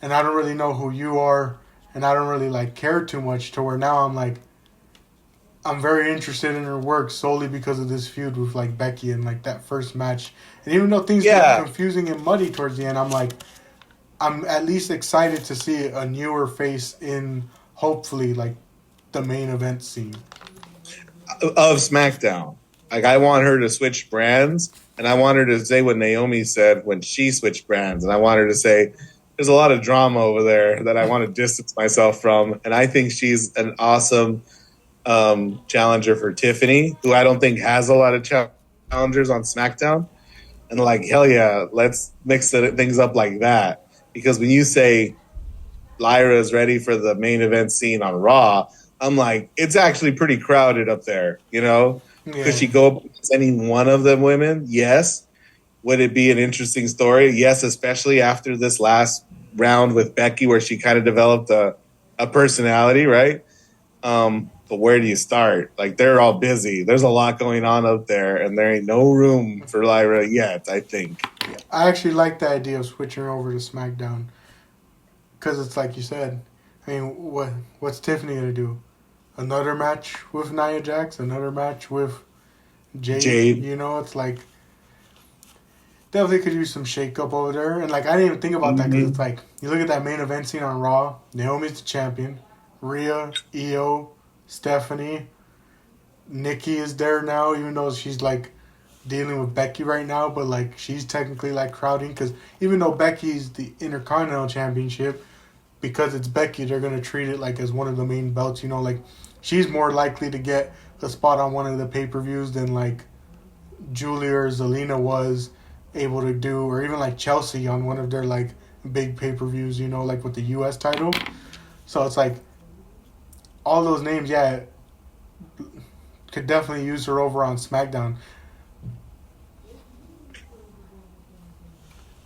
and I don't really know who you are, and I don't really like care too much. To where now I'm like, I'm very interested in her work solely because of this feud with like Becky and like that first match. And even though things get Yeah, confusing and muddy towards the end, I'm like, I'm at least excited to see a newer face in hopefully like the main event scene. of SmackDown. Like I want her to switch brands, and I want her to say what Naomi said when she switched brands, and I want her to say, "There's a lot of drama over there that I want to distance myself from," and I think she's an awesome challenger for Tiffany, who I don't think has a lot of challengers on SmackDown. And like, hell yeah, let's mix things up like that. Because when you say Lyra is ready for the main event scene on Raw, I'm like, it's actually pretty crowded up there, you know? Could Yeah. she go up against any one of the women? Yes. Would it be an interesting story? Yes, especially after this last round with Becky, where she kind of developed a personality, right? But where do you start? Like they're all busy. There's a lot going on out there, and there ain't no room for Lyra yet, I think. I actually like the idea of switching over to SmackDown because it's like you said. I mean, what's Tiffany gonna do? Another match with Nia Jax? Another match with Jade? Jade. You know, it's like definitely could use some shake up over there. And like I didn't even think about that because it's Mm-hmm. like you look at that main event scene on Raw. Naomi's the champion. Rhea, Io, Stephanie, Nikki is there now, even though she's like dealing with Becky right now. But like she's technically like crowding because even though Becky's the Intercontinental Championship, because it's Becky, they're gonna treat it like as one of the main belts. You know, like she's more likely to get a spot on one of the pay per views than like Julia or Zelina was able to do, or even like Chelsea on one of their like big pay per views. You know, like with the U.S. title. So it's like all those names, yeah, could definitely use her over on SmackDown.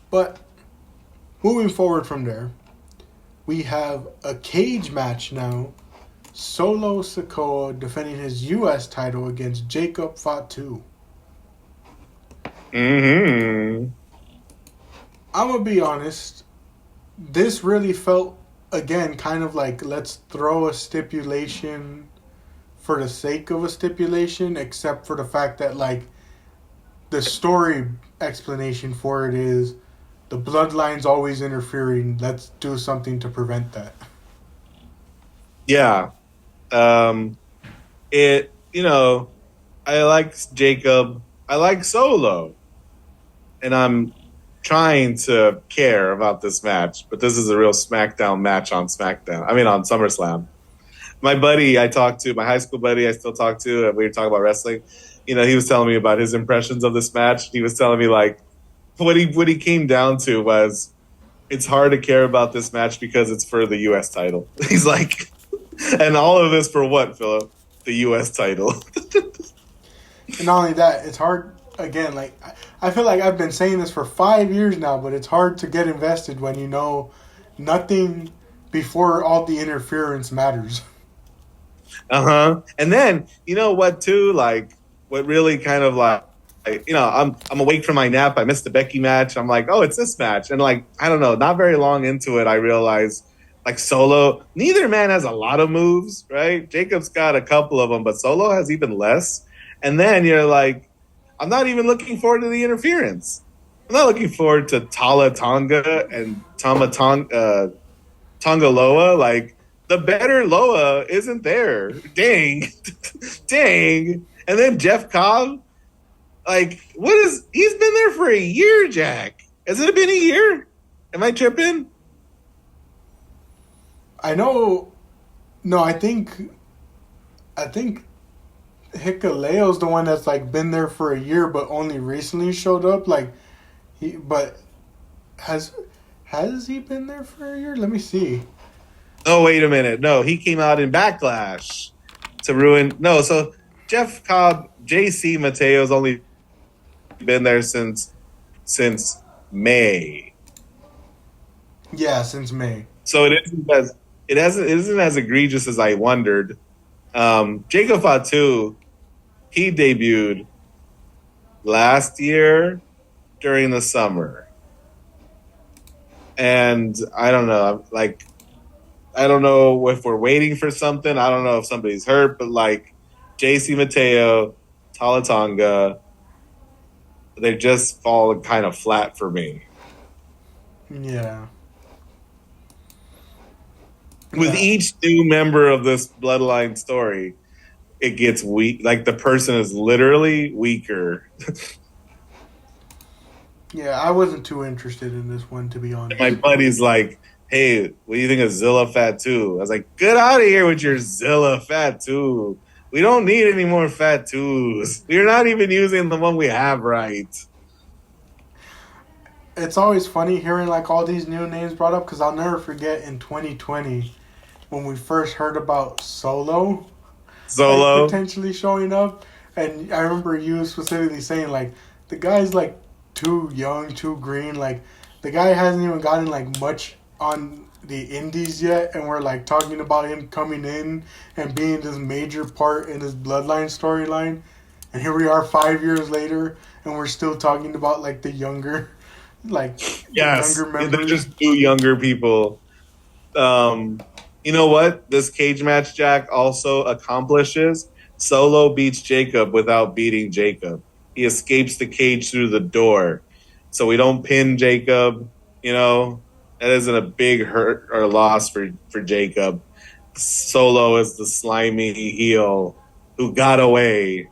But moving forward from there, we have a cage match now. Solo Sikoa defending his U.S. title against Jacob Fatu. Mm-hmm. I'm gonna be honest. This really felt again kind of like let's throw a stipulation for the sake of a stipulation, except for the fact that like the story explanation for it is the bloodline's always interfering. Let's do something to prevent that. Yeah. Um, I like Jacob. I like Solo. And I'm trying to care about this match, but this is a real SmackDown match on SmackDown. I mean, on SummerSlam. My buddy I talked to, my high school buddy I still talk to, and we were talking about wrestling. He was telling me about his impressions of this match. He was telling me like what he came down to was it's hard to care about this match because it's for the U.S. title. He's like, and all of this for what, Philip? The U.S. title. And not only that, it's hard. Again, like I feel like I've been saying this for 5 years now, but it's hard to get invested when you know nothing before all the interference matters. Uh-huh. And then, you know what too? Like what really kind of I'm awake from my nap. I missed the Becky match. I'm like, oh, it's this match. And like, I don't know, not very long into it, I realized like Solo, neither man has a lot of moves, right? Jacob's got a couple of them, but Solo has even less. And then you're like, I'm not even looking forward to the interference. I'm not looking forward to Tala Tonga and Tonga Loa. Like the better Loa isn't there. Dang, dang. And then Jeff Cobb. Like he's been there for a year, Jack? Has it been a year? Am I tripping? I know. No, I think Hikaleo's the one that's like been there for a year, but only recently showed up. Like but has has he been there for a year? Let me see. Oh, wait a minute. No, he came out in Backlash to ruin. No, so Jeff Cobb, JC Mateo's only been there since May. Yeah, since May. So it isn't as egregious as I wondered. Jacob Fatu, he debuted last year during the summer, and I don't know, like I don't know if we're waiting for something. I don't know if somebody's hurt, but like JC Mateo, Talatonga, they just fall kind of flat for me. Yeah. With Yeah. each new member of this bloodline story, it gets weak. Like the person is literally weaker. Yeah, I wasn't too interested in this one, to be My honest. buddy's like, "Hey, what do you think of Zilla Fatu?" I was like, "Get out of here with your Zilla Fatu. We don't need any more Fatus. We're not even using the one we have right." It's always funny hearing like all these new names brought up because I'll never forget in 2020 when we first heard about Solo like Solo. potentially showing up, and I remember you specifically saying like the guy's like too young, too green, like the guy hasn't even gotten like much on the indies yet, and we're like talking about him coming in and being this major part in his bloodline storyline, and here we are 5 years later, and we're still talking about like the younger, like the younger Yes, they're members. just two younger people. Um, you know what? This cage match, Jack, also accomplishes. Solo beats Jacob without beating Jacob. He escapes the cage through the door. So we don't pin Jacob. You know, that isn't a big hurt or loss for Jacob. Solo is the slimy heel who got away.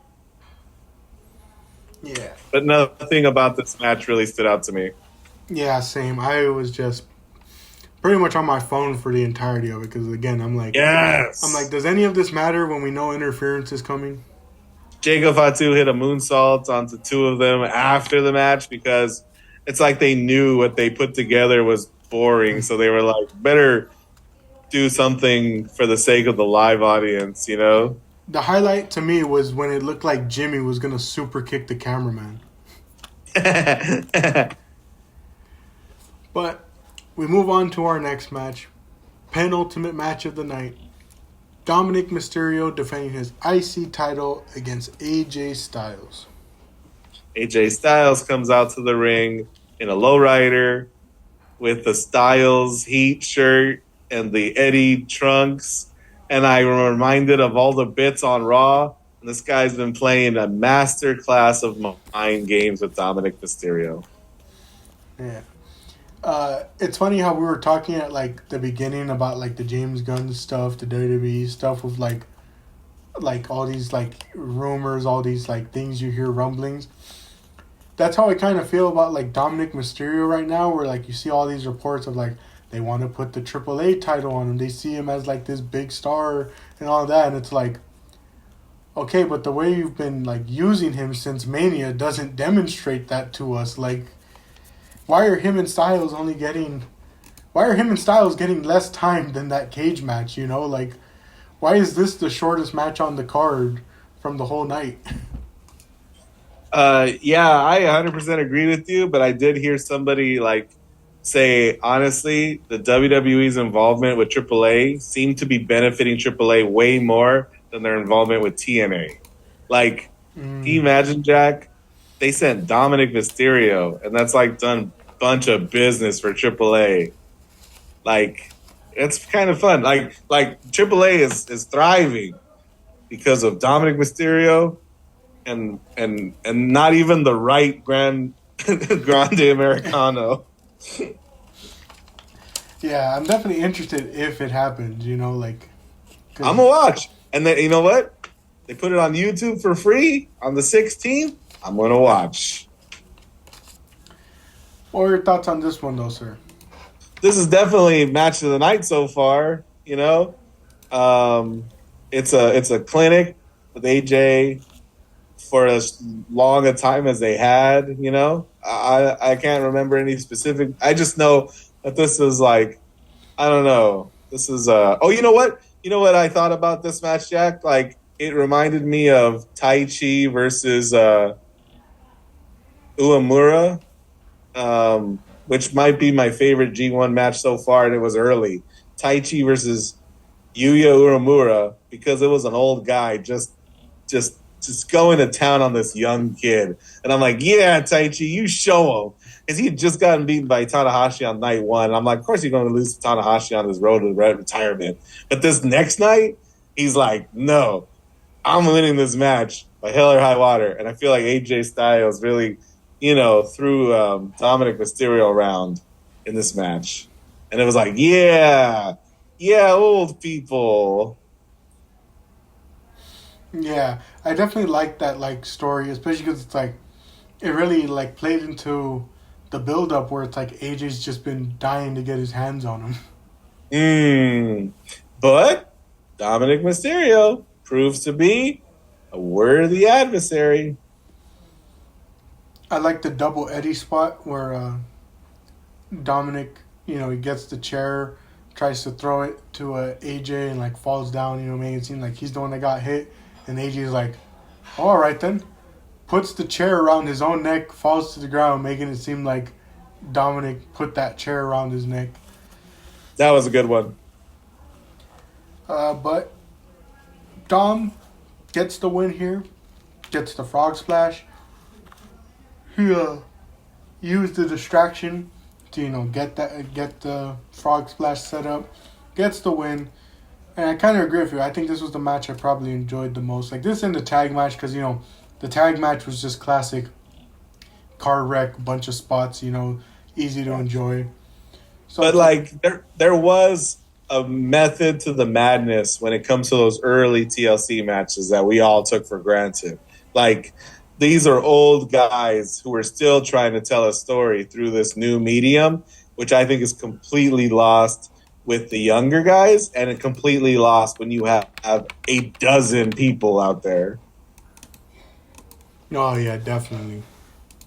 Yeah. But nothing about this match really stood out to me. Yeah, same. I was just pretty much on my phone for the entirety of it because again, I'm like, Yes. does any of this matter when we know interference is coming? Jacob Fatu hit a moonsault onto two of them after the match because it's like they knew what they put together was boring. So they were like, better do something for the sake of the live audience, you know? The highlight to me was when it looked like Jimmy was gonna super kick the cameraman. But we move on to our next match, penultimate match of the night. Dominic Mysterio defending his IC title against AJ Styles. AJ Styles comes out to the ring in a lowrider with the Styles Heat shirt and the Eddie trunks. And I'm reminded of all the bits on Raw. And this guy's been playing a master class of mind games with Dominic Mysterio. Yeah. It's funny how we were talking at like the beginning about like the James Gunn stuff, the WWE stuff with like all these like rumors, all these like things you hear rumblings. That's how I kind of feel about like Dominic Mysterio right now, where like you see all these reports of like they want to put the AAA title on him, they see him as like this big star and all that, and it's like, okay, but the way you've been like using him since Mania doesn't demonstrate that to us. Like, why are him and Styles only getting? Why are him and Styles getting less time than that cage match? You know, like, why is this the shortest match on the card from the whole night? Yeah, I 100% agree with you, but I did hear somebody like say, honestly, the WWE's involvement with AAA seemed to be benefiting AAA way more than their involvement with TNA. Like, can you imagine, Jack? They sent Dominic Mysterio, and that's like done a bunch of business for AAA. Like, it's kind of fun. Like AAA is thriving because of Dominic Mysterio and not even the right grande americano. Yeah, I'm definitely interested if it happens. You know, like, I'm cause gonna watch, and then you know what? They put it on YouTube for free on the 16th. I'm gonna watch. what are your thoughts on this one, though, sir? This is definitely match of the night so far. You know, um, it's a clinic with AJ for as long a time as they had. You know, I can't remember any specific. I just know that this is like, I don't know. This is oh, you know what? You know what I thought about this match, Jack? Like it reminded me of Tai Chi versus Uemura, which might be my favorite G1 match so far, and it was early. Tai Chi versus Yuya Uemura because it was an old guy just going to town on this young kid. And I'm like, yeah, Taichi, you show him. Because he had just gotten beaten by Tanahashi on night one. And I'm like, of course you're going to lose to Tanahashi on his road to retirement. But this next night, he's like, no. I'm winning this match by hell or high water. And I feel like AJ Styles really, threw Dominic Mysterio around in this match. And it was like, yeah, old people. Yeah, I definitely like that like story, especially because it's like it really like played into the build up where it's like AJ's just been dying to get his hands on him. Mm. But Dominic Mysterio proves to be a worthy adversary. I like the double Eddie spot where Dominic, he gets the chair, tries to throw it to AJ and like falls down, making it seem like he's the one that got hit, and AJ's like, all right then, puts the chair around his own neck, falls to the ground, making it seem like Dominic put that chair around his neck. That was a good one. But Dom gets the win here, gets the frog splash. He used the distraction to get the frog splash set up, gets the win. And I kind of agree with you. I think this was the match I probably enjoyed the most. Like this and the tag match, because the tag match was just classic car wreck, bunch of spots. Easy to enjoy. So But like there was a method to the madness when it comes to those early TLC matches that we all took for granted. Like these are old guys who are still trying to tell a story through this new medium, which I think is completely lost with the younger guys, and it completely lost when you have a dozen people out there. oh yeah, definitely.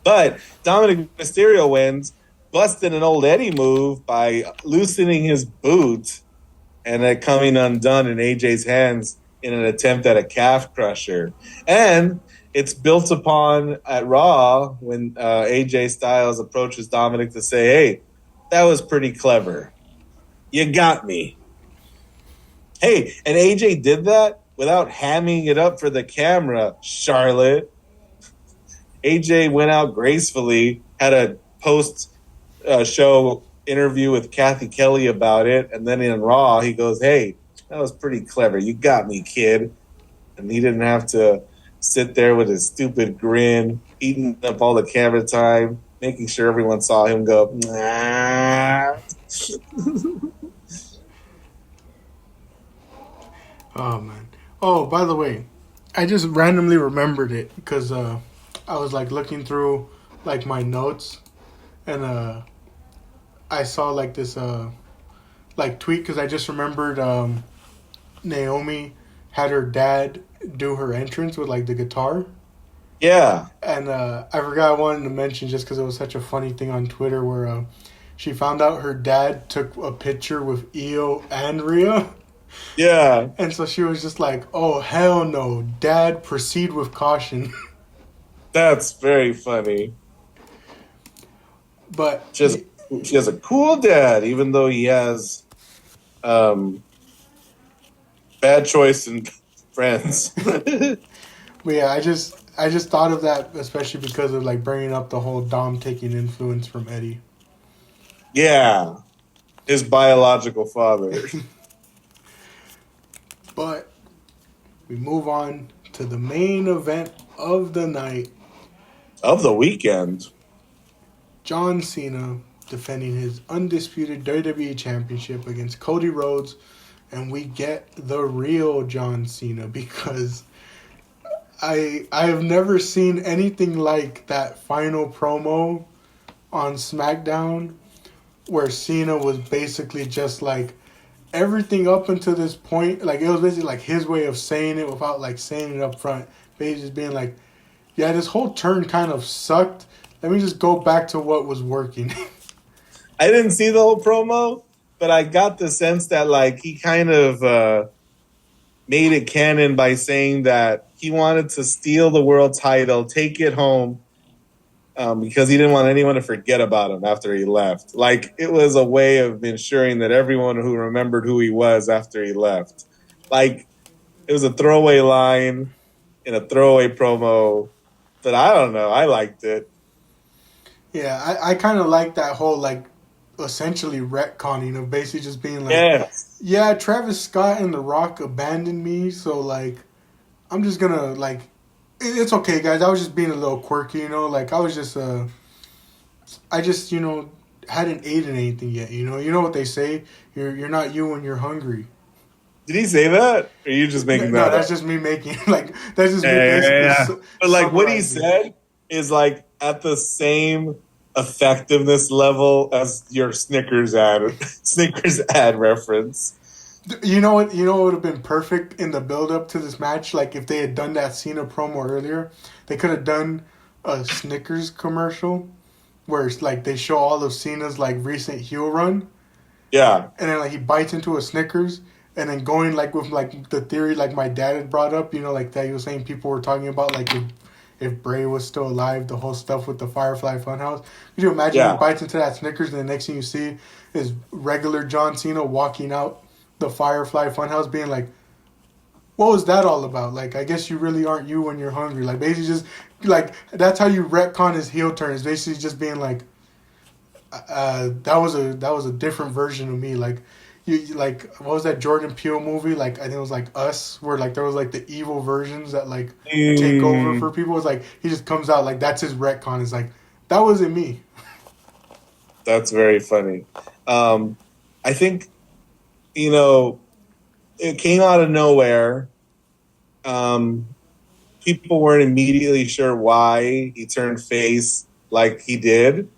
But Dominic Mysterio wins, busting an old Eddie move by loosening his boot and it coming undone in AJ's hands in an attempt at a calf crusher. And it's built upon at Raw when AJ Styles approaches Dominic to say, hey, that was pretty clever. You got me. Hey, and AJ did that without hamming it up for the camera, Charlotte. AJ went out gracefully, had a post show interview with Kathy Kelly about it, and then in Raw, he goes, hey, that was pretty clever. You got me, kid. And he didn't have to sit there with his stupid grin, eating up all the camera time, making sure everyone saw him go, nah. Oh man. Oh, by the way, I just randomly remembered it because I was like looking through like my notes and I saw like this like tweet because I just remembered Naomi had her dad do her entrance with like the guitar. Yeah. And I forgot I wanted to mention just because it was such a funny thing on Twitter where she found out her dad took a picture with Io and Rhea. Yeah. And so she was just like, oh, hell no. Dad, proceed with caution. That's very funny. But She has a cool dad, even though he has bad choice in friends. but yeah, I just thought of that especially because of like bringing up the whole Dom taking influence from Eddie. Yeah. His biological father. But we move on to the main event of the night. Of the weekend. John Cena defending his undisputed WWE Championship against Cody Rhodes. And we get the real John Cena because I have never seen anything like that final promo on SmackDown where Cena was basically just like everything up until this point, like it was basically like his way of saying it without like saying it up front. Basically just being like, yeah, this whole turn kind of sucked. Let me just go back to what was working. I didn't see the whole promo, but I got the sense that like he kind of made it canon by saying that he wanted to steal the world title, take it home, because he didn't want anyone to forget about him after he left. Like it was a way of ensuring that everyone who remembered who he was after he left. Like it was a throwaway line in a throwaway promo, but I don't know. I liked it. Yeah, I kind of like that whole like essentially retconning of basically just being like, Yeah. yeah, Travis Scott and The Rock abandoned me, so like I'm just gonna like it's okay, guys. I was just being a little quirky, you know. Like I was just I just hadn't eaten anything yet. You know what they say. You're not you when you're hungry. Did he say that? Or are you just No, making no, that that's up? just me making like that's just me Yeah, yeah, basically yeah. But like what he summarizing. said is like at the same effectiveness level as your Snickers ad Snickers ad reference. You know what? You know what would have been perfect in the build up to this match. Like if they had done that Cena promo earlier, they could have done a Snickers commercial where it's like they show all of Cena's like recent heel run, Yeah. and then like he bites into a Snickers, and then going like with like the theory like my dad had brought up, like that he was saying people were talking about like if Bray was still alive, the whole stuff with the Firefly Funhouse. Could you imagine he Yeah. bites into that Snickers and the next thing you see is regular John Cena walking out the Firefly Funhouse being like, what was that all about? Like, I guess you really aren't you when you're hungry. Like, basically just, like, that's how you retcon his heel turn. Is basically just being like, that was a different version of me. Like, like what was that Jordan Peele movie? Like I think it was like Us, where like there was like the evil versions that like take over for Mm, people. It's like he just comes out like that's his retcon. It's like that wasn't me. that's very funny. Um, I think, you know, it came out of nowhere. Um, People weren't immediately sure why he turned face like he did.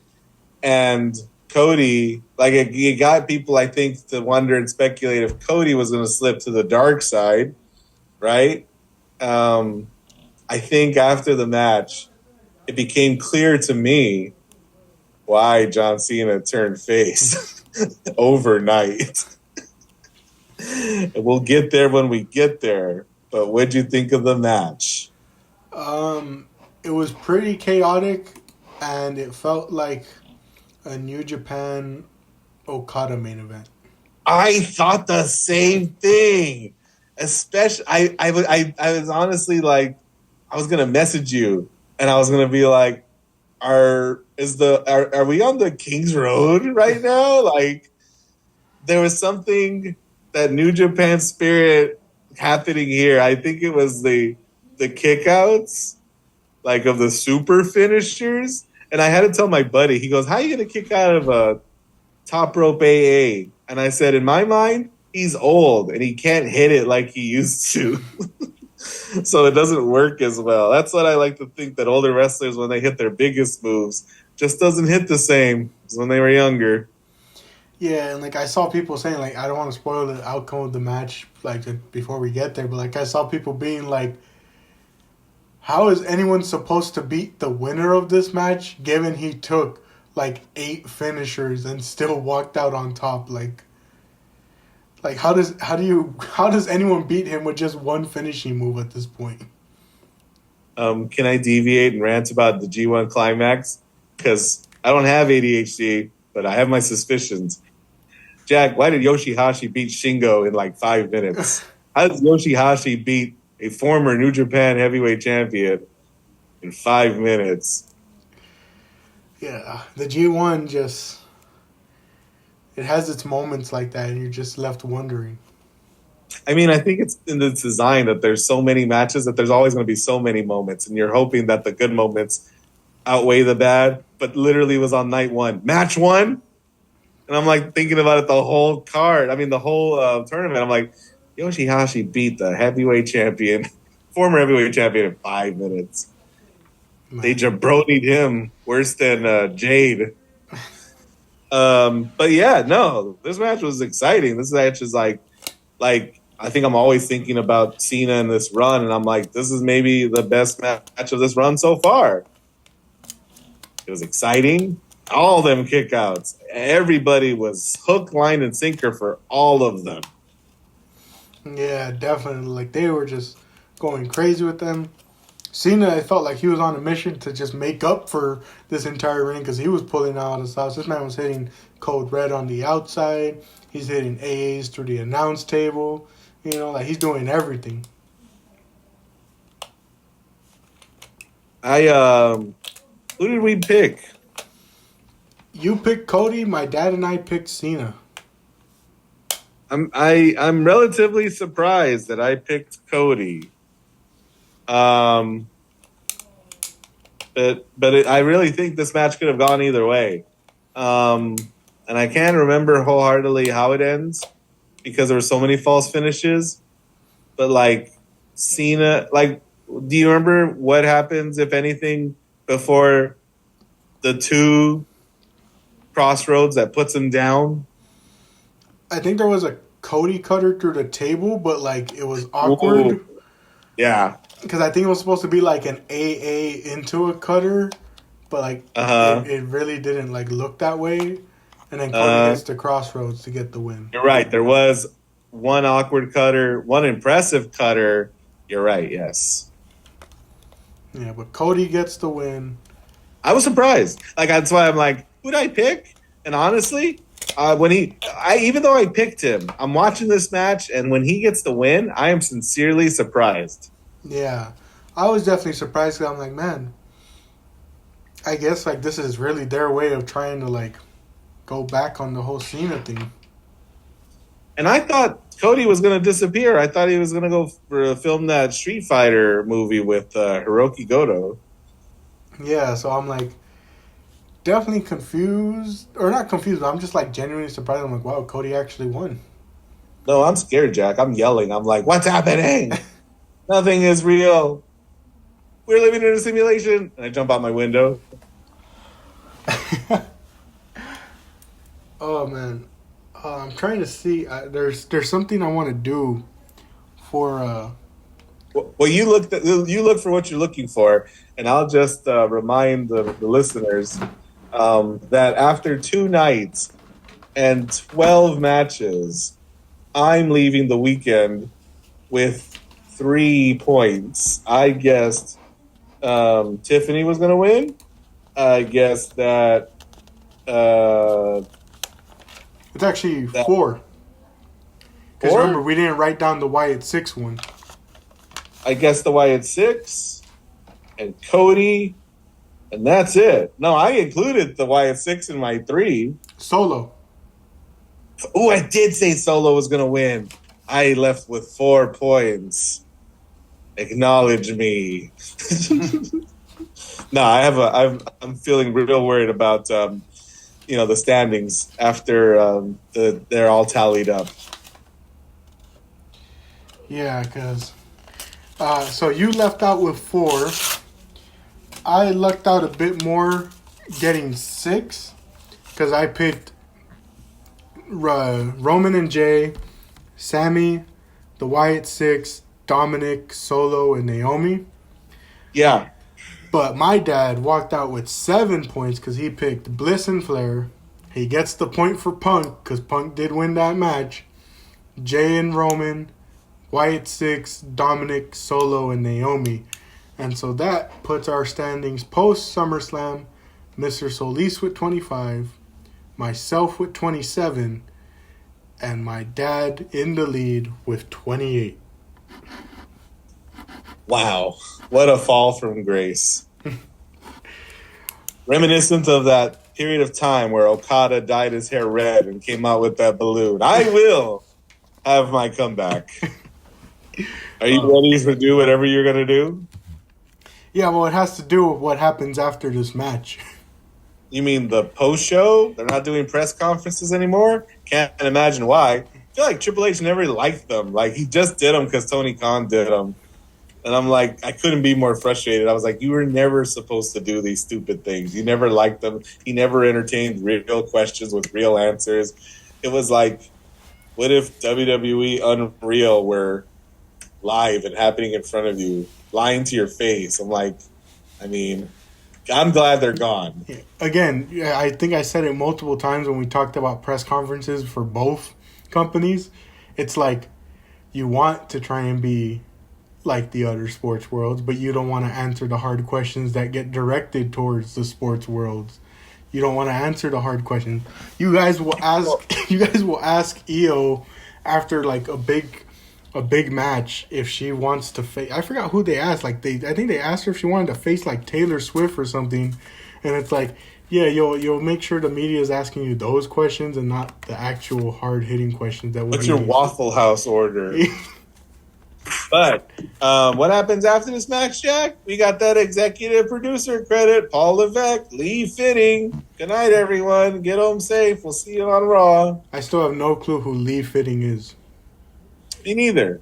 And Cody, like it got people, I think, to wonder and speculate if Cody was going to slip to the dark side, right? Um, I think after the match, it became clear to me why John Cena turned face overnight. We'll get there when we get there. But what'd you think of the match? It was pretty chaotic, and it felt like a New Japan Okada main event. I thought the same thing. Especially, I was honestly like, I was gonna message you, and I was gonna be like, are we on the King's Road right now? Like, there was something that New Japan spirit happening here. I think it was the kickouts, like of the super finishers. And I had to tell my buddy, he goes, "How are you gonna kick out of a top rope AA?" And I said, in my mind, he's old and he can't hit it like he used to. So it doesn't work as well. That's what I like to think, that older wrestlers, when they hit their biggest moves, just doesn't hit the same as when they were younger. Yeah, and like I saw people saying like I don't want to spoil the outcome of the match like before we get there, but like I saw people being like, how is anyone supposed to beat the winner of this match given he took like 8 finishers and still walked out on top? Like how does anyone beat him with just one finishing move at this point? Can I deviate and rant about the G1 climax? Because I don't have ADHD, but I have my suspicions. Jack, why did Yoshihashi beat Shingo in like 5 minutes? How does Yoshihashi beat a former New Japan heavyweight champion in 5 minutes? Yeah, the G1 just it has its moments like that, and you're just left wondering. I mean, I think it's in the design that there's so many matches that there's always going to be so many moments, and you're hoping that the good moments outweigh the bad. But literally, it was on night one, match one, and I'm like thinking about it the whole card. I mean, the whole tournament. I'm like, Yoshihashi beat the heavyweight champion, former heavyweight champion, in 5 minutes. They Man. jabronied him worse than Jade. But yeah, no, this match was exciting. This match is like I think I'm always thinking about Cena in this run, and I'm like, this is maybe the best match of this run so far. It was exciting. All them kickouts. Everybody was hook, line, and sinker for all of them. Yeah, definitely. Like they were just going crazy with them. Cena, I felt like he was on a mission to just make up for this entire ring because he was pulling out of stops. This man was hitting code red on the outside. He's hitting A's through the announce table. Like he's doing everything. I Who did we pick? You picked Cody. My dad and I picked Cena. I'm relatively surprised that I picked Cody. Um, but I really think this match could have gone either way. And I can't remember wholeheartedly how it ends because there were so many false finishes. But like Cena, like, do you remember what happens if anything before the two crossroads that puts him down? I think there was a Cody cutter through the table, but like it was awkward. Ooh, yeah. Because I think it was supposed to be like an AA into a cutter, but like it really didn't like look that way. And then Cody gets the crossroads to get the win. You're right. There was one awkward cutter, one impressive cutter. You're right. Yes. Yeah, but Cody gets the win. I was surprised. Like that's why I'm like, who'd I pick? And honestly, even though I picked him, I'm watching this match, and when he gets the win, I am sincerely surprised. Yeah, I was definitely surprised. Cause I'm like, man, I guess like this is really their way of trying to like go back on the whole Cena thing. And I thought Cody was going to disappear. I thought he was going to go film that Street Fighter movie with Hiroki Goto. Yeah, so I'm like definitely confused, or not confused, but I'm just like genuinely surprised. I'm like, wow, Cody actually won. No, I'm scared, Jack. I'm yelling. I'm like, what's happening? Nothing is real. We're living in a simulation. And I jump out my window. Oh man, I'm trying to see. There's something I want to do for. Well, you look for what you're looking for, and I'll just remind the listeners that after 2 nights and 12 matches, I'm leaving the weekend with 3 points. I guessed Tiffany was going to win. I guessed that. It's actually 4. Because remember, we didn't write down the Wyatt 6 one. I guess the Wyatt 6 and Cody, and that's it. No, I included the Wyatt 6 in my 3. Solo. Oh, I did say Solo was going to win. I left with 4 points. Acknowledge me. No, I'm feeling real worried about the standings after they're all tallied up. Yeah, because so you left out with 4. I lucked out a bit more, getting 6, because I picked Roman and Jay, Sammy, the Wyatt 6, Dominic, Solo, and Naomi. Yeah. But my dad walked out with 7 points because he picked Bliss and Flair. He gets the point for Punk because Punk did win that match. Jay and Roman, Wyatt 6, Dominic, Solo, and Naomi. And so that puts our standings post SummerSlam. Mr. Solis with 25, myself with 27, and my dad in the lead with 28. Wow. What a fall from grace. Reminiscent of that period of time where Okada dyed his hair red and came out with that balloon. I will have my comeback. Are you ready to do whatever you're going to do? Yeah, well, it has to do with what happens after this match. You mean the post-show? They're not doing press conferences anymore? Can't imagine why. I feel like Triple H never liked them. Like, he just did them because Tony Khan did them. And I'm like, I couldn't be more frustrated. I was like, you were never supposed to do these stupid things. You never liked them. He never entertained real questions with real answers. It was like, what if WWE Unreal were live and happening in front of you, lying to your face? I'm like, I'm glad they're gone. Again, I think I said it multiple times when we talked about press conferences for both companies. It's like you want to try and be like the other sports worlds, but you don't want to answer the hard questions that get directed towards the sports worlds. You don't want to answer the hard questions. You guys will ask. You guys will ask Io after like a big match if she wants to face. I forgot who they asked. I think they asked her if she wanted to face like Taylor Swift or something, and it's like, yeah, you'll make sure the media is asking you those questions and not the actual hard hitting questions that. What's your Waffle House order? But what happens after this match, Jack? We got that executive producer credit, Paul Levesque, Lee Fitting. Good night, everyone. Get home safe. We'll see you on Raw. I still have no clue who Lee Fitting is. Me neither.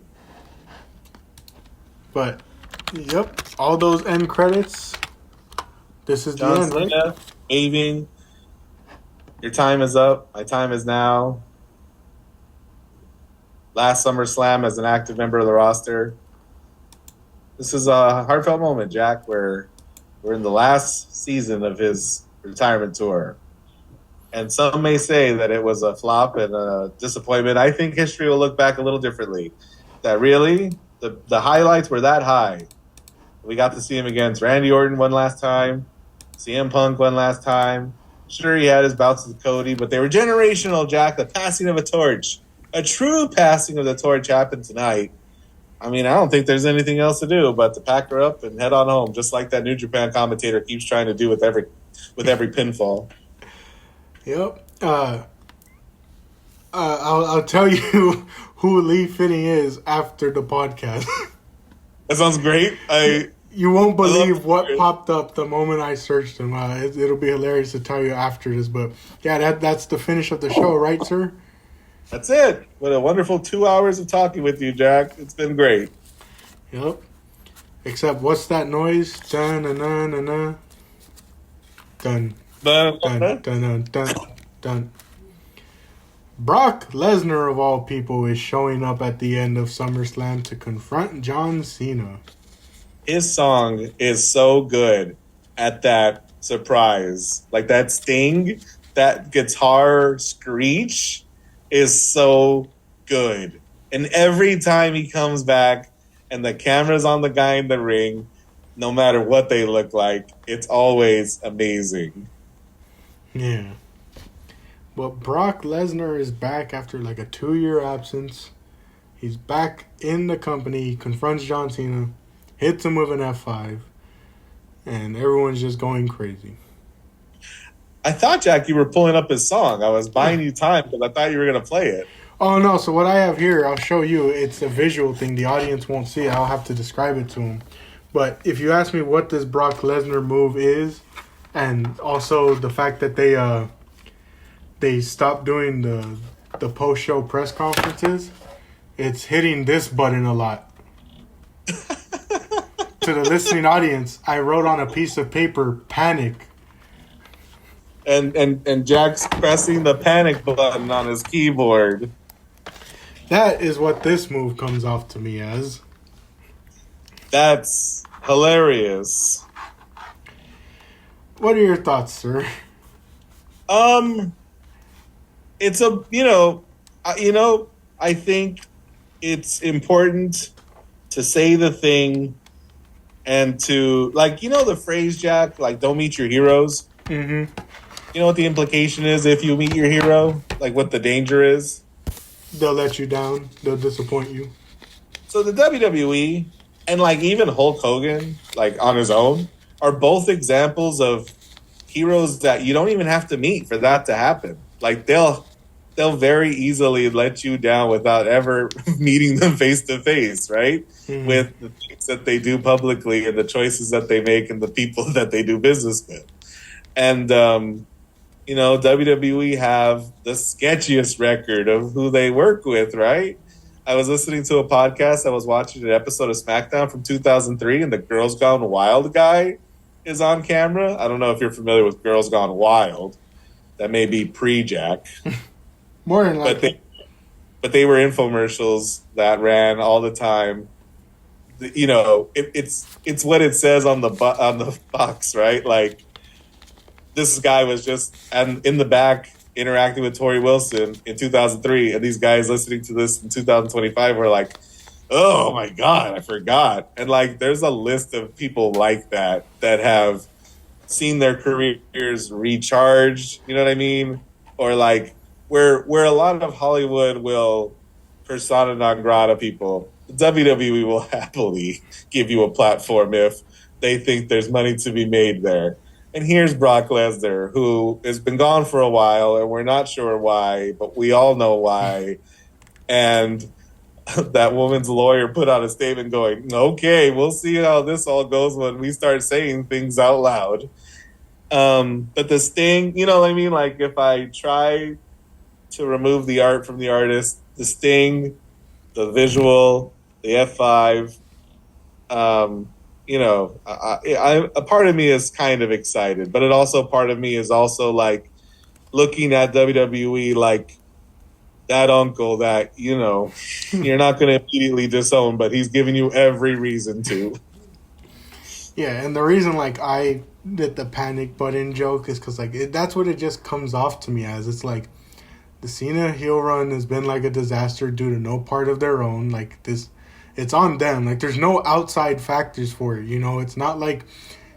But, yep, all those end credits. This is John the end, Cena, right? waving. Your time is up. My time is now. Last SummerSlam as an active member of the roster. This is a heartfelt moment, Jack, where we're in the last season of his retirement tour. And some may say that it was a flop and a disappointment. I think history will look back a little differently. That really, the highlights were that high. We got to see him against Randy Orton one last time, CM Punk one last time. Sure, he had his bouts with Cody, but they were generational, Jack. The passing of a torch. A true passing of the torch happened tonight. I mean, I don't think there's anything else to do but to pack her up and head on home, just like that New Japan commentator keeps trying to do with every pinfall. Yep. I'll tell you who Lee Fitting is after the podcast. That sounds great. You won't believe what popped up the moment I searched him. It'll be hilarious to tell you after this, but yeah, that's the finish of the show, right, sir? That's it. What a wonderful 2 hours of talking with you, Jack. It's been great. Yep. Except, what's that noise? Dun dun dun dun dun dun dun dun dun dun. Brock Lesnar, of all people, is showing up at the end of SummerSlam to confront John Cena. His song is so good at that surprise. Like that sting, that guitar screech is so good. And every time he comes back and the camera's on the guy in the ring, no matter what they look like, it's always amazing. Yeah. But Brock Lesnar is back after like a 2-year absence. He's back in the company. He confronts John Cena, hits him with an F5, and everyone's just going crazy. I thought, Jack, you were pulling up his song. I was buying you time because I thought you were going to play it. Oh, no. So what I have here, I'll show you. It's a visual thing. The audience won't see it. I'll have to describe it to them. But if you ask me what this Brock Lesnar move is, and also the fact that they stopped doing the post-show press conferences, it's hitting this button a lot. To the listening audience, I wrote on a piece of paper, panic. And Jack's pressing the panic button on his keyboard. That is what this move comes off to me as. That's hilarious. What are your thoughts, sir? It's I think it's important to say the thing and to, like, the phrase, Jack, like, don't meet your heroes. Mm-hmm. You know what the implication is if you meet your hero? Like, what the danger is? They'll let you down. They'll disappoint you. So the WWE and, like, even Hulk Hogan, like, on his own, are both examples of heroes that you don't even have to meet for that to happen. Like, they'll very easily let you down without ever meeting them face to face, right? Mm-hmm. With the things that they do publicly and the choices that they make and the people that they do business with. And, WWE have the sketchiest record of who they work with, right? I was listening to a podcast. I was watching an episode of SmackDown from 2003, and the Girls Gone Wild guy is on camera. I don't know if you're familiar with Girls Gone Wild. That may be pre-Jack. More than likely. But they were infomercials that ran all the time. It's what it says on the box, right? Like, this guy was just in the back interacting with Tori Wilson in 2003, and these guys listening to this in 2025 were like, oh my God, I forgot. And, like, there's a list of people like that have seen their careers recharged, you know what I mean? Or, like, where a lot of Hollywood will persona non grata people, WWE will happily give you a platform if they think there's money to be made there. And here's Brock Lesnar, who has been gone for a while, and we're not sure why, but we all know why. And that woman's lawyer put out a statement going, okay, we'll see how this all goes when we start saying things out loud. But the Sting, you know what I mean? Like if I try to remove the art from the artist, the Sting, the visual, the F5, you know, a part of me is kind of excited, but it also part of me is also like looking at WWE like that uncle that, you know, you're not going to immediately disown, but he's giving you every reason to. Yeah, and the reason like I did the panic button joke is because that's what it just comes off to me as. It's like the Cena heel run has been like a disaster due to no part of their own. Like this, it's on them. Like there's no outside factors for it. You know, it's not like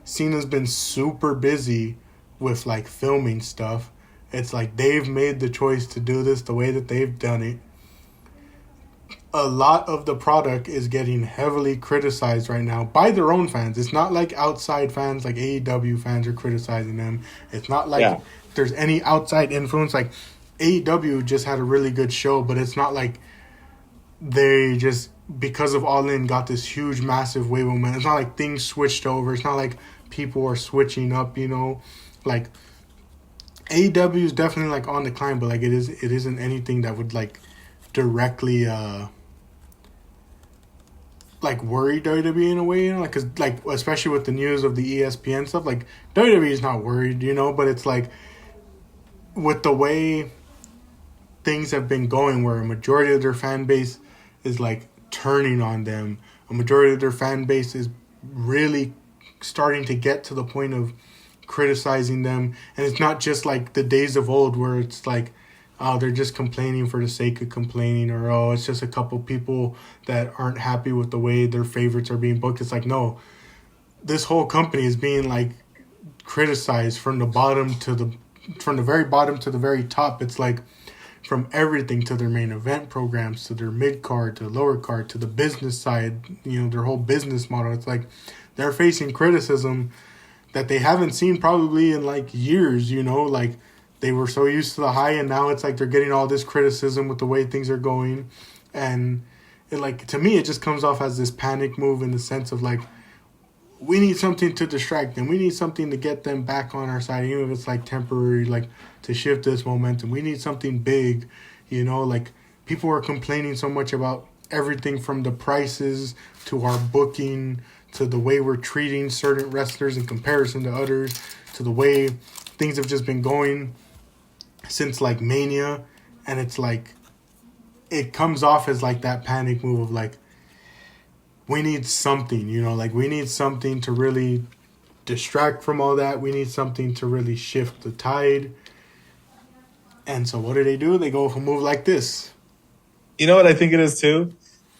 Cena's been super busy with like filming stuff. It's like they've made the choice to do this the way that they've done it. A lot of the product is getting heavily criticized right now by their own fans. It's not like outside fans, like AEW fans are criticizing them. It's not like Yeah. there's any outside influence. Like AEW just had a really good show, but it's not like they just, because of All In, got this huge, massive wave of momentum. It's not like things switched over. It's not like people are switching up, you know? Like AEW is definitely like on the climb, but like it isn't anything that would like directly like worry WWE in a way, you know, like cause like especially with the news of the ESPN stuff, like WWE is not worried, you know, but it's like with the way things have been going, where a majority of their fan base is like turning on them, a majority of their fan base is really starting to get to the point of criticizing them, and it's not just like the days of old where it's like, oh, they're just complaining for the sake of complaining, or oh, it's just a couple people that aren't happy with the way their favorites are being booked. It's like, no, this whole company is being like criticized from the very bottom to the very top. It's like from everything, to their main event programs, to their mid card, to the lower card, to the business side, you know, their whole business model. It's like they're facing criticism that they haven't seen probably in like years, you know, like they were so used to the high, and now it's like they're getting all this criticism with the way things are going. And it, like, to me, it just comes off as this panic move in the sense of like, we need something to distract them. We need something to get them back on our side, even if it's like temporary, like to shift this momentum. We need something big, you know, like people are complaining so much about everything from the prices to our booking to the way we're treating certain wrestlers in comparison to others to the way things have just been going since like Mania. And it's like it comes off as like that panic move of like, we need something, you know, like we need something to really distract from all that. We need something to really shift the tide. And so what do? They go for a move like this. You know what I think it is too?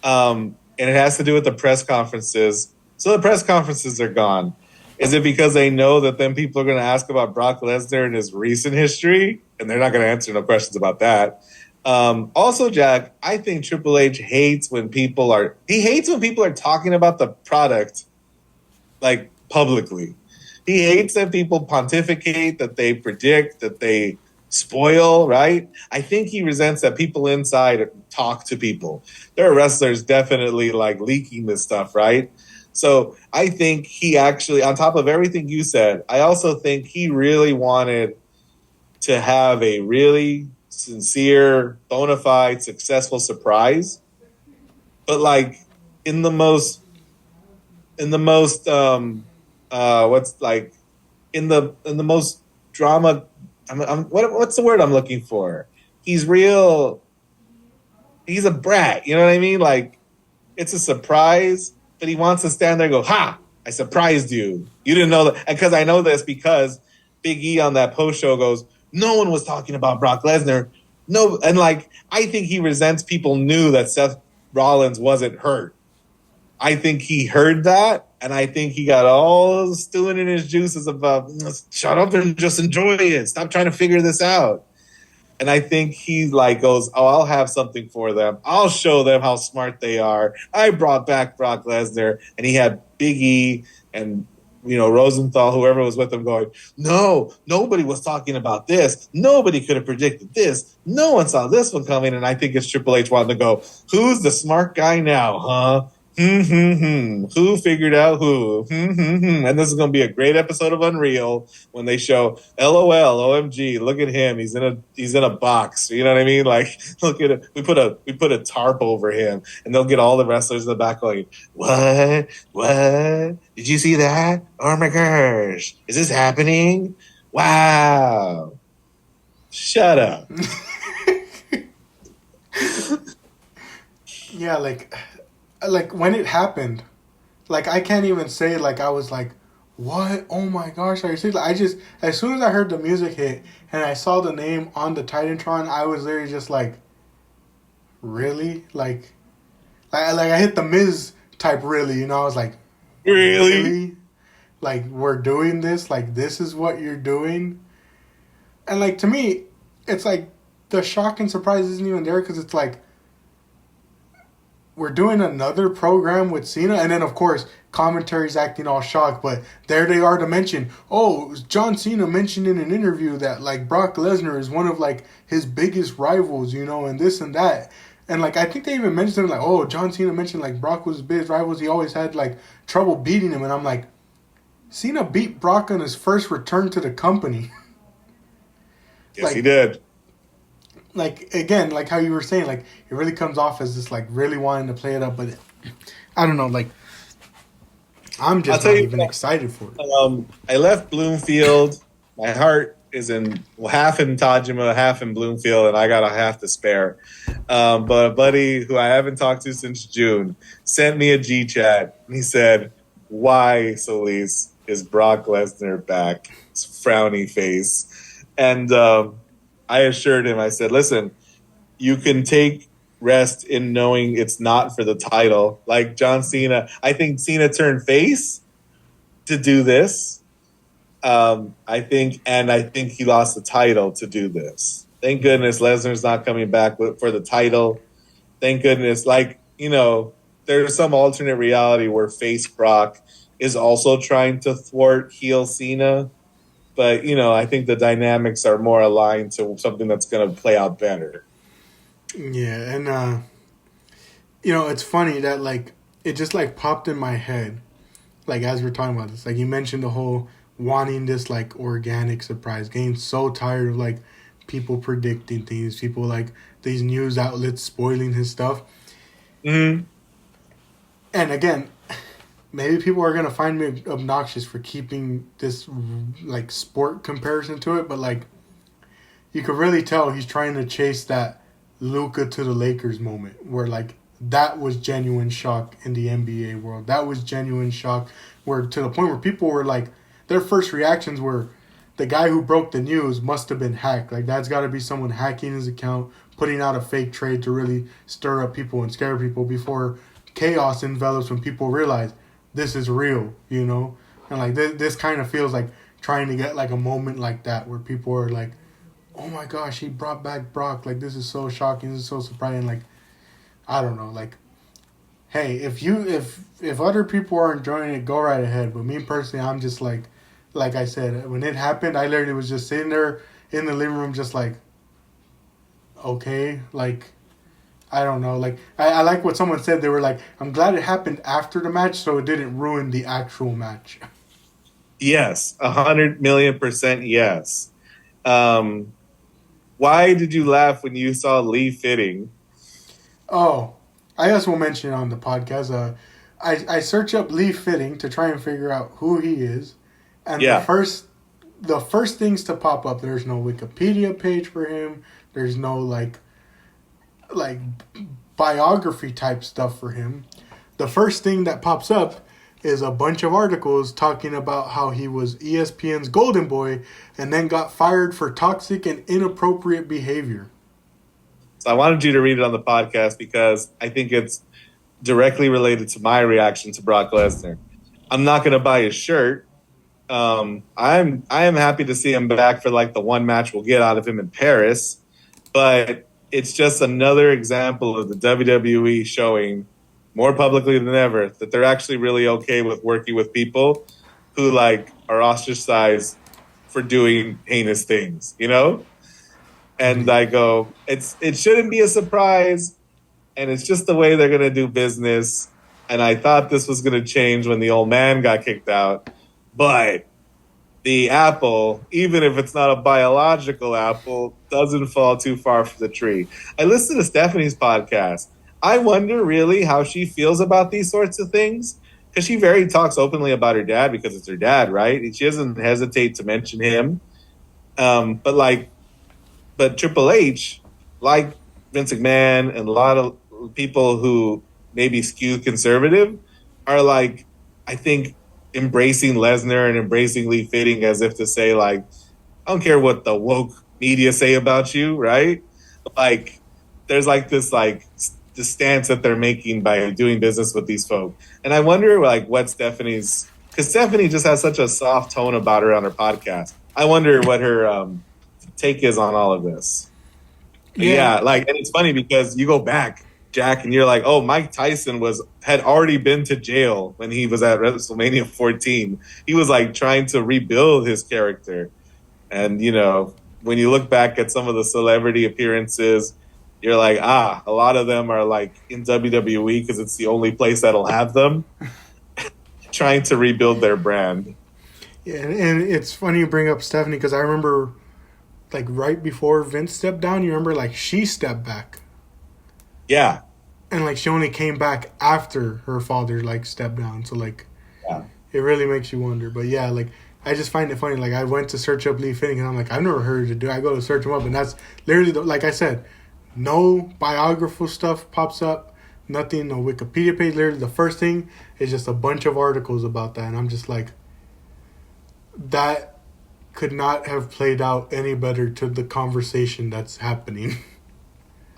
And it has to do with the press conferences. So the press conferences are gone. Is it because they know that then people are going to ask about Brock Lesnar and his recent history? And they're not going to answer no questions about that. Also, Jack, I think Triple H hates when people are talking about the product like publicly. He hates that people pontificate, that they predict, that they spoil, right? I think he resents that people inside talk to people. There are wrestlers definitely like leaking this stuff, right? So I think he actually, on top of everything you said, I also think he really wanted to have a really sincere, bona fide, successful surprise. But like in the most what's like in the most drama. What's the word I'm looking for? He's real. He's a brat. You know what I mean? Like it's a surprise, but he wants to stand there and go, "Ha! I surprised you. You didn't know that." Because I know this because Big E on that post show goes, "No one was talking about Brock Lesnar." No, and like I think he resents people knew that Seth Rollins wasn't hurt. I think he heard that, and I think he got all stewing in his juices about shut up and just enjoy it. Stop trying to figure this out. And I think he like goes, "Oh, I'll have something for them. I'll show them how smart they are. I brought back Brock Lesnar," and he had Big E and Rosenthal, whoever was with him, going, no, nobody was talking about this. Nobody could have predicted this. No one saw this one coming. And I think it's Triple H wanting to go, who's the smart guy now, huh? Who figured out who? And this is going to be a great episode of Unreal when they show LOL, OMG, look at him. He's in a box. You know what I mean? Like, look at it. We put a tarp over him, and they'll get all the wrestlers in the back going, what? Did you see that? Oh my gosh. Is this happening? Wow. Shut up. Yeah, like when it happened, like I can't even say like I was like, what? Oh my gosh, are you serious? Like, I just, as soon as I heard the music hit and I saw the name on the Titantron, I was literally just like, really? Like I hit the Miz type really, I was like, really? Like, we're doing this? Like, this is what you're doing? And like, to me, it's like the shock and surprise isn't even there, because it's like, we're doing another program with Cena, and then of course commentary's acting all shocked, but there they are to mention, oh, John Cena mentioned in an interview that like Brock Lesnar is one of like his biggest rivals, and this and that. And like I think they even mentioned like, oh, John Cena mentioned like Brock was his biggest rivals, he always had like trouble beating him, and I'm like, Cena beat Brock on his first return to the company. Yes, like, he did. Like, again, like how you were saying, like, it really comes off as just, like, really wanting to play it up. But I don't know, like, I'm just not even excited for it. I left Bloomfield. My heart is half in Tajima, half in Bloomfield, and I got a half to spare. But a buddy who I haven't talked to since June sent me a G-chat, and he said, why, Solis, is Brock Lesnar back? It's frowny face. And I assured him, I said, listen, you can take rest in knowing it's not for the title. Like John Cena, I think Cena turned face to do this. I think he lost the title to do this. Thank goodness Lesnar's not coming back for the title. Thank goodness. Like, there's some alternate reality where face Brock is also trying to thwart heel Cena. But, I think the dynamics are more aligned to something that's going to play out better. Yeah, and, it's funny that, like, it just, like, popped in my head, like, as we're talking about this. Like, you mentioned the whole wanting this, like, organic surprise. Getting so tired of, like, people predicting things. People, like, these news outlets spoiling his stuff. Mm-hmm. And, again, maybe people are going to find me obnoxious for keeping this, like, sport comparison to it. But, like, you could really tell he's trying to chase that Luka to the Lakers moment where, like, that was genuine shock in the NBA world. That was genuine shock where, to the point where people were, like, their first reactions were, the guy who broke the news must have been hacked. Like, that's got to be someone hacking his account, putting out a fake trade to really stir up people and scare people before chaos envelops when people realize this is real, And, like, this kind of feels like trying to get, like, a moment like that where people are like, oh, my gosh, he brought back Brock. Like, this is so shocking. This is so surprising. Like, I don't know. Like, hey, if other people are enjoying it, go right ahead. But me personally, I'm just like I said, when it happened, I literally was just sitting there in the living room just like, okay, like, I don't know. Like, I like what someone said. They were like, I'm glad it happened after the match so it didn't ruin the actual match. Yes, 100,000,000% yes. Why did you laugh when you saw Lee Fitting? Oh, I also will mention on the podcast, I search up Lee Fitting to try and figure out who he is. And the first things to pop up, there's no Wikipedia page for him. There's no like biography type stuff for him. The first thing that pops up is a bunch of articles talking about how he was ESPN's golden boy and then got fired for toxic and inappropriate behavior. So I wanted you to read it on the podcast because I think it's directly related to my reaction to Brock Lesnar. I'm not going to buy his shirt. I am happy to see him back for like the one match we'll get out of him in Paris, but it's just another example of the WWE showing more publicly than ever that they're actually really okay with working with people who like are ostracized for doing heinous things, you know? And I go, it shouldn't be a surprise, and it's just the way they're gonna do business. And I thought this was gonna change when the old man got kicked out, but the apple, even if it's not a biological apple, doesn't fall too far from the tree. I listened to Stephanie's podcast. I wonder really how she feels about these sorts of things, because she very talks openly about her dad because it's her dad, right? She doesn't hesitate to mention him. But like, but Triple H, like Vince McMahon and a lot of people who maybe skew conservative, are like, I think, embracing Lesnar and embracing Lee Fitting as if to say, like, I don't care what the woke media say about you, right? Like, there's like this the stance that they're making by doing business with these folk. And I wonder like what Stephanie's, because Stephanie just has such a soft tone about her on her podcast. I wonder what her take is on all of this. Yeah, like, and it's funny because you go back, Jack, and you're like, oh, Mike Tyson had already been to jail when he was at WrestleMania 14. He was like trying to rebuild his character. And, you know, when you look back at some of the celebrity appearances, you're like, a lot of them are like in WWE because it's the only place that'll have them, trying to rebuild their brand. Yeah, and it's funny you bring up Stephanie because I remember, like, right before Vince stepped down, you remember, like, she stepped back. Yeah. And, like, she only came back after her father, like, stepped down. So, like, It really makes you wonder. But, yeah, like, I just find it funny. Like, I went to search up Lee Fitting, and I'm like, I've never heard of it. I go to search him up, and that's literally, like I said, no biographical stuff pops up. Nothing, no Wikipedia page. Literally, the first thing is just a bunch of articles about that. And I'm just like, that could not have played out any better to the conversation that's happening.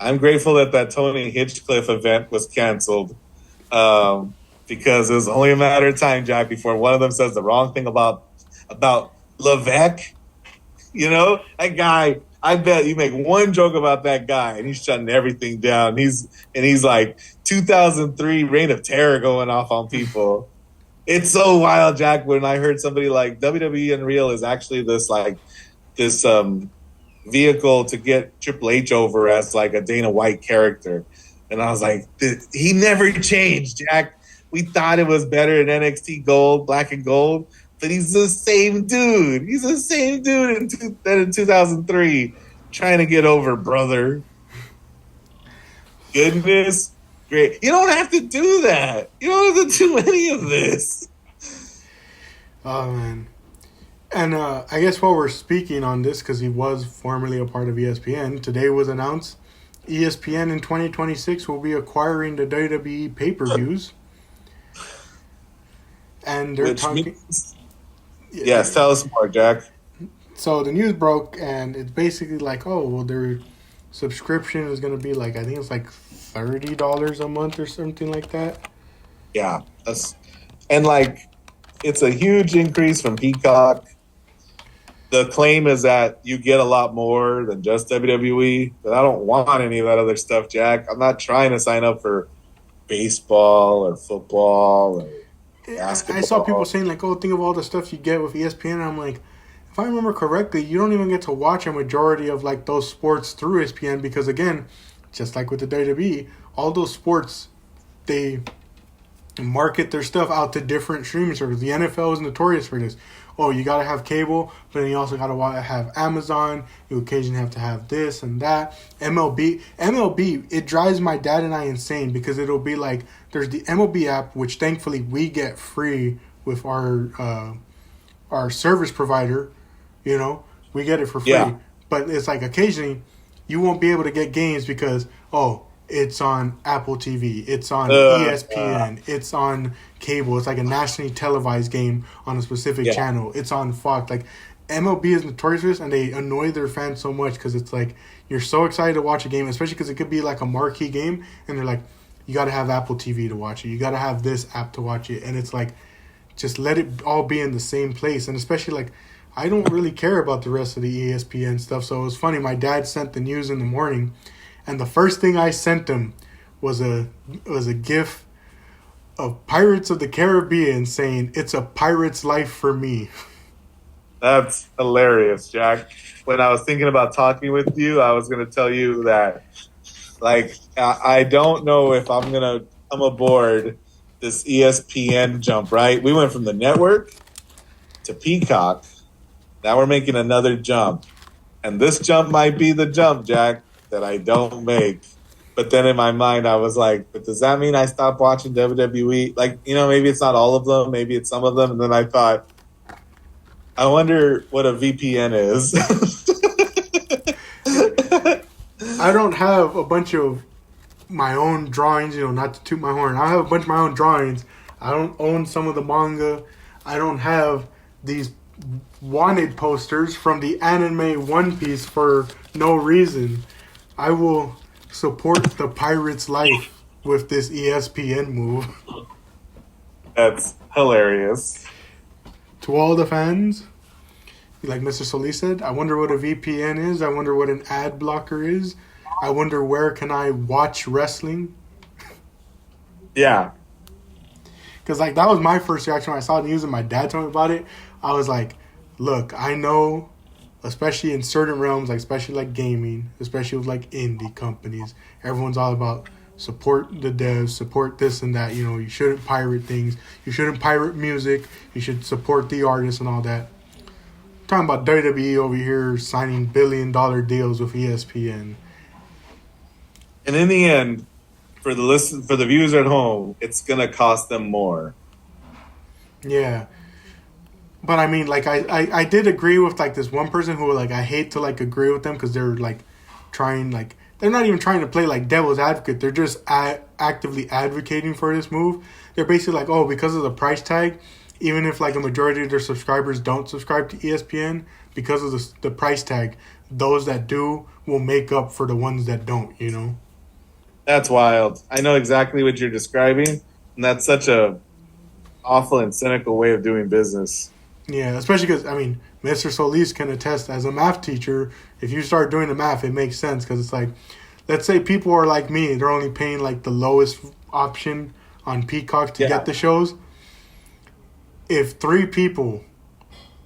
I'm grateful that Tony Hinchcliffe event was canceled, because it was only a matter of time, Jack, before one of them says the wrong thing about Levesque. You know, that guy, I bet you make one joke about that guy and he's shutting everything down. He's like 2003 Reign of Terror going off on people. It's so wild, Jack, when I heard somebody like WWE Unreal is actually this vehicle to get Triple H over as like a Dana White character. And I was like, he never changed, Jack. We thought it was better in NXT Gold, Black and Gold, but he's the same dude. He's the same dude in 2003 trying to get over, brother. Goodness. Great. You don't have to do that. You don't have to do any of this. Oh, man. And I guess while we're speaking on this, because he was formerly a part of ESPN, today was announced ESPN in 2026 will be acquiring the WWE pay-per-views. And they're talking... Yes, tell us more, Jack. So the news broke, and it's basically like, oh, well, their subscription is going to be like, I think it's like $30 a month or something like that. Yeah. And like, it's a huge increase from Peacock. The claim is that you get a lot more than just WWE, but I don't want any of that other stuff, Jack. I'm not trying to sign up for baseball or football or basketball. I saw people saying, like, oh, think of all the stuff you get with ESPN. And I'm like, if I remember correctly, you don't even get to watch a majority of, like, those sports through ESPN because, again, just like with the WWE, all those sports, they market their stuff out to different streaming services. The NFL is notorious for this. Oh, you got to have cable, but then you also got to have Amazon. You occasionally have to have this and that. MLB, it drives my dad and I insane because it'll be like, there's the MLB app, which thankfully we get free with our service provider. You know, we get it for free. Yeah. But it's like occasionally you won't be able to get games because, it's on Apple TV, it's on ESPN, it's on cable. It's like a nationally televised game on a specific channel. It's on Fox. Like, MLB is notorious for this, and they annoy their fans so much because it's like you're so excited to watch a game, especially because it could be like a marquee game, and they're like, you got to have Apple TV to watch it. You got to have this app to watch it. And it's like, just let it all be in the same place. And especially, like, I don't really care about the rest of the ESPN stuff. So it was funny. My dad sent the news in the morning, and the first thing I sent him was a GIF of Pirates of the Caribbean saying it's a pirate's life for me. That's hilarious, Jack. When I was thinking about talking with you, I was going to tell you that, like, I don't know if I'm going to come aboard this ESPN jump, right? We went from the network to Peacock. Now we're making another jump. And this jump might be the jump, Jack, that I don't make. But then in my mind, I was like, but does that mean I stop watching WWE? Like, maybe it's not all of them, maybe it's some of them. And then I thought, I wonder what a VPN is. I don't have a bunch of my own drawings, not to toot my horn. I have a bunch of my own drawings. I don't own some of the manga. I don't have these wanted posters from the anime One Piece for no reason. I will support the pirate's life with this ESPN move. That's hilarious. To all the fans, like Mr. Solis said, I wonder what a VPN is. I wonder what an ad blocker is. I wonder where can I watch wrestling. Yeah. Because that was my first reaction when I saw the news and my dad told me about it. I was like, look, I know, especially in certain realms, especially like gaming, especially with like indie companies, everyone's all about support the devs, support this and that. You shouldn't pirate things. You shouldn't pirate music. You should support the artists and all that. I'm talking about WWE over here signing billion-dollar deals with ESPN. And in the end, for the viewers at home, it's gonna cost them more. Yeah. But I mean, I did agree with this one person who I hate to agree with them because they're trying they're not even trying to play devil's advocate. They're just actively advocating for this move. They're basically oh, because of the price tag, even if a majority of their subscribers don't subscribe to ESPN because of the price tag, those that do will make up for the ones that don't. That's wild. I know exactly what you're describing, and that's such a awful and cynical way of doing business. Yeah, especially because, Mr. Solis can attest as a math teacher, if you start doing the math, it makes sense because it's let's say people are like me, they're only paying the lowest option on Peacock to get the shows. If 3 people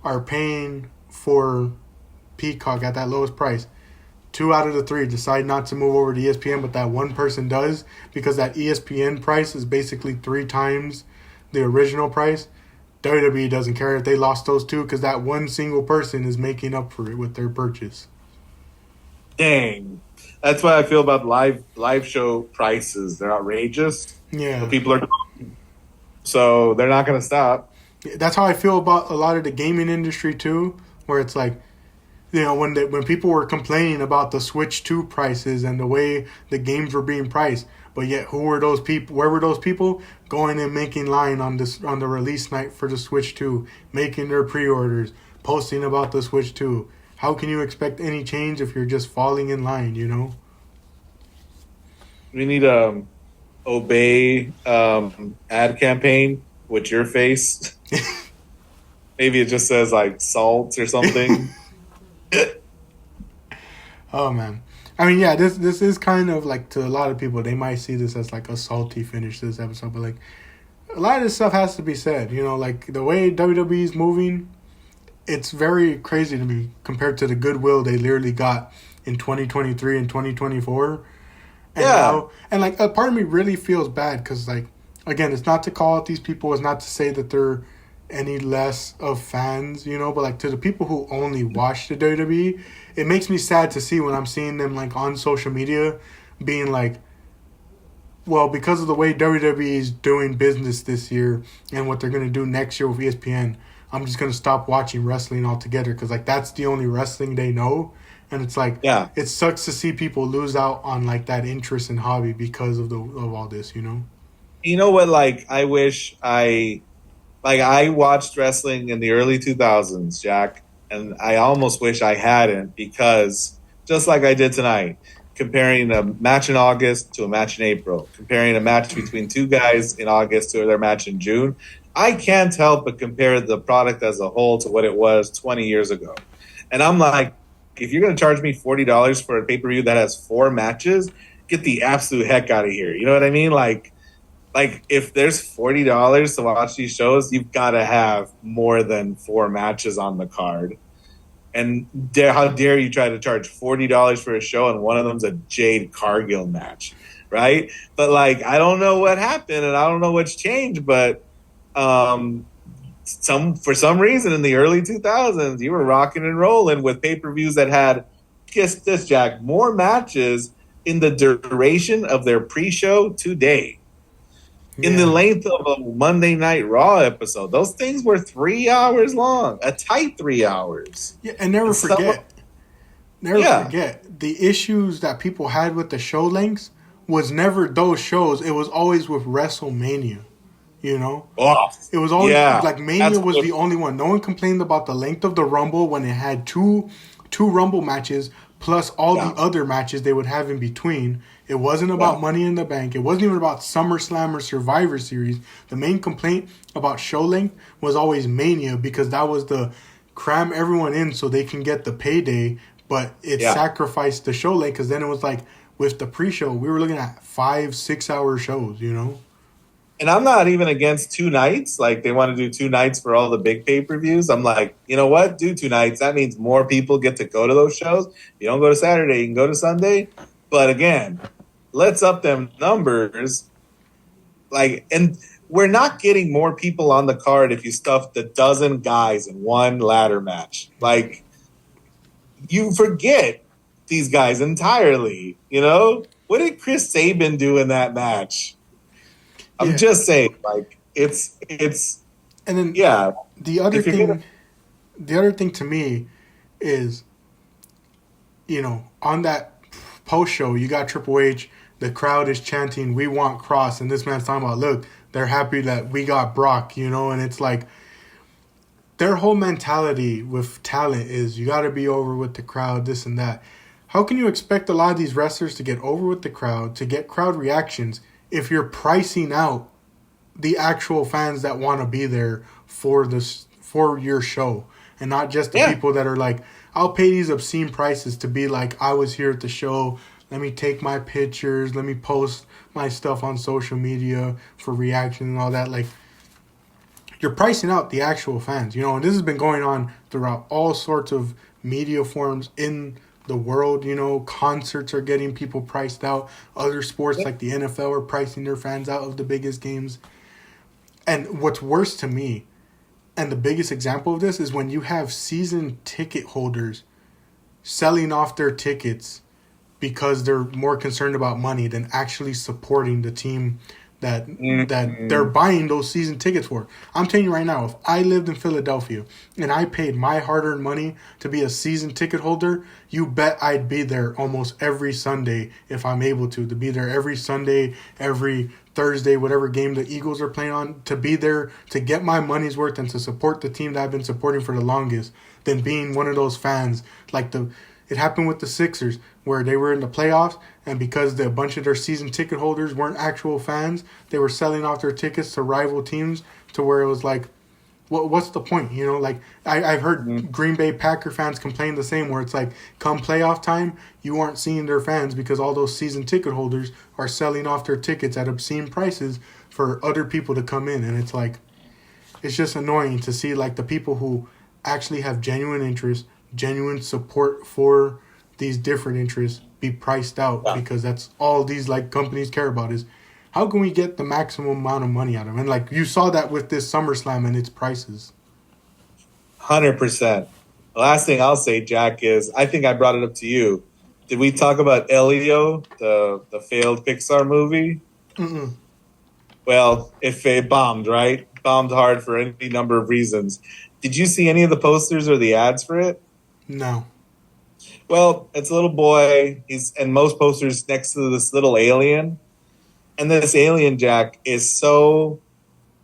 are paying for Peacock at that lowest price, 2 out of the 3 decide not to move over to ESPN, but that one person does because that ESPN price is basically 3 times the original price. WWE doesn't care if they lost those 2 because that one single person is making up for it with their purchase. Dang. That's what I feel about live show prices. They're outrageous. Yeah. So people are, so they're not going to stop. That's how I feel about a lot of the gaming industry too, where it's when people were complaining about the Switch 2 prices and the way the games were being priced, but yet who were those people? Where were those people going and making line on the release night for the Switch 2, making their pre-orders, posting about the Switch 2? How can you expect any change if you're just falling in line? We need a obey ad campaign with your face. Maybe it just says salt or something. Oh man, yeah, this is kind of to a lot of people, they might see this as a salty finish to this episode, but a lot of this stuff has to be said. The way WWE is moving, it's very crazy to me compared to the goodwill they literally got in 2023 and 2024. And yeah, a part of me really feels bad because again, it's not to call out these people, it's not to say that they're any less of fans, but to the people who only watch the WWE, it makes me sad to see when I'm seeing them on social media being well, because of the way WWE is doing business this year and what they're going to do next year with ESPN, I'm just going to stop watching wrestling altogether because that's the only wrestling they know. And it's yeah, it sucks to see people lose out on that interest and hobby because of all this, You know what? I wish I watched wrestling in the early 2000s, Jack, and I almost wish I hadn't because just like I did tonight, comparing a match in August to a match in April, comparing a match between 2 guys in August to their match in June, I can't help but compare the product as a whole to what it was 20 years ago. And I'm if you're going to charge me $40 for a pay-per-view that has 4 matches, get the absolute heck out of here. You know what I mean? like if there's $40 to watch these shows, you've got to have more than 4 matches on the card. And how dare you try to charge $40 for a show and one of them's a Jade Cargill match, right? But like, I don't know what happened and I don't know what's changed, but for some reason in the early 2000s, you were rocking and rolling with pay-per-views that had, guess this, Jack, more matches in the duration of their pre-show today. In the length of a Monday Night Raw episode. Those things were 3 hours long, a tight 3 hours. Yeah, and never forget the issues that people had with the show lengths was never those shows. It was always with WrestleMania. You know, it was always like Mania was the only one. No one complained about the length of the Rumble when it had two Rumble matches plus all the other matches they would have in between. It wasn't about Money in the Bank. It wasn't even about SummerSlam or Survivor Series. The main complaint about show length was always Mania because that was the cram everyone in so they can get the payday. But it sacrificed the show length because then it was like with the pre-show, we were looking at 5-6 hour shows, you know? And I'm not even against 2 nights. Like they want to do 2 nights for all the big pay-per-views. I'm like, you know what? Do 2 nights. That means more people get to go to those shows. You don't go to Saturday, you can go to Sunday. But again, let's up them numbers. Like, and we're not getting more people on the card if you stuff the dozen guys in one ladder match. Like, you forget these guys entirely, you know? What did Chris Sabin do in that match? I'm just saying, like, it's and then the other thing to me is, you know, on that post show you got Triple H, the crowd is chanting "We want Cross," and this man's talking about, look, they're happy that we got Brock, you know, and it's like their whole mentality with talent is you got to be over with the crowd, this and that. How can you expect a lot of these wrestlers to get over with the crowd, to get crowd reactions, if you're pricing out the actual fans that want to be there for your show, and not just the people that are like, I'll pay these obscene prices to be like, I was here at the show, let me take my pictures, let me post my stuff on social media for reaction and all that. Like, you're pricing out the actual fans, you know, and this has been going on throughout all sorts of media forms in the world. You know, concerts are getting people priced out. Other sports like the NFL are pricing their fans out of the biggest games. And what's worse to me, and the biggest example of this, is when you have season ticket holders selling off their tickets because they're more concerned about money than actually supporting the team that they're buying those season tickets for. I'm telling you right now, if I lived in Philadelphia and I paid my hard-earned money to be a season ticket holder, you bet I'd be there almost every Sunday if I'm able to be there every Sunday, every Thursday, whatever game the Eagles are playing on, to be there to get my money's worth and to support the team that I've been supporting for the longest, than being one of those fans like it happened with the Sixers, where they were in the playoffs, and because a bunch of their season ticket holders weren't actual fans, they were selling off their tickets to rival teams, to where it was like, what's the point? You know, like, I've heard Green Bay Packer fans complain the same, where it's like, come playoff time, you aren't seeing their fans because all those season ticket holders are selling off their tickets at obscene prices for other people to come in. And it's like, it's just annoying to see, like, the people who actually have genuine interest, genuine support for these different interests be priced out, because that's all these, like, companies care about is how can we get the maximum amount of money out of them. And like, you saw that with this SummerSlam and its prices. 100%. The last thing I'll say, Jack, is I think I brought it up to you. Did we talk about Elio, the failed Pixar movie? Mm-mm. Well, it bombed, right? Bombed hard for any number of reasons. Did you see any of the posters or the ads for it? No. Well, it's a little boy. And most posters next to this little alien. And this alien, Jack, is so,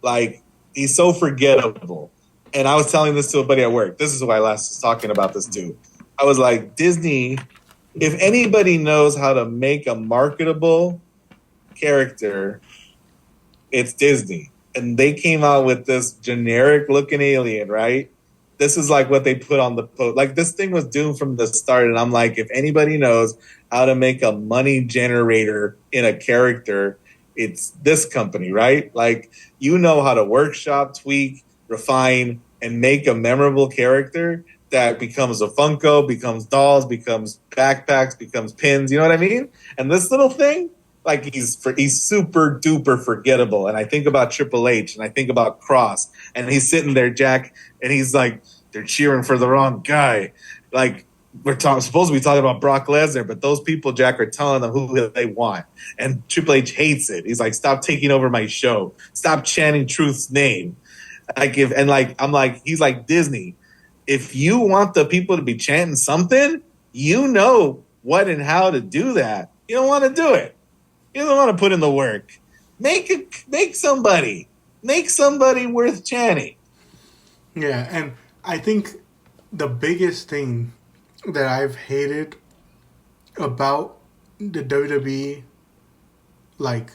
like, he's so forgettable. And I was telling this to a buddy at work. This is why I was talking about this too. I was like, Disney, if anybody knows how to make a marketable character, it's Disney. And they came out with this generic looking alien, right? This is like what they put on the post. Like, this thing was doomed from the start. And I'm like, if anybody knows how to make a money generator in a character, it's this company, right? Like, you know how to workshop, tweak, refine, and make a memorable character that becomes a Funko, becomes dolls, becomes backpacks, becomes pins. You know what I mean? And this little thing, like, he's super duper forgettable. And I think about Triple H, and I think about Cross, and he's sitting there, Jack, and he's like, they're cheering for the wrong guy. Like, supposed to be talking about Brock Lesnar, but those people, Jack, are telling them who they want. And Triple H hates it. He's like, stop taking over my show. Stop chanting Truth's name. I'm like, he's like Disney. If you want the people to be chanting something, you know what and how to do that. You don't want to do it. You don't want to put in the work. Make somebody worth chanting. Yeah, and I think the biggest thing that I've hated about the WWE, like,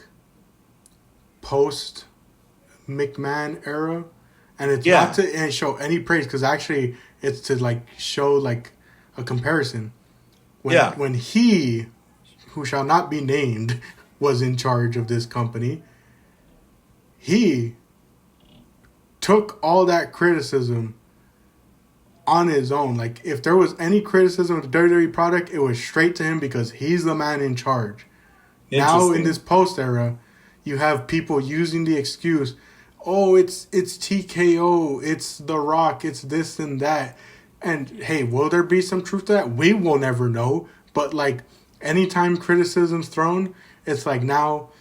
post McMahon era, and it's not to show any praise, because actually it's to like show like a comparison. When he, who shall not be named, was in charge of this company, he took all that criticism on his own. Like, if there was any criticism of the WWE product, it was straight to him because he's the man in charge. Now in this post era, you have people using the excuse, oh, it's TKO, it's The Rock, it's this and that. And hey, will there be some truth to that? We will never know. But like, anytime criticism's thrown, it's like now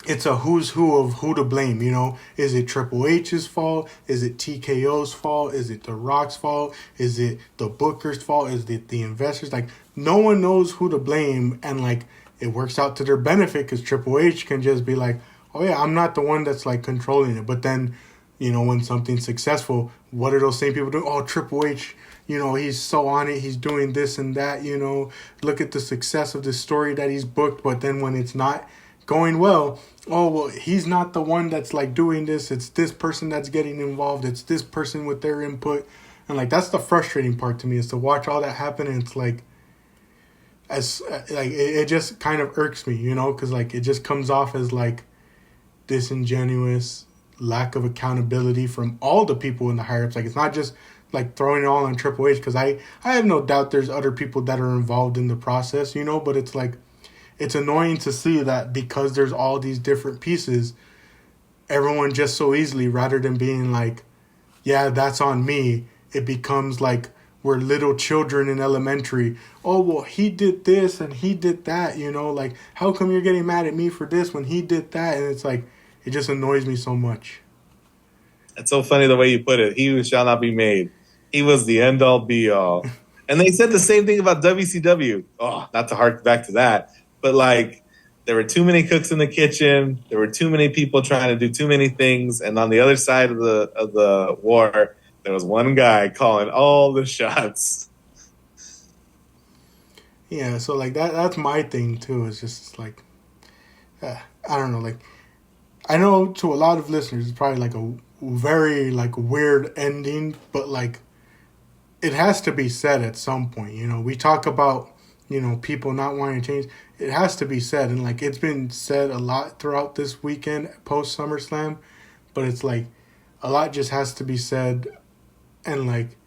it's a who's who of who to blame, you know? Is it Triple H's fault? Is it TKO's fault? Is it The Rock's fault? Is it the Booker's fault? Is it the investors? Like, no one knows who to blame, and like, it works out to their benefit because Triple H can just be like, oh yeah, I'm not the one that's like controlling it. But then, you know, when something's successful, what are those same people doing? Oh, Triple H, you know, he's so on it. He's doing this and that, you know. Look at the success of the story that he's booked. But then when it's not going well, oh, well, he's not the one that's like doing this. It's this person that's getting involved. It's this person with their input. And like, that's the frustrating part to me, is to watch all that happen. And it's like, it just kind of irks me, you know, because like, it just comes off as like disingenuous, lack of accountability from all the people in the higher ups. Like, it's not just like throwing it all on Triple H, because I have no doubt there's other people that are involved in the process, you know, but it's like, it's annoying to see that because there's all these different pieces, everyone just so easily, rather than being like, yeah, that's on me, it becomes like we're little children in elementary. Oh, well, he did this and he did that, you know, like, how come you're getting mad at me for this when he did that? And it's like, it just annoys me so much. It's so funny the way you put it. He who shall not be made. He was the end all be all. And they said the same thing about WCW. Oh, not to hark back to that, but like, there were too many cooks in the kitchen. There were too many people trying to do too many things. And on the other side of the war, there was one guy calling all the shots. Yeah, so like that's my thing too. It's just like, I don't know. Like, I know to a lot of listeners, it's probably like a very like weird ending, but like, it has to be said at some point. You know, we talk about, you know, people not wanting to change. It has to be said, and like, it's been said a lot throughout this weekend post SummerSlam, but it's like, a lot just has to be said, and like,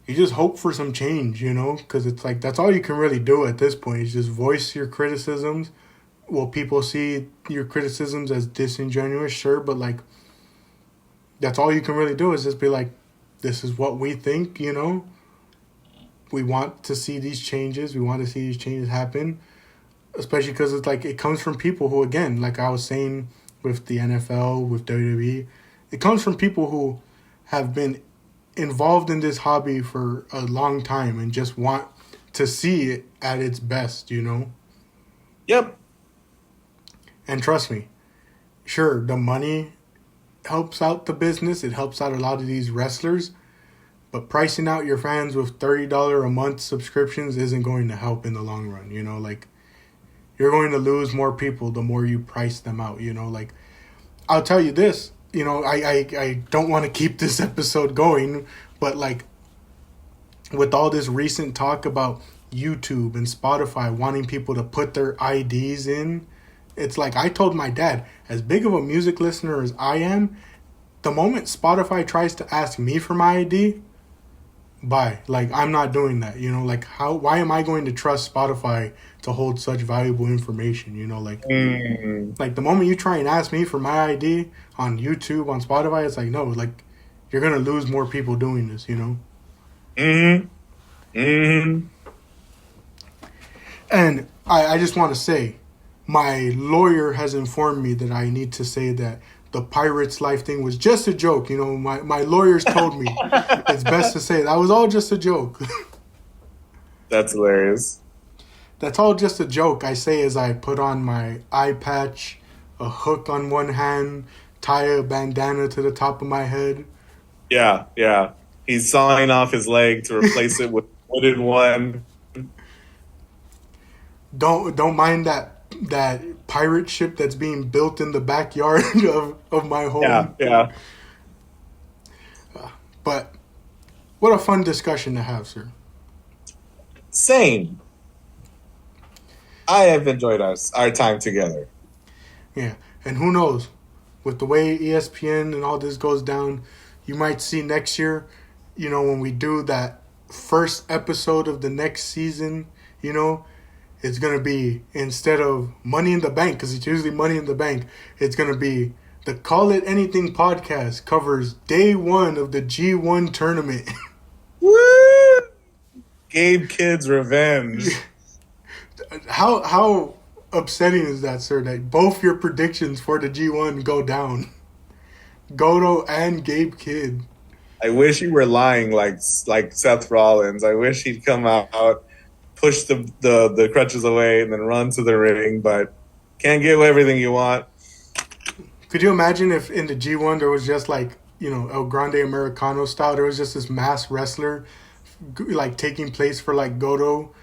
you just hope for some change, you know, because it's like, that's all you can really do at this point, is just voice your criticisms. Will people see your criticisms as disingenuous? Sure, but like, that's all you can really do, is just be like, this is what we think, you know. We want to see these changes. We want to see these changes happen, especially because it's like, it comes from people who, again, like I was saying with the NFL, with WWE, it comes from people who have been involved in this hobby for a long time and just want to see it at its best, you know? Yep. And trust me, sure, the money helps out the business. It helps out a lot of these wrestlers. But pricing out your fans with $30 a month subscriptions isn't going to help in the long run, you know? Like, you're going to lose more people the more you price them out, you know? Like, I'll tell you this, you know, I don't want to keep this episode going, but like, with all this recent talk about YouTube and Spotify wanting people to put their IDs in It's like I told my dad, as big of a music listener as I am, the moment Spotify tries to ask me for my ID, bye. Like I'm not doing that. You know, like why am I going to trust Spotify to hold such valuable information? You know, like the moment you try and ask me for my ID on YouTube, on Spotify, it's like no, like you're gonna lose more people doing this, you know? Mm-hmm. Mm-hmm. And I just want to say, my lawyer has informed me that I need to say that the Pirates Life thing was just a joke. You know, my lawyers told me it's best to say that was all just a joke. That's hilarious. That's all just a joke. I say as I put on my eye patch, a hook on one hand, tie a bandana to the top of my head. Yeah, yeah. He's sawing off his leg to replace it with a wooden one. Don't mind that pirate ship that's being built in the backyard of my home. Yeah, yeah. But what a fun discussion to have, sir. Same. I have enjoyed our time together. Yeah, and who knows, with the way ESPN and all this goes down, you might see next year, you know, when we do that first episode of the next season, you know, it's going to be, instead of Money in the Bank, because it's usually Money in the Bank, it's going to be the Call It Anything podcast covers day one of the G1 tournament. Woo! Gabe Kidd's revenge. How upsetting is that, sir, that both your predictions for the G1 go down? Goto and Gabe Kidd. I wish he were lying like Seth Rollins. I wish he'd come out, push the crutches away, and then run to the ring, but can't get everything you want. Could you imagine if in the G1 there was just like, you know, El Grande Americano style, there was just this mass wrestler like taking place for like Goto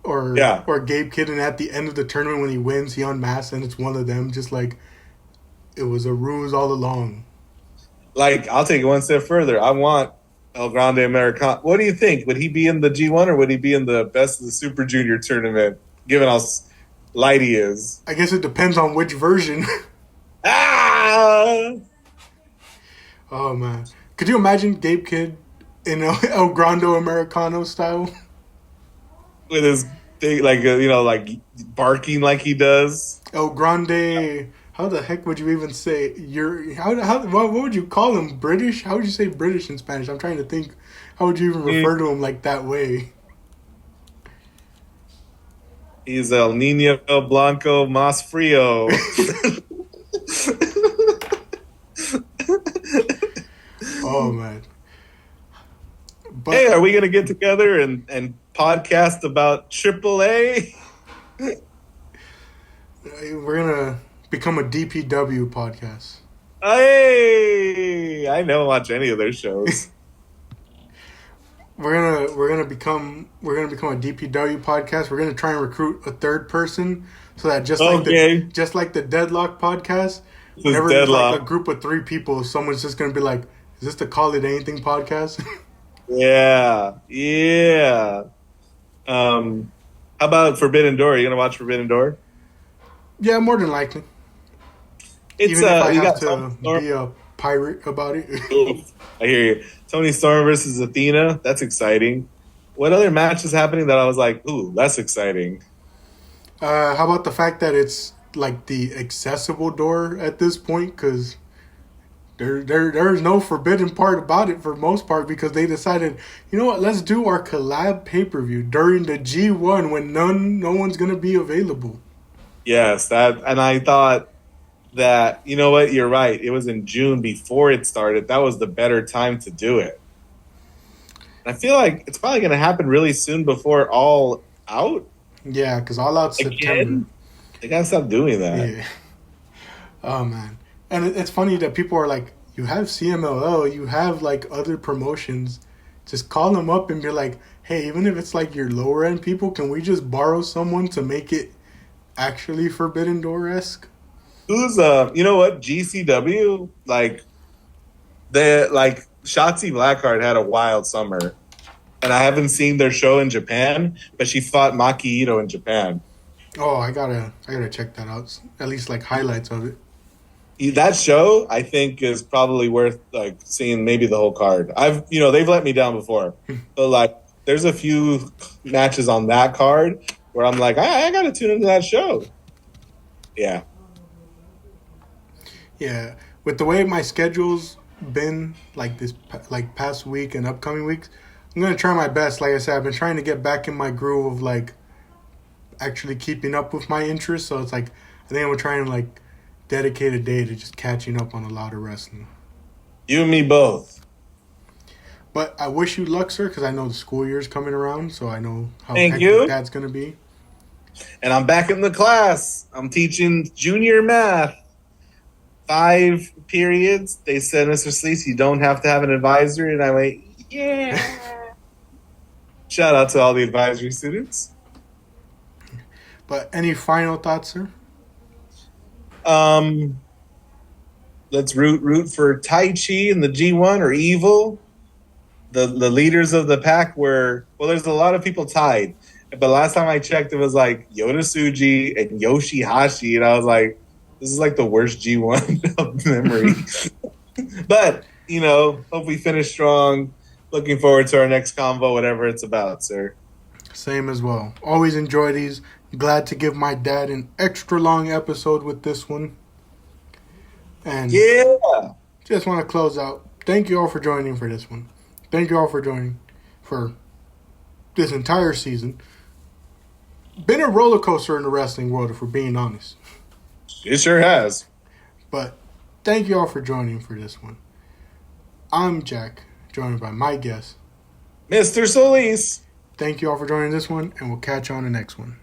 or Gabe Kidd, and at the end of the tournament when he wins, he unmasks and it's one of them, just like it was a ruse all along. Like, I'll take it one step further. I want El Grande Americano. What do you think? Would he be in the G1 or would he be in the Best of the Super Junior tournament, given how light he is? I guess it depends on which version. Ah! Oh, man. Could you imagine Gabe Kidd in El Grande Americano style? With his thing, like, like barking like he does. El Grande... How the heck would you even say what would you call him? British? How would you say British in Spanish? I'm trying to think. How would you even refer to him like that way? He's El Nino Blanco Mas Frio. Oh man. But, hey, are we gonna get together and podcast about AAA? We're gonna become a DPW podcast. Hey, I don't watch any of their shows. we're gonna become a DPW podcast. We're gonna try and recruit a third person so that just like the Deadlock podcast, whenever there's like a group of 3 people, someone's just gonna be like, "Is this the Call It Anything podcast?" Yeah. How about Forbidden Door? Are you gonna watch Forbidden Door? Yeah, more than likely. It's even if I have to be a pirate about it. I hear you. Tony Storm versus Athena. That's exciting. What other match is happening that I was like, ooh, that's exciting? How about the fact that it's like the accessible door at this point? Because there's no forbidden part about it for most part, because they decided, you know what, let's do our collab pay-per-view during the G1 when no one's going to be available. Yes, and I thought that, you know what, you're right. It was in June before it started. That was the better time to do it. And I feel like it's probably going to happen really soon before All Out. Yeah, because All Out's September. They got to stop doing that. Yeah. Oh, man. And it's funny that people are like, you have CMLL, you have like other promotions. Just call them up and be like, hey, even if it's like your lower end people, can we just borrow someone to make it actually Forbidden Door-esque? Who's you know what, GCW, Shotzi Blackheart had a wild summer, and I haven't seen their show in Japan, but she fought Maki Ito in Japan. Oh, I gotta check that out. At least like highlights of it. That show, I think, is probably worth like seeing maybe the whole card. They've let me down before, but like, there's a few matches on that card where I'm like, I gotta tune into that show. Yeah. Yeah, with the way my schedule's been like this like past week and upcoming weeks, I'm gonna try my best. Like I said, I've been trying to get back in my groove of like actually keeping up with my interests. So it's like I think I'm gonna try and like dedicate a day to just catching up on a lot of wrestling. You and me both. But I wish you luck, sir, because I know the school year's coming around, so I know how Thank hectic you. that's gonna be. And I'm back in the class. I'm teaching junior math. 5 periods. They said, Mr. Sleece, you don't have to have an advisory. And I went, yeah. Shout out to all the advisory students. But any final thoughts, sir? Um, let's root for Tai Chi and the G1 or Evil. The leaders of the pack were, well, there's a lot of people tied. But last time I checked, it was like Yoda Suji and Yoshihashi. And I was like, this is like the worst G1 of memory. But, hope we finish strong. Looking forward to our next convo, whatever it's about, sir. Same as well. Always enjoy these. Glad to give my dad an extra long episode with this one. And Yeah. just want to close out. Thank you all for joining for this one. Thank you all for joining for this entire season. Been a roller coaster in the wrestling world, if we're being honest. It sure has. But thank you all for joining for this one. I'm Jack, joined by my guest, Mr. Solis. Thank you all for joining this one, and we'll catch you on the next one.